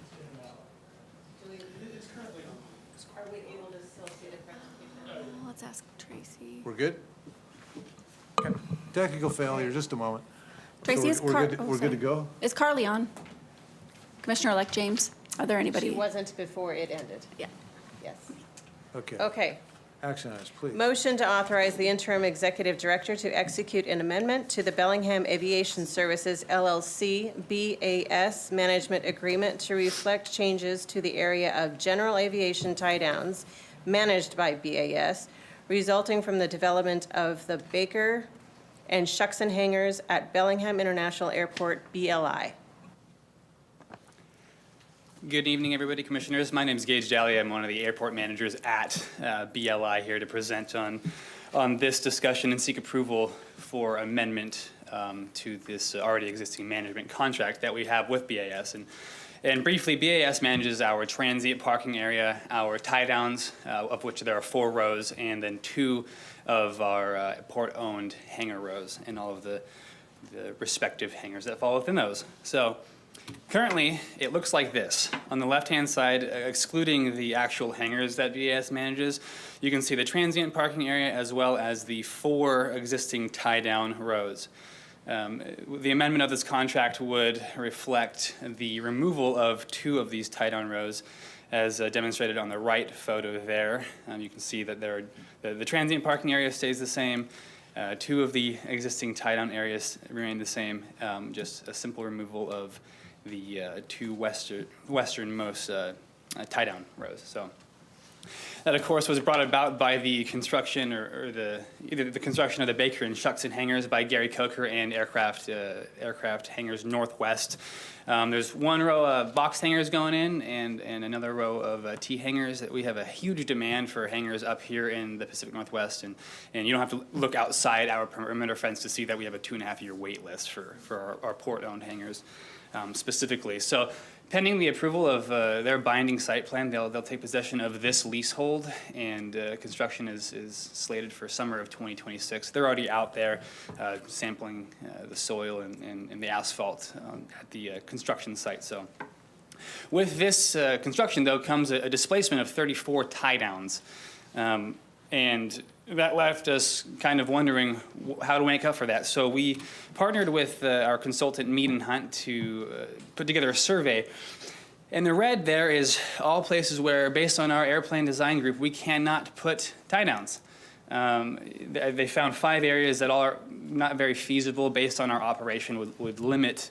Are we able to still see the presentation? Let's ask Tracy. We're good? Technical failure, just a moment. So Tracy, is we're Car- good- oh, We're good to sorry. go? Is Carly on? Commissioner-elect James, are there anybody? She wasn't before it ended. Yeah. Yes. Okay. Okay. Action items, please. Motion to authorize the interim executive director to execute an amendment to the Bellingham Aviation Services LLC BAS management agreement to reflect changes to the area of general aviation tie-downs managed by BAS, resulting from the development of the Baker and Shuckson hangars at Bellingham International Airport, BLI. Good evening, everybody, commissioners. My name is Gage Daly. I'm one of the airport managers at BLI, here to present on this discussion and seek approval for amendment to this already existing management contract that we have with BAS. And briefly, BAS manages our transient parking area, our tie-downs, of which there are 4 rows, and then 2 of our port-owned hangar rows, and all of the respective hangars that fall within those. So currently, it looks like this. On the left-hand side, excluding the actual hangars that BAS manages, you can see the transient parking area as well as the 4 existing tie-down rows. The amendment of this contract would reflect the removal of 2 of these tie-down rows as demonstrated on the right photo there. You can see that the transient parking area stays the same. Two of the existing tie-down areas remain the same, just a simple removal of the two westernmost tie-down rows. So that, of course, was brought about by the construction either the construction of the Baker and Shuckson hangars by Gary Coker and Aircraft Hangars Northwest. There's one row of box hangars going in and another row of T hangars. We have a huge demand for hangars up here in the Pacific Northwest, and you don't have to look outside our perimeter fence to see that we have a 2.5-year wait list for our port-owned hangars specifically. So pending the approval of their binding site plan, they'll take possession of this leasehold, and construction is slated for summer of 2026. They're already out there sampling the soil and the asphalt at the construction site. So with this construction, though, comes a displacement of 34 tie-downs. And that left us kind of wondering how to make up for that. So we partnered with our consultant Mead and Hunt to put together a survey. And the red there is all places where, based on our airplane design group, we cannot put tie-downs. They found 5 areas that are not very feasible based on our operation, would limit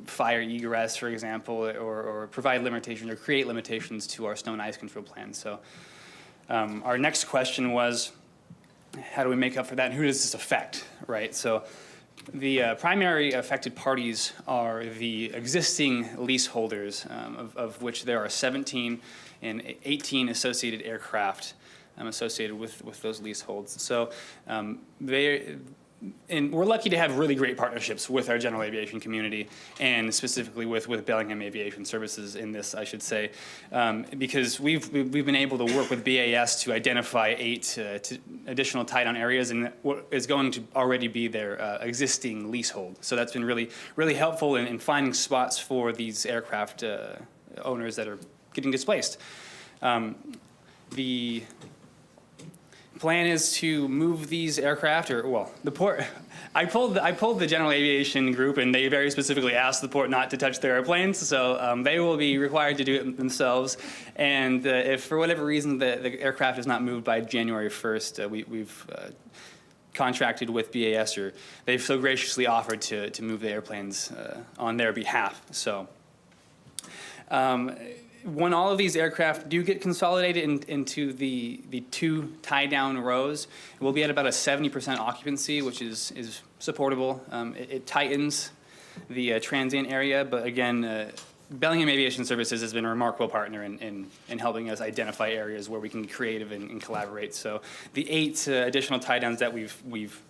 fire egress, for example, or provide limitations or create limitations to our snow and ice control plan. So our next question was, how do we make up for that, and who does this affect, right? So the primary affected parties are the existing leaseholders, of which there are 17 and 18 associated aircraft associated with those leaseholds. So and we're lucky to have really great partnerships with our general aviation community, and specifically with Bellingham Aviation Services in this, I should say, because we've been able to work with BAS to identify 8 additional tie-down areas, and what is going to already be their existing leasehold. So that's been really helpful in finding spots for these aircraft owners that are getting displaced. The plan is to move these aircraft, the port. I pulled the general aviation group, and they very specifically asked the port not to touch their airplanes, so they will be required to do it themselves. And if for whatever reason the aircraft is not moved by January 1st, we've contracted with BAS, or they've so graciously offered to move the airplanes on their behalf. So. When all of these aircraft do get consolidated into the 2 tie-down rows, we'll be at about a 70% occupancy, which is supportable. It tightens the transient area, but again, Bellingham Aviation Services has been a remarkable partner in helping us identify areas where we can be creative and collaborate. So the 8 additional tie-downs that we've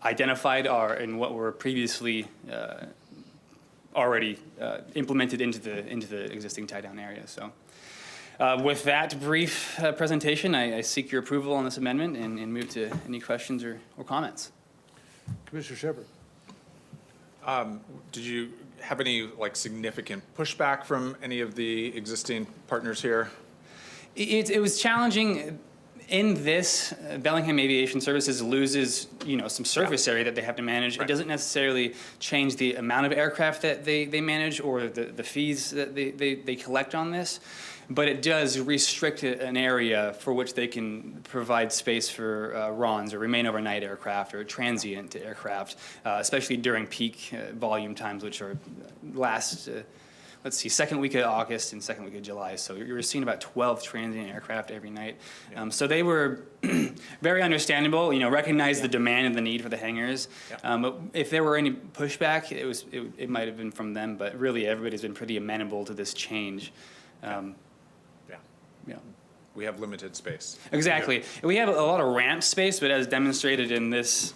identified are in what were previously already implemented into the existing tie-down area. So with that brief presentation, I seek your approval on this amendment and move to any questions or comments. Commissioner Shepherd. Did you have any significant pushback from any of the existing partners here? It was challenging. In this, Bellingham Aviation Services loses, some surface area that they have to manage. Right. It doesn't necessarily change the amount of aircraft that they manage or the fees that they collect on this, but it does restrict an area for which they can provide space for RONs, or remain overnight aircraft, or transient aircraft, especially during peak volume times, which are second week of August and second week of July. So you're seeing about 12 transient aircraft every night. Yeah. So they were very understandable, recognized the demand and the need for the hangars. Yeah. But if there were any pushback, it might have been from them, but really everybody's been pretty amenable to this change. We have limited space. Exactly. Yeah. We have a lot of ramp space, but as demonstrated in this,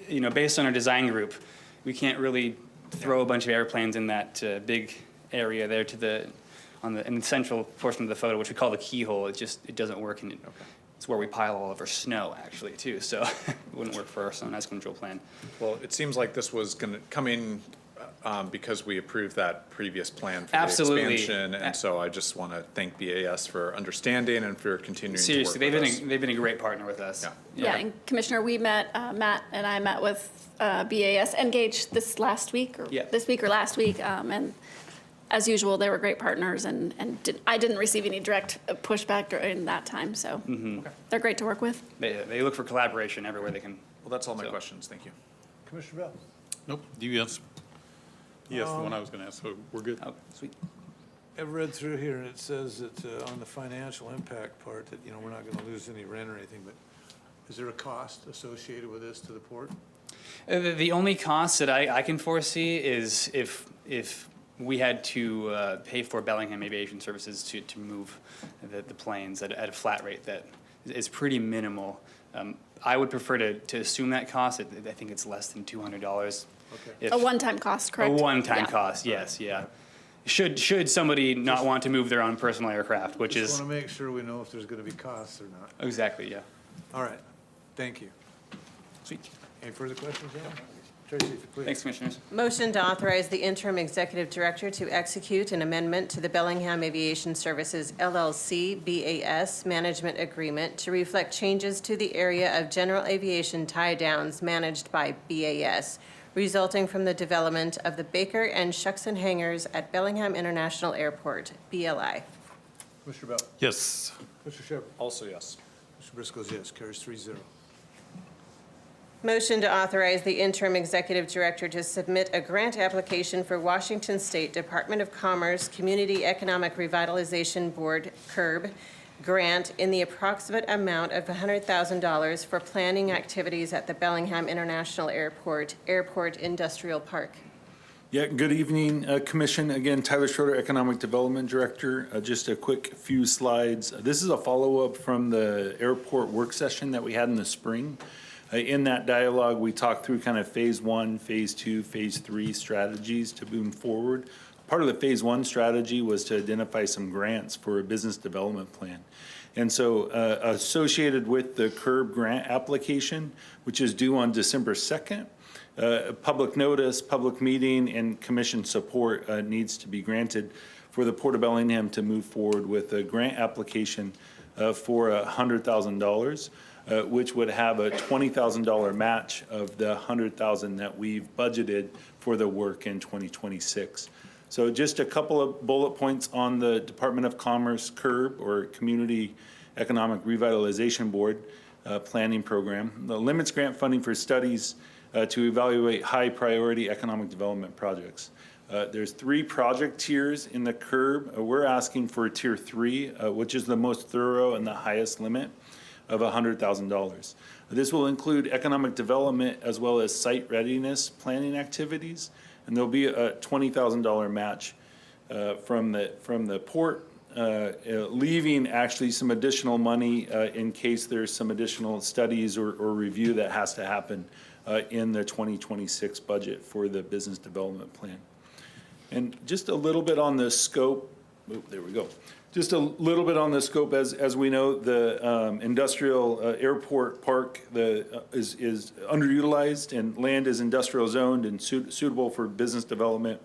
based on our design group, we can't really throw a bunch of airplanes in that big area there in the central portion of the photo, which we call the keyhole. It doesn't work, and it's where we pile all of our snow, actually, too. So it wouldn't work for our snow and ice control plan. Well, it seems like this was going to come in because we approved that previous plan for Absolutely. The expansion, and so I just want to thank BAS for understanding and for continuing Seriously, to work with us. They've been a great partner with us. Yeah, and Commissioner, we met, Matt and I met with BAS Engage this week or last week, and as usual, they were great partners, and I didn't receive any direct pushback during that time, so they're great to work with. They look for collaboration everywhere they can. Well, that's all my questions. Thank you. Commissioner Bell? Nope, do you ask? He asked the one I was gonna ask, so we're good. Oh, sweet. I've read through here, and it says that on the financial impact part, that, we're not gonna lose any rent or anything, but is there a cost associated with this to the port? The only cost that I can foresee is if we had to pay for Bellingham Aviation Services to move the planes at a flat rate that is pretty minimal. I would prefer to assume that cost. I think it's less than $200. Okay. A one-time cost, correct? A one-time Yeah. cost, yes, yeah. Should somebody not want to move their own personal aircraft, which Just is, wanna make sure we know if there's gonna be costs or not. exactly, yeah. All right, thank you. Sweet. Any further questions, John? Tracy, if you please. Thanks, Commissioners. Motion to authorize the interim executive director to execute an amendment to the Bellingham Aviation Services LLC BAS management agreement to reflect changes to the area of general aviation tie-downs managed by BAS, resulting from the development of the Baker and Shuckson hangars at Bellingham International Airport, BLI. Mr. Bell? Yes. Mr. Shepherd? Also, yes. Mr. Briscoe's yes, carries 3-0. Motion to authorize the interim executive director to submit a grant application for Washington State Department of Commerce Community Economic Revitalization Board, CURB, grant in the approximate amount of $100,000 for planning activities at the Bellingham International Airport, Airport Industrial Park. Yeah, good evening, Commission. Again, Tyler Schroeder, Economic Development Director. Just a quick few slides. This is a follow-up from the airport work session that we had in the spring. In that dialogue, we talked through kind of phase 1, phase 2, phase 3 strategies to move forward. Part of the phase 1 strategy was to identify some grants for a business development plan. And so associated with the CURB grant application, which is due on December 2nd, public notice, public meeting, and commission support needs to be granted for the Port of Bellingham to move forward with a grant application for $100,000. Which would have a $20,000 match of the $100,000 that we've budgeted for the work in 2026. So just a couple of bullet points on the Department of Commerce CURB, or Community Economic Revitalization Board planning program. The limits grant funding for studies to evaluate high priority economic development projects. There's 3 project tiers in the CURB. We're asking for tier 3, which is the most thorough and the highest limit of $100,000. This will include economic development as well as site readiness planning activities, and there'll be a $20,000 match from the port, leaving actually some additional money in case there's some additional studies or review that has to happen in the 2026 budget for the business development plan. And just a little bit on the scope. Oh, there we go. Just a little bit on the scope. As we know, the industrial airport park is underutilized, and land is industrial zoned and suitable for business development,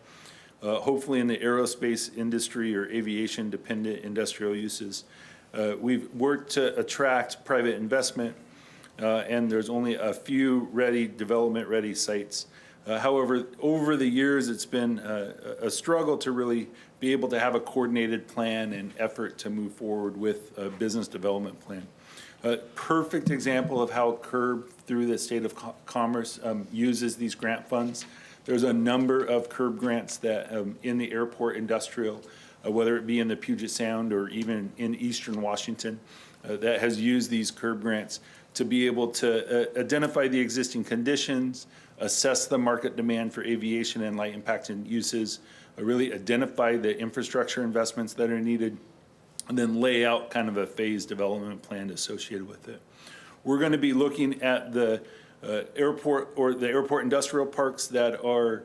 hopefully in the aerospace industry or aviation dependent industrial uses. We've worked to attract private investment, and there's only a few development ready sites. However, over the years, it's been a struggle to really be able to have a coordinated plan and effort to move forward with a business development plan. A perfect example of how CURB, through the State of Commerce, uses these grant funds. There's a number of CURB grants that in the airport industrial, whether it be in the Puget Sound or even in Eastern Washington, that has used these CURB grants to be able to identify the existing conditions, assess the market demand for aviation and light impacted uses, really identify the infrastructure investments that are needed, and then lay out kind of a phased development plan associated with it. We're going to be looking at the airport or the airport industrial parks that are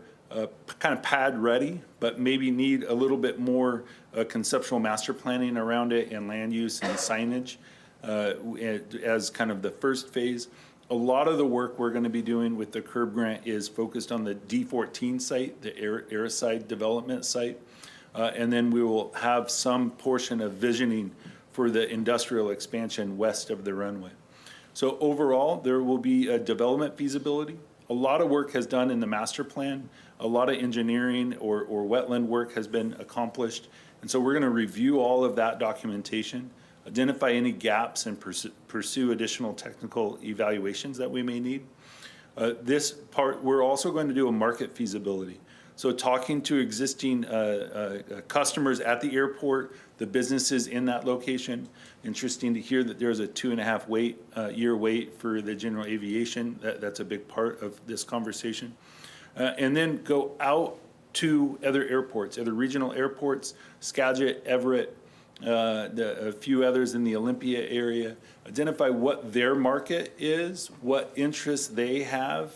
kind of pad ready, but maybe need a little bit more conceptual master planning around it and land use and signage as kind of the first phase. A lot of the work we're going to be doing with the CURB grant is focused on the D14 site, the airside development site. And then we will have some portion of visioning for the industrial expansion west of the runway. So overall, there will be a development feasibility. A lot of work has done in the master plan A lot of engineering or wetland work has been accomplished. And so we're going to review all of that documentation, identify any gaps, and pursue additional technical evaluations that we may need. This part, we're also going to do a market feasibility. So talking to existing customers at the airport, the businesses in that location. Interesting to hear that there's a 2.5 year wait for the general aviation. That's a big part of this conversation. And then go out to other airports, other regional airports, Skagit, Everett, a few others in the Olympia area, identify what their market is, what interests they have,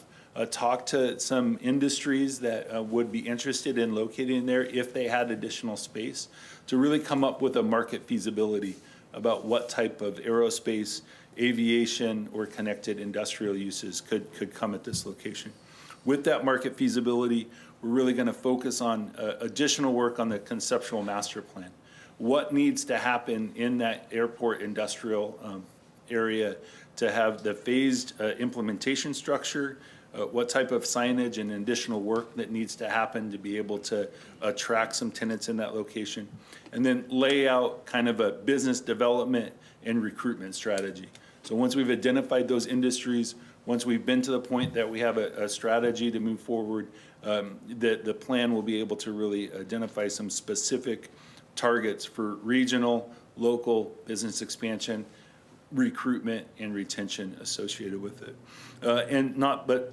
talk to some industries that would be interested in locating there if they had additional space, to really come up with a market feasibility about what type of aerospace, aviation, or connected industrial uses could come at this location. With that market feasibility, we're really going to focus on additional work on the conceptual master plan. What needs to happen in that airport industrial area to have the phased implementation structure, what type of signage and additional work that needs to happen to be able to attract some tenants in that location, and then lay out kind of a business development and recruitment strategy. So once we've identified those industries, once we've been to the point that we have a strategy to move forward, the plan will be able to really identify some specific targets for regional, local business expansion, recruitment, and retention associated with it. But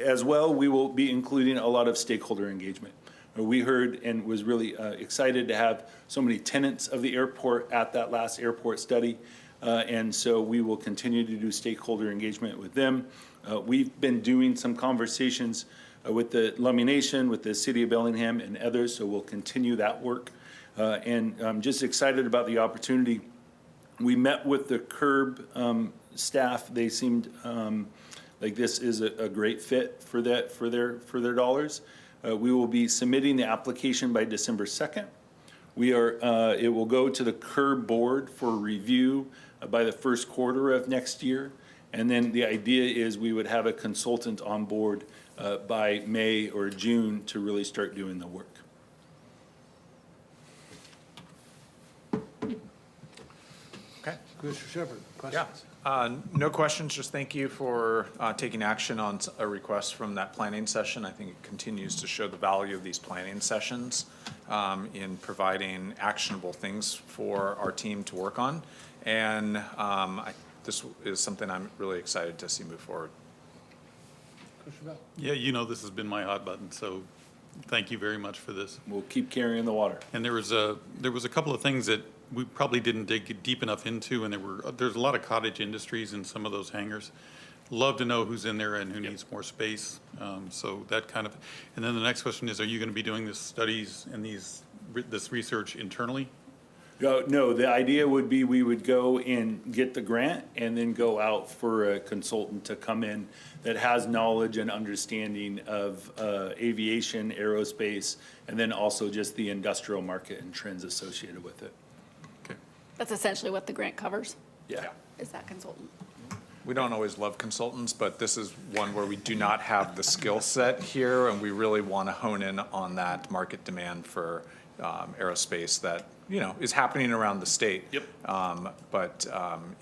as well, we will be including a lot of stakeholder engagement. We heard and was really excited to have so many tenants of the airport at that last airport study. And so we will continue to do stakeholder engagement with them. We've been doing some conversations with the Lummi Nation, with the City of Bellingham, and others, so we'll continue that work. And I'm just excited about the opportunity. We met with the CURB staff. They seemed like this is a great fit for their dollars. We will be submitting the application by December 2nd. It will go to the CURB board for review by the first quarter of next year. And then the idea is we would have a consultant on board by May or June to really start doing the work. Okay. Commissioner Shepherd, questions? No questions, just thank you for taking action on a request from that planning session. I think it continues to show the value of these planning sessions in providing actionable things for our team to work on. And this is something I'm really excited to see move forward. Yeah, you know this has been my hot button, so thank you very much for this. We'll keep carrying the water. And there was a couple of things that we probably didn't dig deep enough into, and there's a lot of cottage industries in some of those hangars. Love to know who's in there and who needs more space. So that kind of, and then the next question is, are you going to be doing these studies and this research internally? No, the idea would be we would go and get the grant and then go out for a consultant to come in that has knowledge and understanding of aviation, aerospace, and then also just the industrial market and trends associated with it. That's essentially what the grant covers, Yeah. is that consultant. We don't always love consultants, but this is one where we do not have the skill set here, and we really want to hone in on that market demand for aerospace that, is happening around the state. Yep. But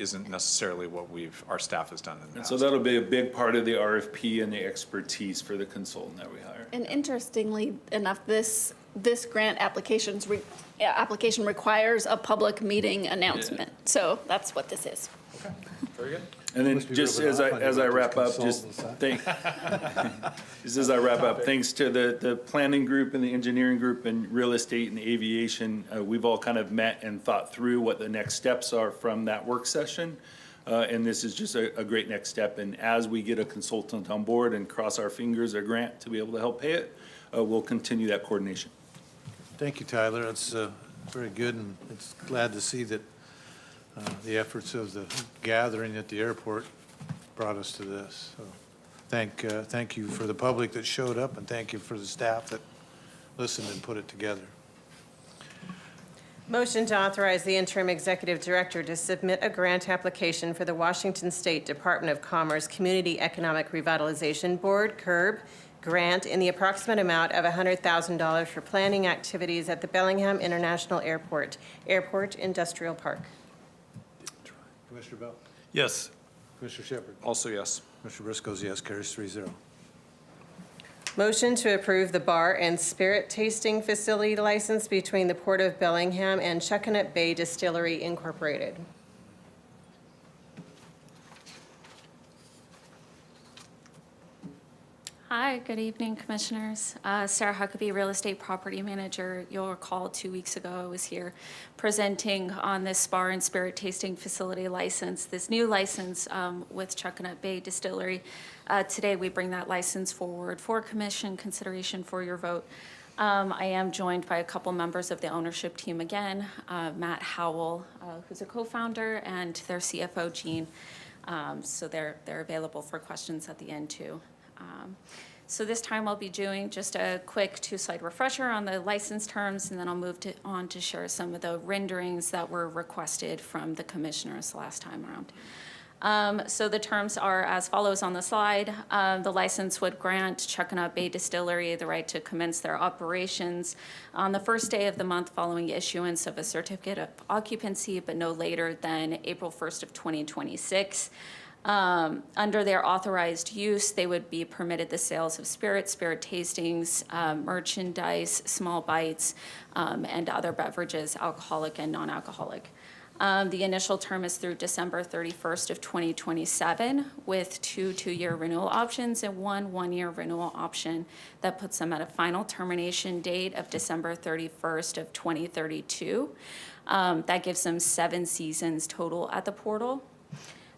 isn't necessarily what our staff has done in the past. So that'll be a big part of the RFP and the expertise for the consultant that we hire. And interestingly enough, this grant application requires a public meeting announcement. So that's what this is. Okay, very good. And then just as I wrap up, thanks to the planning group and the engineering group and real estate and aviation, we've all kind of met and thought through what the next steps are from that work session. And this is just a great next step. And as we get a consultant on board and cross our fingers, a grant to be able to help pay it, we'll continue that coordination. Thank you, Tyler. That's very good, and it's glad to see that the efforts of the gathering at the airport brought us to this. So thank you for the public that showed up, and thank you for the staff that listened and put it together. Motion to authorize the interim executive director to submit a grant application for the Washington State Department of Commerce Community Economic Revitalization Board, CURB, grant in the approximate amount of $100,000 for planning activities at the Bellingham International Airport, Airport Industrial Park. Commissioner Bell? Yes. Commissioner Shepard? Also yes. Commissioner Briscoe's yes, carries 3-0. Motion to approve the bar and spirit tasting facility license between the Port of Bellingham and Chuckanut Bay Distillery Incorporated. Hi, good evening, Commissioners. Sarah Huckabee, Real Estate Property Manager. You'll recall 2 weeks ago I was here presenting on this bar and spirit tasting facility license, this new license with Chuckanut Bay Distillery. Today we bring that license forward for Commission consideration for your vote. I am joined by a couple members of the ownership team again, Matt Howell, who's a co-founder, and their CFO, Gene. So they're available for questions at the end too. So this time I'll be doing just a quick 2-slide refresher on the license terms, and then I'll move on to share some of the renderings that were requested from the commissioners last time around. So the terms are as follows on the slide. The license would grant Chuckanut Bay Distillery the right to commence their operations on the first day of the month following issuance of a certificate of occupancy, but no later than April 1st of 2026. Under their authorized use, they would be permitted the sales of spirit tastings, merchandise, small bites, and other beverages, alcoholic and non-alcoholic. The initial term is through December 31st of 2027 with 2 two-year renewal options and 1 one-year renewal option. That puts them at a final termination date of December 31st of 2032. That gives them 7 seasons total at the portal.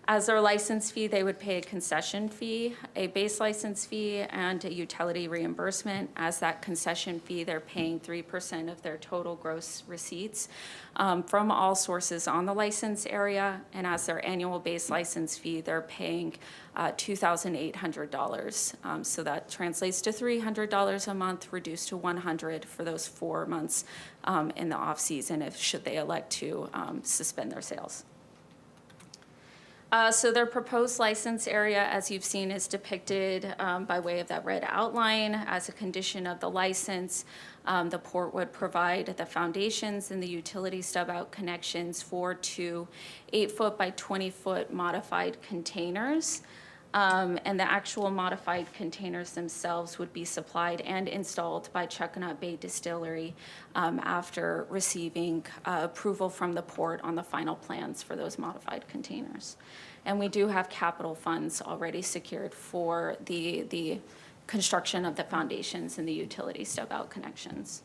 As their license fee, they would pay a concession fee, a base license fee, and a utility reimbursement. As that concession fee, they're paying 3% of their total gross receipts from all sources on the license area. And as their annual base license fee, they're paying $2,800. So that translates to $300 a month, reduced to $100 for those 4 months in the off-season should they elect to suspend their sales. So their proposed license area, as you've seen, is depicted by way of that red outline. As a condition of the license, the port would provide the foundations and the utility stub-out connections for 2 8-foot by 20-foot modified containers. And the actual modified containers themselves would be supplied and installed by Chuckanut Bay Distillery after receiving approval from the port on the final plans for those modified containers. And we do have capital funds already secured for the construction of the foundations and the utility stub-out connections.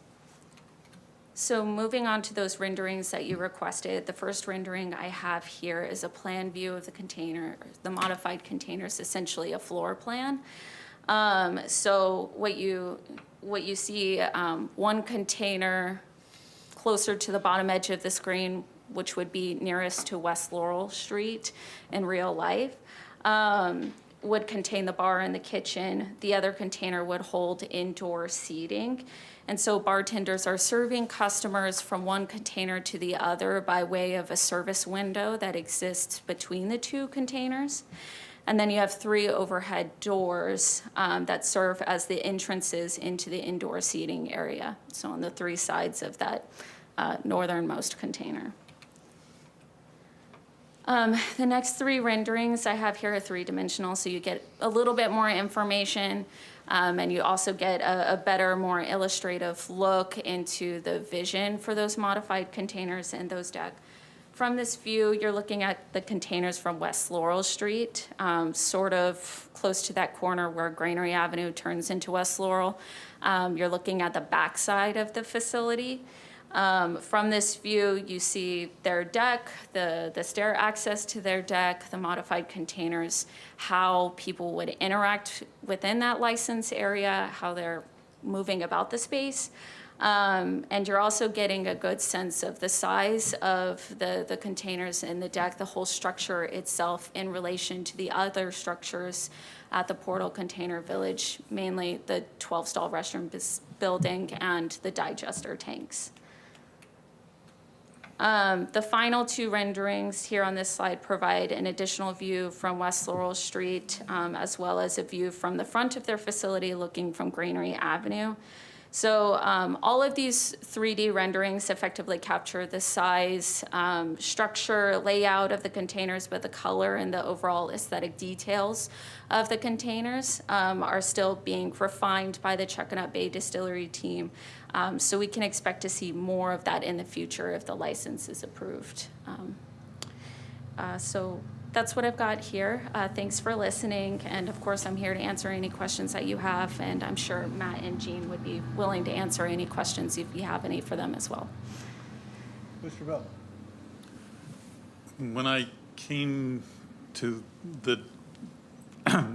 So moving on to those renderings that you requested, the first rendering I have here is a plan view of the container. The modified container is essentially a floor plan. So what you see, one container closer to the bottom edge of the screen, which would be nearest to West Laurel Street in real life, would contain the bar and the kitchen. The other container would hold indoor seating. And so bartenders are serving customers from one container to the other by way of a service window that exists between the 2 containers. And then you have 3 overhead doors that serve as the entrances into the indoor seating area. So on the 3 sides of that northernmost container. The next 3 renderings I have here are 3-dimensional, so you get a little bit more information, and you also get a better, more illustrative look into the vision for those modified containers and those deck. From this view, you're looking at the containers from West Laurel Street, sort of close to that corner where Granary Avenue turns into West Laurel. You're looking at the backside of the facility. From this view, you see their deck, the stair access to their deck, the modified containers, how people would interact within that license area, how they're moving about the space. And you're also getting a good sense of the size of the containers in the deck, the whole structure itself in relation to the other structures at the Portal Container Village, mainly the 12-stall restroom building and the digester tanks. The final two renderings here on this slide provide an additional view from West Laurel Street, as well as a view from the front of their facility looking from Granary Avenue. So all of these 3D renderings effectively capture the size, structure, layout of the containers, but the color and the overall aesthetic details of the containers are still being refined by the Chuckanut Bay Distillery team. So we can expect to see more of that in the future if the license is approved. So that's what I've got here. Thanks for listening. And of course, I'm here to answer any questions that you have. And I'm sure Matt and Jean would be willing to answer any questions if you have any for them as well. Mr. Bell. When I came to the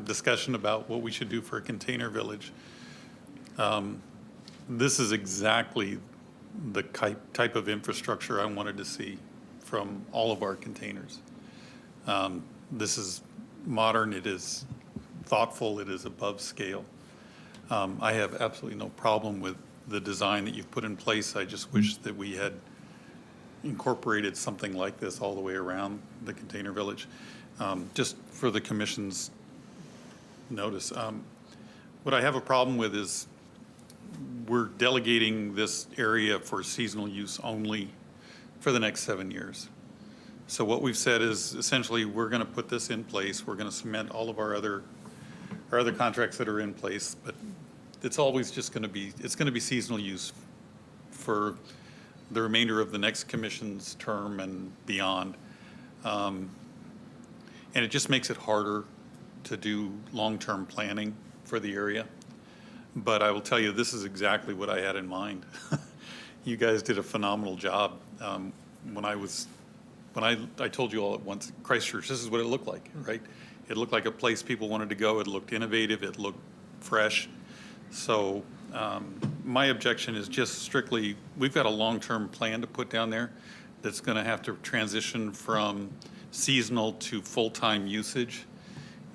discussion about what we should do for a container village, this is exactly the type of infrastructure I wanted to see from all of our containers. This is modern, it is thoughtful, it is above scale. I have absolutely no problem with the design that you've put in place. I just wish that we had incorporated something like this all the way around the container village. Just for the commission's notice. What I have a problem with is we're delegating this area for seasonal use only for the next 7 years. So what we've said is essentially we're going to put this in place. We're going to cement all of our other contracts that are in place, but it's always just going to be, it's going to be seasonal use for the remainder of the next commission's term and beyond. And it just makes it harder to do long-term planning for the area. But I will tell you, this is exactly what I had in mind. You guys did a phenomenal job. When I told you all at once, Christchurch, this is what it looked like, right? It looked like a place people wanted to go. It looked innovative. It looked fresh. So my objection is just strictly, we've got a long-term plan to put down there that's going to have to transition from seasonal to full-time usage,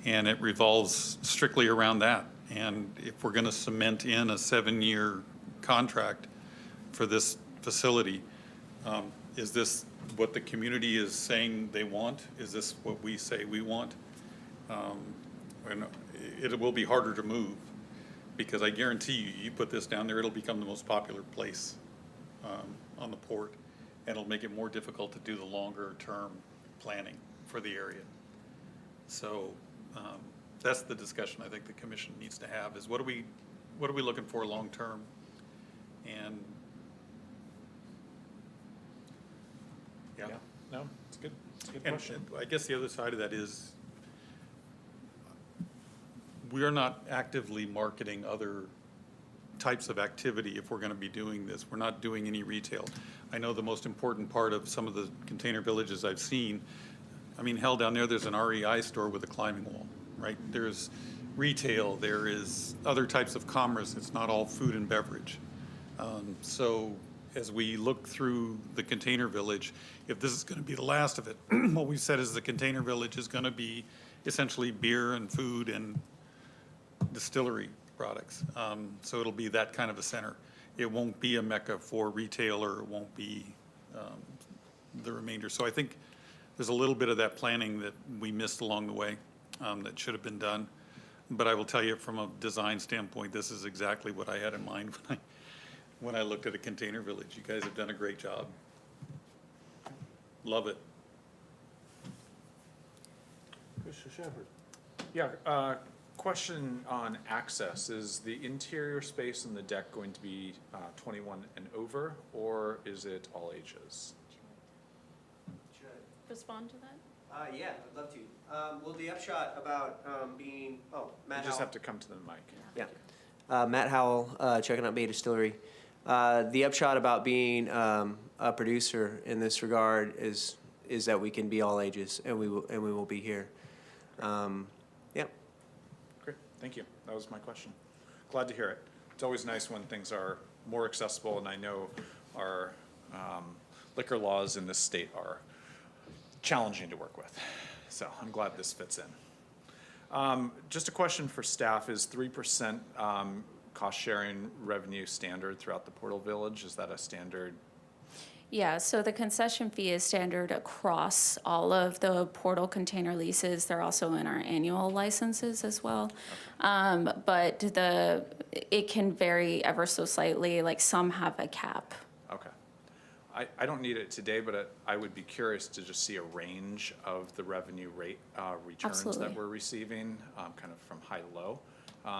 and it revolves strictly around that. And if we're going to cement in a 7-year contract for this facility, is this what the community is saying they want? Is this what we say we want? And it will be harder to move, because I guarantee you, you put this down there, it'll become the most popular place on the port, and it'll make it more difficult to do the longer term planning for the area. So that's the discussion I think the commission needs to have, is what are we looking for long term? And yeah. No, it's good. It's a good And question. I guess the other side of that is we are not actively marketing other types of activity if we're going to be doing this. We're not doing any retail. I know the most important part of some of the container villages I've seen, I mean, hell, down there's an REI store with a climbing wall, right? There's retail, there is other types of commerce. It's not all food and beverage. So as we look through the container village, if this is going to be the last of it, what we've said is the container village is going to be essentially beer and food and distillery products. So it'll be that kind of a center. It won't be a mecca for retail, or it won't be the remainder. So I think there's a little bit of that planning that we missed along the way that should have been done. But I will tell you, from a design standpoint, this is exactly what I had in mind when I looked at a container village. You guys have done a great job. Love it. Mr. Shepherd. Yeah, question on access. Is the interior space in the deck going to be 21 and over, or is it all ages? Respond to that? Yeah, I'd love to. Well, the upshot about being, Matt You just Howell. have to come to the mic. Yeah. Matt Howell, Chuckanut Bay Distillery. The upshot about being a producer in this regard is that we can be all ages, and we will be here. Yeah. Great, thank you. That was my question. Glad to hear it. It's always nice when things are more accessible, and I know our liquor laws in this state are challenging to work with. So I'm glad this fits in. Just a question for staff, is 3% cost sharing revenue standard throughout the Portal Village? Is that a standard? Yeah, so the concession fee is standard across all of the portal container leases. They're also in our annual licenses as well. But it can vary ever so slightly, like some have a cap. Okay. I don't need it today, but I would be curious to just see a range of the revenue rate returns Absolutely. that we're receiving, kind of from high to low.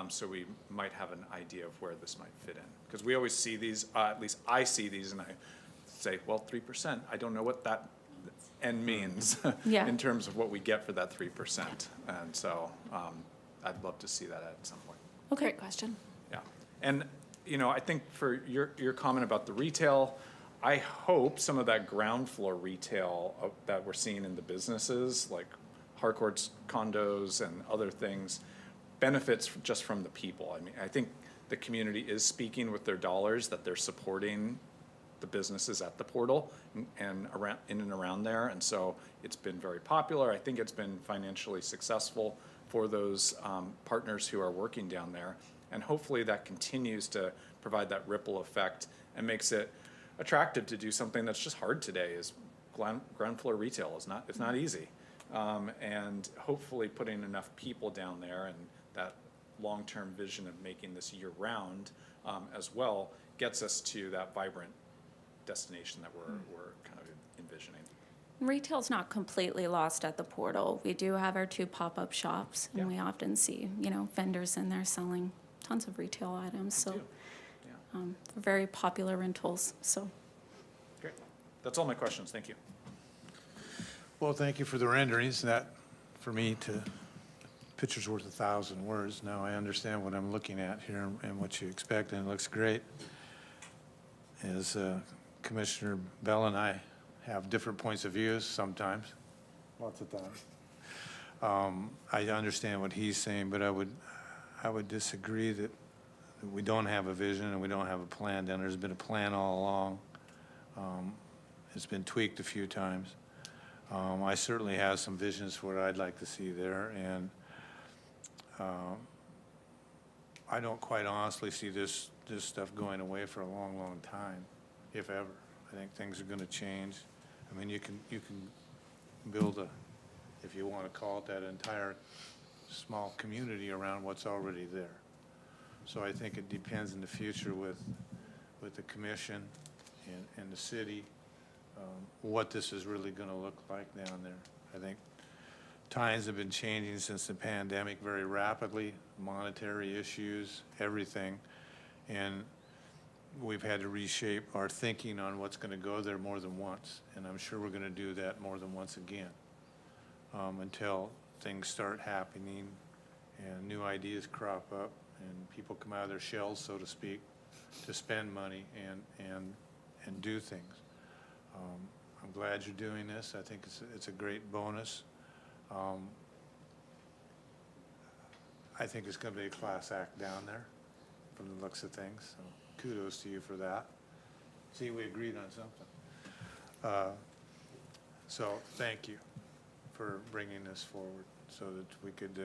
So we might have an idea of where this might fit in. Because we always see these, at least I see these and I say, well, 3%, I don't know what that end means Yeah. in terms of what we get for that 3%. And so I'd love to see that at some point. Okay. Great question. Yeah, and, you know, I think for your comment about the retail, I hope some of that ground floor retail that we're seeing in the businesses, like Harcourt's condos and other things, benefits just from the people. I mean, I think the community is speaking with their dollars, that they're supporting the businesses at the portal and around, in and around there, and so it's been very popular. I think it's been financially successful for those partners who are working down there, and hopefully that continues to provide that ripple effect and makes it attractive to do something that's just hard today. Is ground floor retail is not, it's not easy, and hopefully putting enough people down there and that long-term vision of making this year-round as well gets us to that vibrant destination that we're kind of envisioning. Retail's not completely lost at the portal. We do have our 2 pop-up shops, and we often see, vendors in there selling tons of retail items. So, very popular rentals. So, Great. That's all my questions. Thank you. Well, thank you for the renderings. That, for me, picture's worth 1,000 words. Now I understand what I'm looking at here and what you expect, and it looks great. As Commissioner Bell and I have different points of views sometimes, lots of times. I understand what he's saying, but I would disagree that we don't have a vision and we don't have a plan down there. There's been a plan all along. It's been tweaked a few times. I certainly have some visions for what I'd like to see there, and I don't quite honestly see this stuff going away for a long, long time, if ever. I think things are going to change. I mean, you can build a, if you want to call it that, entire small community around what's already there. So I think it depends in the future with the commission and the city, what this is really going to look like down there. I think times have been changing since the pandemic very rapidly, monetary issues, everything. And we've had to reshape our thinking on what's going to go there more than once. And I'm sure we're going to do that more than once again until things start happening and new ideas crop up and people come out of their shells, so to speak, to spend money and do things. I'm glad you're doing this. I think it's a great bonus. I think it's going to be a class act down there from the looks of things. So kudos to you for that. See, we agreed on something. So thank you for bringing this forward so that we could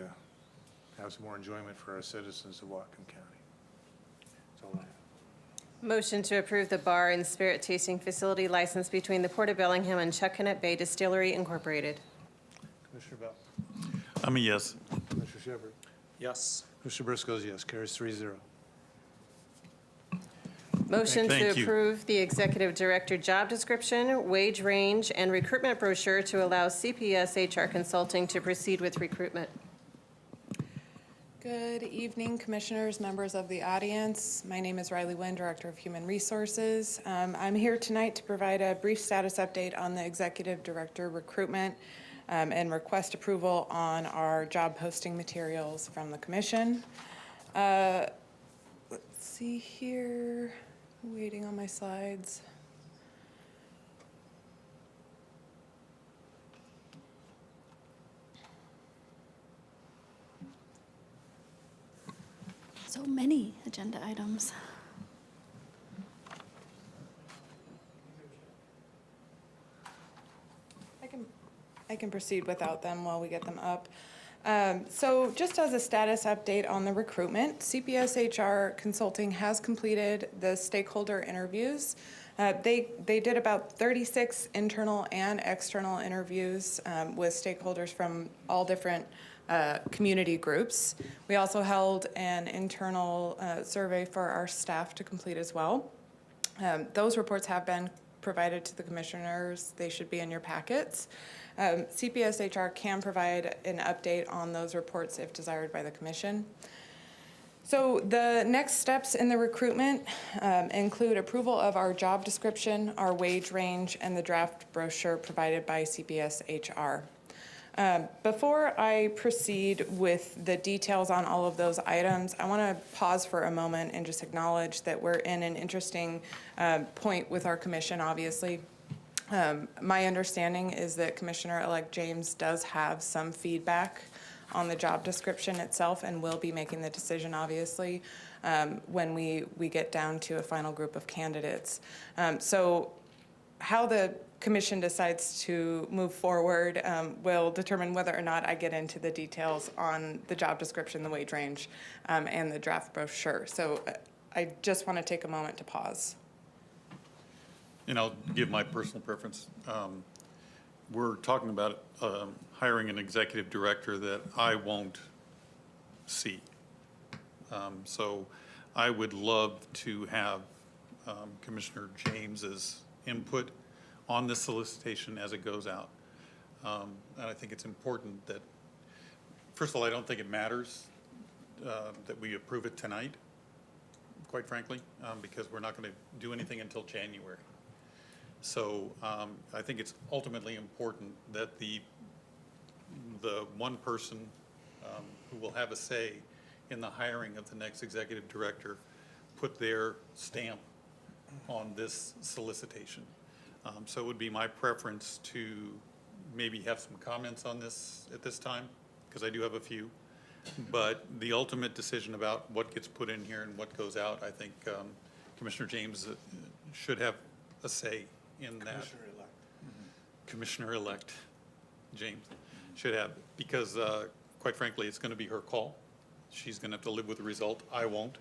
have some more enjoyment for our citizens of Whatcom County. That's all I have. Motion to approve the bar and spirit tasting facility license between the Port of Bellingham and Chuckanut Bay Distillery Incorporated. Commissioner Bell. I'm a yes. Commissioner Shepard. Yes. Commissioner Briscoe is yes. Carries 3-0. Motion to Thank you. approve the executive director job description, wage range, and recruitment brochure to allow CPS HR Consulting to proceed with recruitment. Good evening, commissioners, members of the audience. My name is Riley Wynn, Director of Human Resources. I'm here tonight to provide a brief status update on the executive director recruitment and request approval on our job posting materials from the commission. Let's see here, waiting on my slides. So many agenda items. I can proceed without them while we get them up. So just as a status update on the recruitment, CPS HR Consulting has completed the stakeholder interviews They did about 36 internal and external interviews with stakeholders from all different community groups. We also held an internal survey for our staff to complete as well. Those reports have been provided to the commissioners. They should be in your packets. CPSHR can provide an update on those reports if desired by the commission. So the next steps in the recruitment include approval of our job description, our wage range, and the draft brochure provided by CPSHR. Before I proceed with the details on all of those items, I want to pause for a moment and just acknowledge that we're in an interesting point with our commission, obviously. My understanding is that Commissioner-elect James does have some feedback on the job description itself and will be making the decision, obviously, when we get down to a final group of candidates. So how the commission decides to move forward will determine whether or not I get into the details on the job description, the wage range, and the draft brochure. So I just want to take a moment to pause. And I'll give my personal preference. We're talking about hiring an executive director that I won't see. So I would love to have Commissioner James's input on this solicitation as it goes out. And I think it's important that, first of all, I don't think it matters that we approve it tonight, quite frankly, because we're not going to do anything until January. So I think it's ultimately important that the one person who will have a say in the hiring of the next executive director put their stamp on this solicitation. So it would be my preference to maybe have some comments on this at this time, because I do have a few. But the ultimate decision about what gets put in here and what goes out, I think Commissioner James should have a say in that. Commissioner-elect James should have, because quite frankly, it's going to be her call. She's going to have to live with the result. I won't.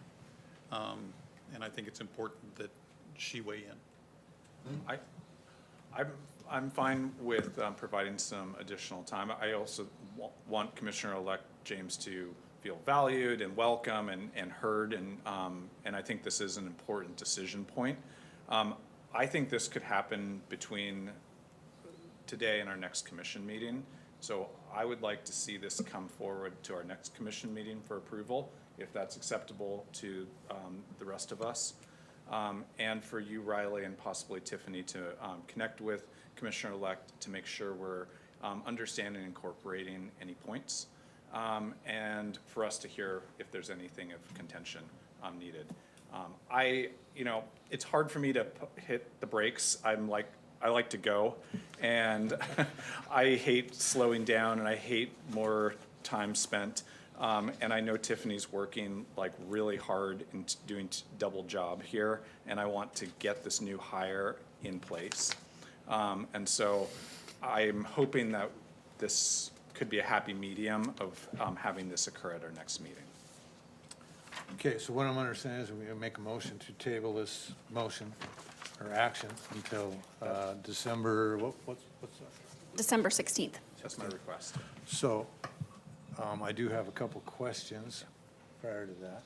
And I think it's important that she weigh in. I'm fine with providing some additional time. I also want Commissioner-elect James to feel valued and welcome and heard, and I think this is an important decision point. I think this could happen between today and our next commission meeting. So I would like to see this come forward to our next commission meeting for approval, if that's acceptable to the rest of us. And for you, Riley, and possibly Tiffany, to connect with Commissioner-elect to make sure we're understanding and incorporating any points, and for us to hear if there's anything of contention needed. It's hard for me to hit the brakes. I like to go, and I hate slowing down, and I hate more time spent. And I know Tiffany's working like really hard and doing double job here, and I want to get this new hire in place. And so I'm hoping that this could be a happy medium of having this occur at our next meeting. Okay, so what I'm understanding is we're going to make a motion to table this motion or action until December, what's that? December 16th. That's my request. So I do have a couple questions prior to that.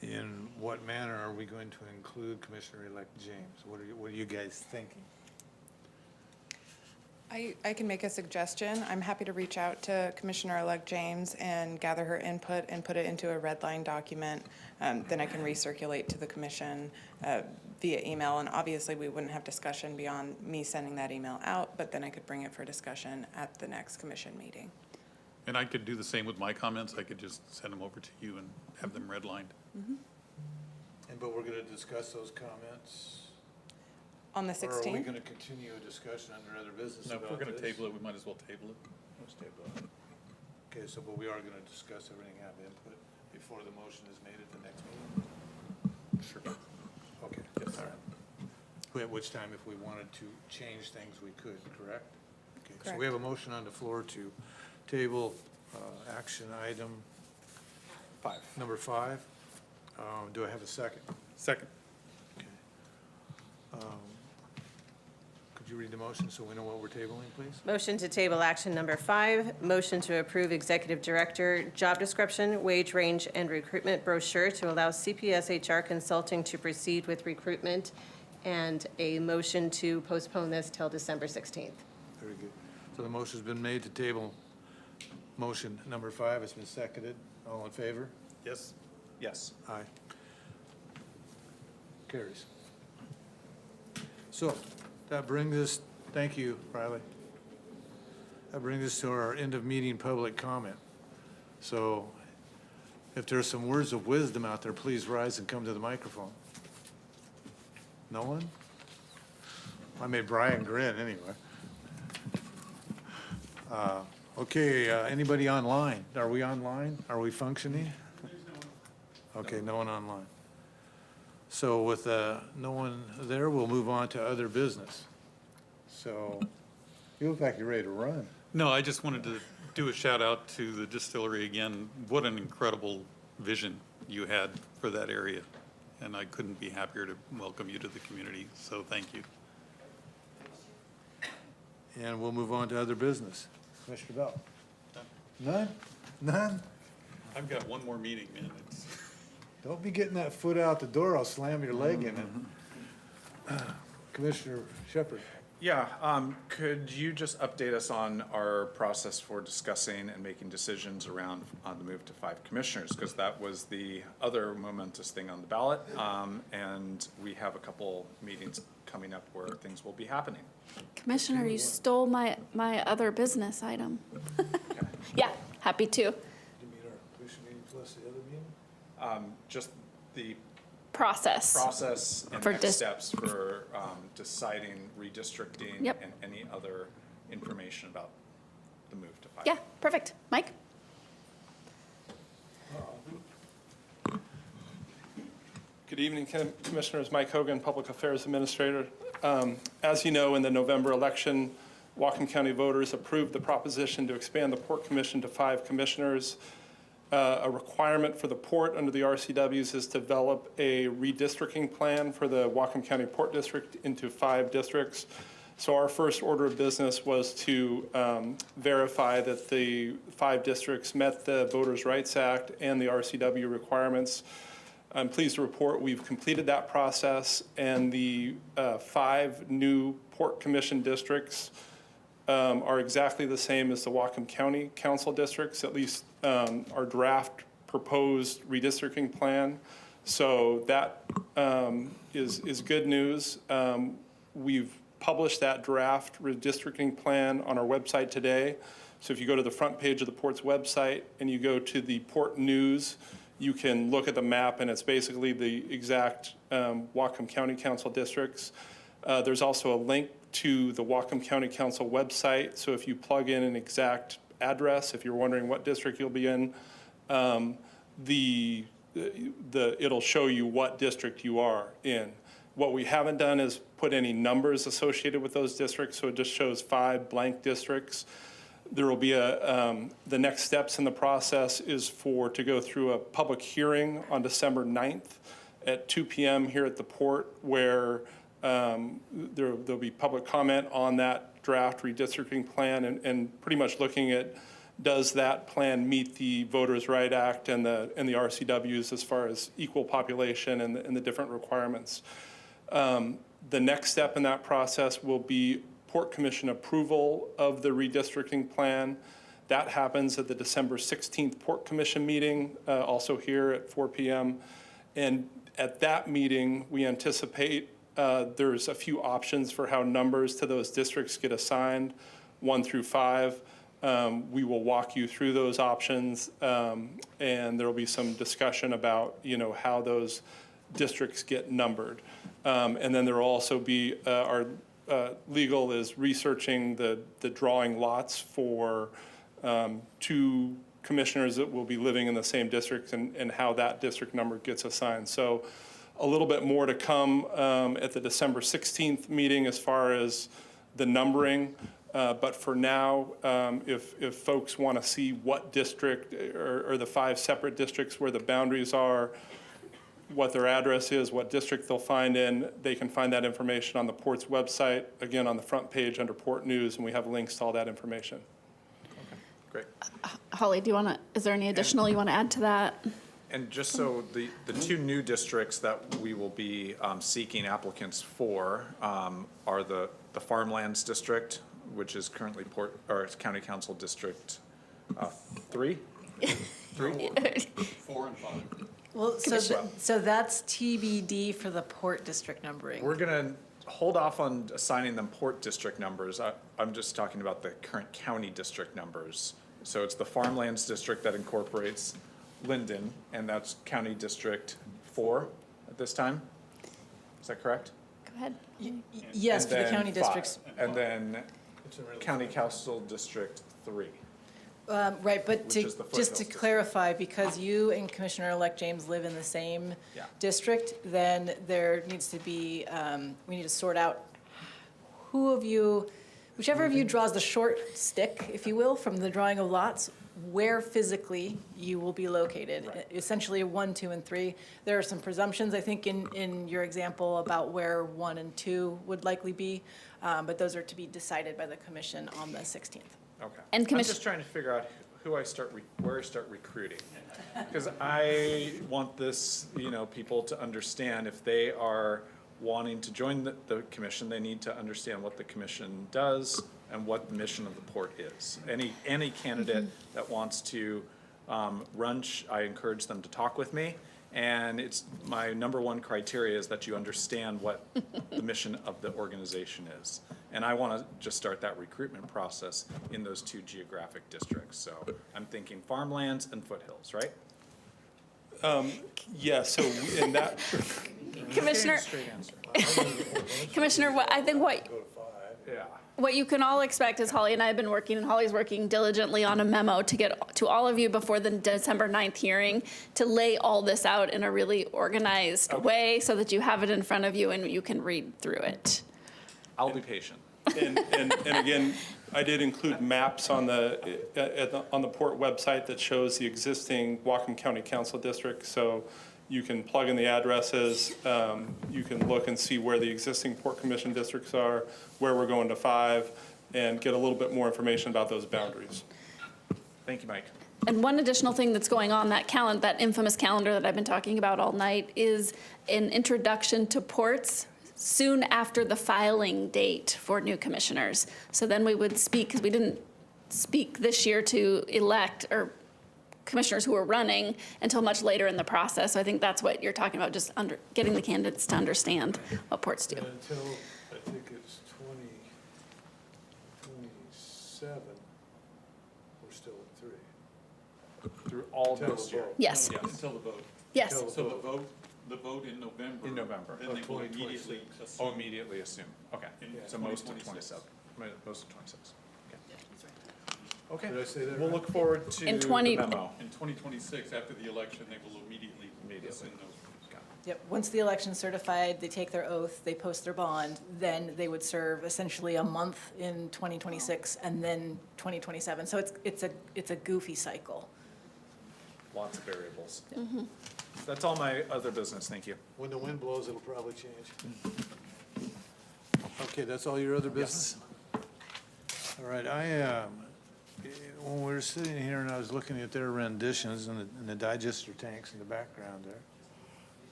In what manner are we going to include Commissioner-elect James? What are you guys thinking? I can make a suggestion. I'm happy to reach out to Commissioner-elect James and gather her input and put it into a red line document. Then I can recirculate to the commission via email. And obviously, we wouldn't have discussion beyond me sending that email out, but then I could bring it for discussion at the next commission meeting. And I could do the same with my comments. I could just send them over to you and have them redlined. But we're going to discuss those comments? On the Or are we 16th? going to continue a discussion under other business No, if about we're going to this? table it, we might as well table it. Let's table it. Okay, so, but we are going to discuss everything, have input before the motion is made at the next meeting? Sure. Okay, all right. At which time, if we wanted to change things, we could, correct? Okay, so we have a motion on the floor to table action item number 5. Do I have a second? Second. Could you read the motion so we know what we're tabling, please? Motion to table action number 5, motion to approve executive director job description, wage range, and recruitment brochure to allow CPS HR Consulting to proceed with recruitment, and a motion to postpone this till December 16th. Very good. So the motion's been made to table motion number 5. It's been seconded. All in favor? Yes. Yes. Aye. Carries. So that brings us, thank you, Riley. That brings us to our end of meeting public comment. So if there's some words of wisdom out there, please rise and come to the microphone. No one? I made Brian grin anyway. Okay, anybody online? Are we online? Are we functioning? Okay, no one online. So with no one there, we'll move on to other business. So you look like you're ready to run. No, I just wanted to do a shout out to the distillery again. What an incredible vision you had for that area. And I couldn't be happier to welcome you to the community, so thank you. And we'll move on to other business. Commissioner Bell? None? None? I've got one more meeting, man. Don't be getting that foot out the door, I'll slam your leg in it. Commissioner Shepherd? Yeah, could you just update us on our process for discussing and making decisions around on the move to 5 commissioners? Because that was the other momentous thing on the ballot, and we have a couple meetings coming up where things will be happening. Commissioner, you stole my other business item. Yeah, happy to. Did you meet our commission meeting plus the other meeting? Just the Process. and For next steps for deciding redistricting Yep. and any other information about the move to 5. Yeah, perfect. Mike? Good evening, Commissioners. Mike Hogan, Public Affairs Administrator. As you know, in the November election, Whatcom County voters approved the proposition to expand the Port Commission to 5 commissioners. A requirement for the port under the RCWs is to develop a redistricting plan for the Whatcom County Port District into 5 districts. So our first order of business was to verify that the 5 districts met the Voters' Rights Act and the RCW requirements. I'm pleased to report we've completed that process, and the 5 new Port Commission districts are exactly the same as the Whatcom County Council districts, at least our draft proposed redistricting plan. So that is good news. We've published that draft redistricting plan on our website today. So if you go to the front page of the Port's website and you go to the Port News, you can look at the map, and it's basically the exact Whatcom County Council districts. There's also a link to the Whatcom County Council website. So if you plug in an exact address, if you're wondering what district you'll be in, it'll show you what district you are in. What we haven't done is put any numbers associated with those districts, so it just shows 5 blank districts. There will be the next steps in the process is to go through a public hearing on December 9th at 2 p.m. here at the Port, where there'll be public comment on that draft redistricting plan and pretty much looking at, does that plan meet the Voters' Right Act and the RCWs as far as equal population and the different requirements. The next step in that process will be Port Commission approval of the redistricting plan. That happens at the December 16th Port Commission meeting, also here at 4 p.m. And at that meeting, we anticipate there's a few options for how numbers to those districts get assigned, 1 through 5. We will walk you through those options, and there will be some discussion about, how those districts get numbered. And then there will also be our legal is researching the drawing lots for 2 commissioners that will be living in the same district and how that district number gets assigned. So a little bit more to come at the December 16th meeting as far as the numbering. But for now, if folks want to see what district or the 5 separate districts where the boundaries are, what their address is, what district they'll find in. They can find that information on the Port's website, again, on the front page under Port News, and we have links to all that information. Great. Holly, do you want to, is there any additional you want to add to that? And just so the two new districts that we will be seeking applicants for are the Farmlands District, which is currently it's County Council District 3? 3? 4 and 5. Well, so that's TBD for the Port District numbering. We're gonna hold off on assigning them Port District numbers. I'm just talking about the current county district numbers. So it's the Farmlands District that incorporates Linden, and that's County District 4 at this time. Is that correct? Go ahead. Yes, And for the then county 5. districts. And then County Council District 3. Right, but Which is the just to foothills clarify, because you and Commissioner-elect James live in the same Yeah. district, then there needs to be, we need to sort out who of you, whichever of you draws the short stick, if you will, from the drawing of lots, where physically you will be located. Essentially 1, 2, and 3. There are some presumptions, I think, in your example about where 1 and 2 would likely be, but those are to be decided by the commission on the 16th. Okay. And I'm just trying to figure out where I start recruiting. Because I want this, people to understand if they are wanting to join the commission, they need to understand what the commission does and what the mission of the Port is. Any candidate that wants to run, I encourage them to talk with me. And it's my number one criteria is that you understand what the mission of the organization is. And I want to just start that recruitment process in those two geographic districts. So I'm thinking farmlands and foothills, right? Yeah, so in that, Commissioner, Commissioner, I think what you can all expect is Holly and I have been working, and Holly's working diligently on a memo to get to all of you before the December 9th hearing to lay all this out in a really organized way so that you have it in front of you and you can read through it. I'll be patient. and again, I did include maps on the Port website that shows the existing Whatcom County Council District. So you can plug in the addresses, you can look and see where the existing Port Commission districts are, where we're going to 5, and get a little bit more information about those boundaries. Thank you, Mike. And one additional thing that's going on, that infamous calendar that I've been talking about all night, is an introduction to ports soon after the filing date for new commissioners. So then we would speak, because we didn't speak this year to elect or commissioners who are running until much later in the process. So I think that's what you're talking about, just getting the candidates to understand what ports do. And until, I think it's 2027, we're still at 3. Through all Until next the year. vote. Yes. Until the vote. Yes. Until So the vote in November. In November. Then they will immediately assume. Immediately assume. Okay. In So most of 2026. 27. Most of 26. Okay. Did I say that We'll right? look forward to In the 20 memo. In 2026, after the election, they will immediately assume those. Yep, once the election's certified, they take their oath, they post their bond, then they would serve essentially a month in 2026 and then 2027. So it's a goofy cycle. Lots of variables. That's all my other business. Thank you. When the wind blows, it'll probably change. Okay, that's all your other business? All right, when we were sitting here and I was looking at their renditions and the digester tanks in the background there.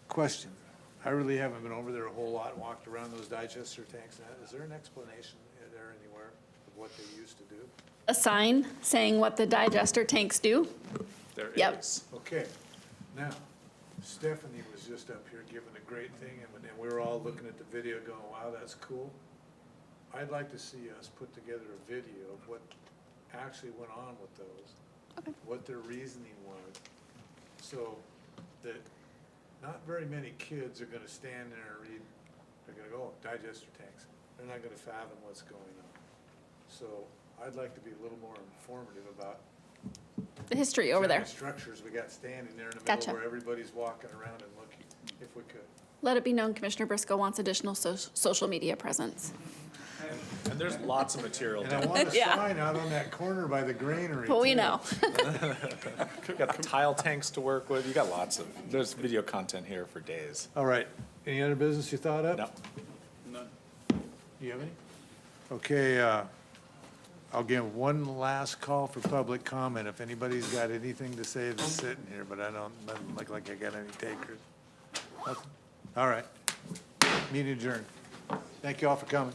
Question, I really haven't been over there a whole lot, walked around those digester tanks. Is there an explanation there anywhere of what they used to do? A sign saying what the digester tanks do. There Yep. is. Okay, now, Stephanie was just up here giving a great thing, and we were all looking at the video going, wow, that's cool. I'd like to see us put together a video of what actually went on with those, what their reasoning was, so that not very many kids are gonna stand there and read, they're gonna go, oh, digester tanks. They're not gonna fathom what's going on. So I'd like to be a little more informative about The history over there. giant structures we got standing there in the Gotcha. middle where everybody's walking around and looking, if we could. Let it be known Commissioner Briscoe wants additional social media presence. And there's lots of material. And I want a Yeah. sign out on that corner by the granary. But we too. know. You got tile tanks to work with. You got lots of, there's video content here for days. All right. Any other business you thought of? No. Do you have any? Okay, I'll give one last call for public comment. If anybody's got anything to say that's sitting here, but I don't look like I got any takers. Nothing? All right. Meeting adjourned. Thank you all for coming.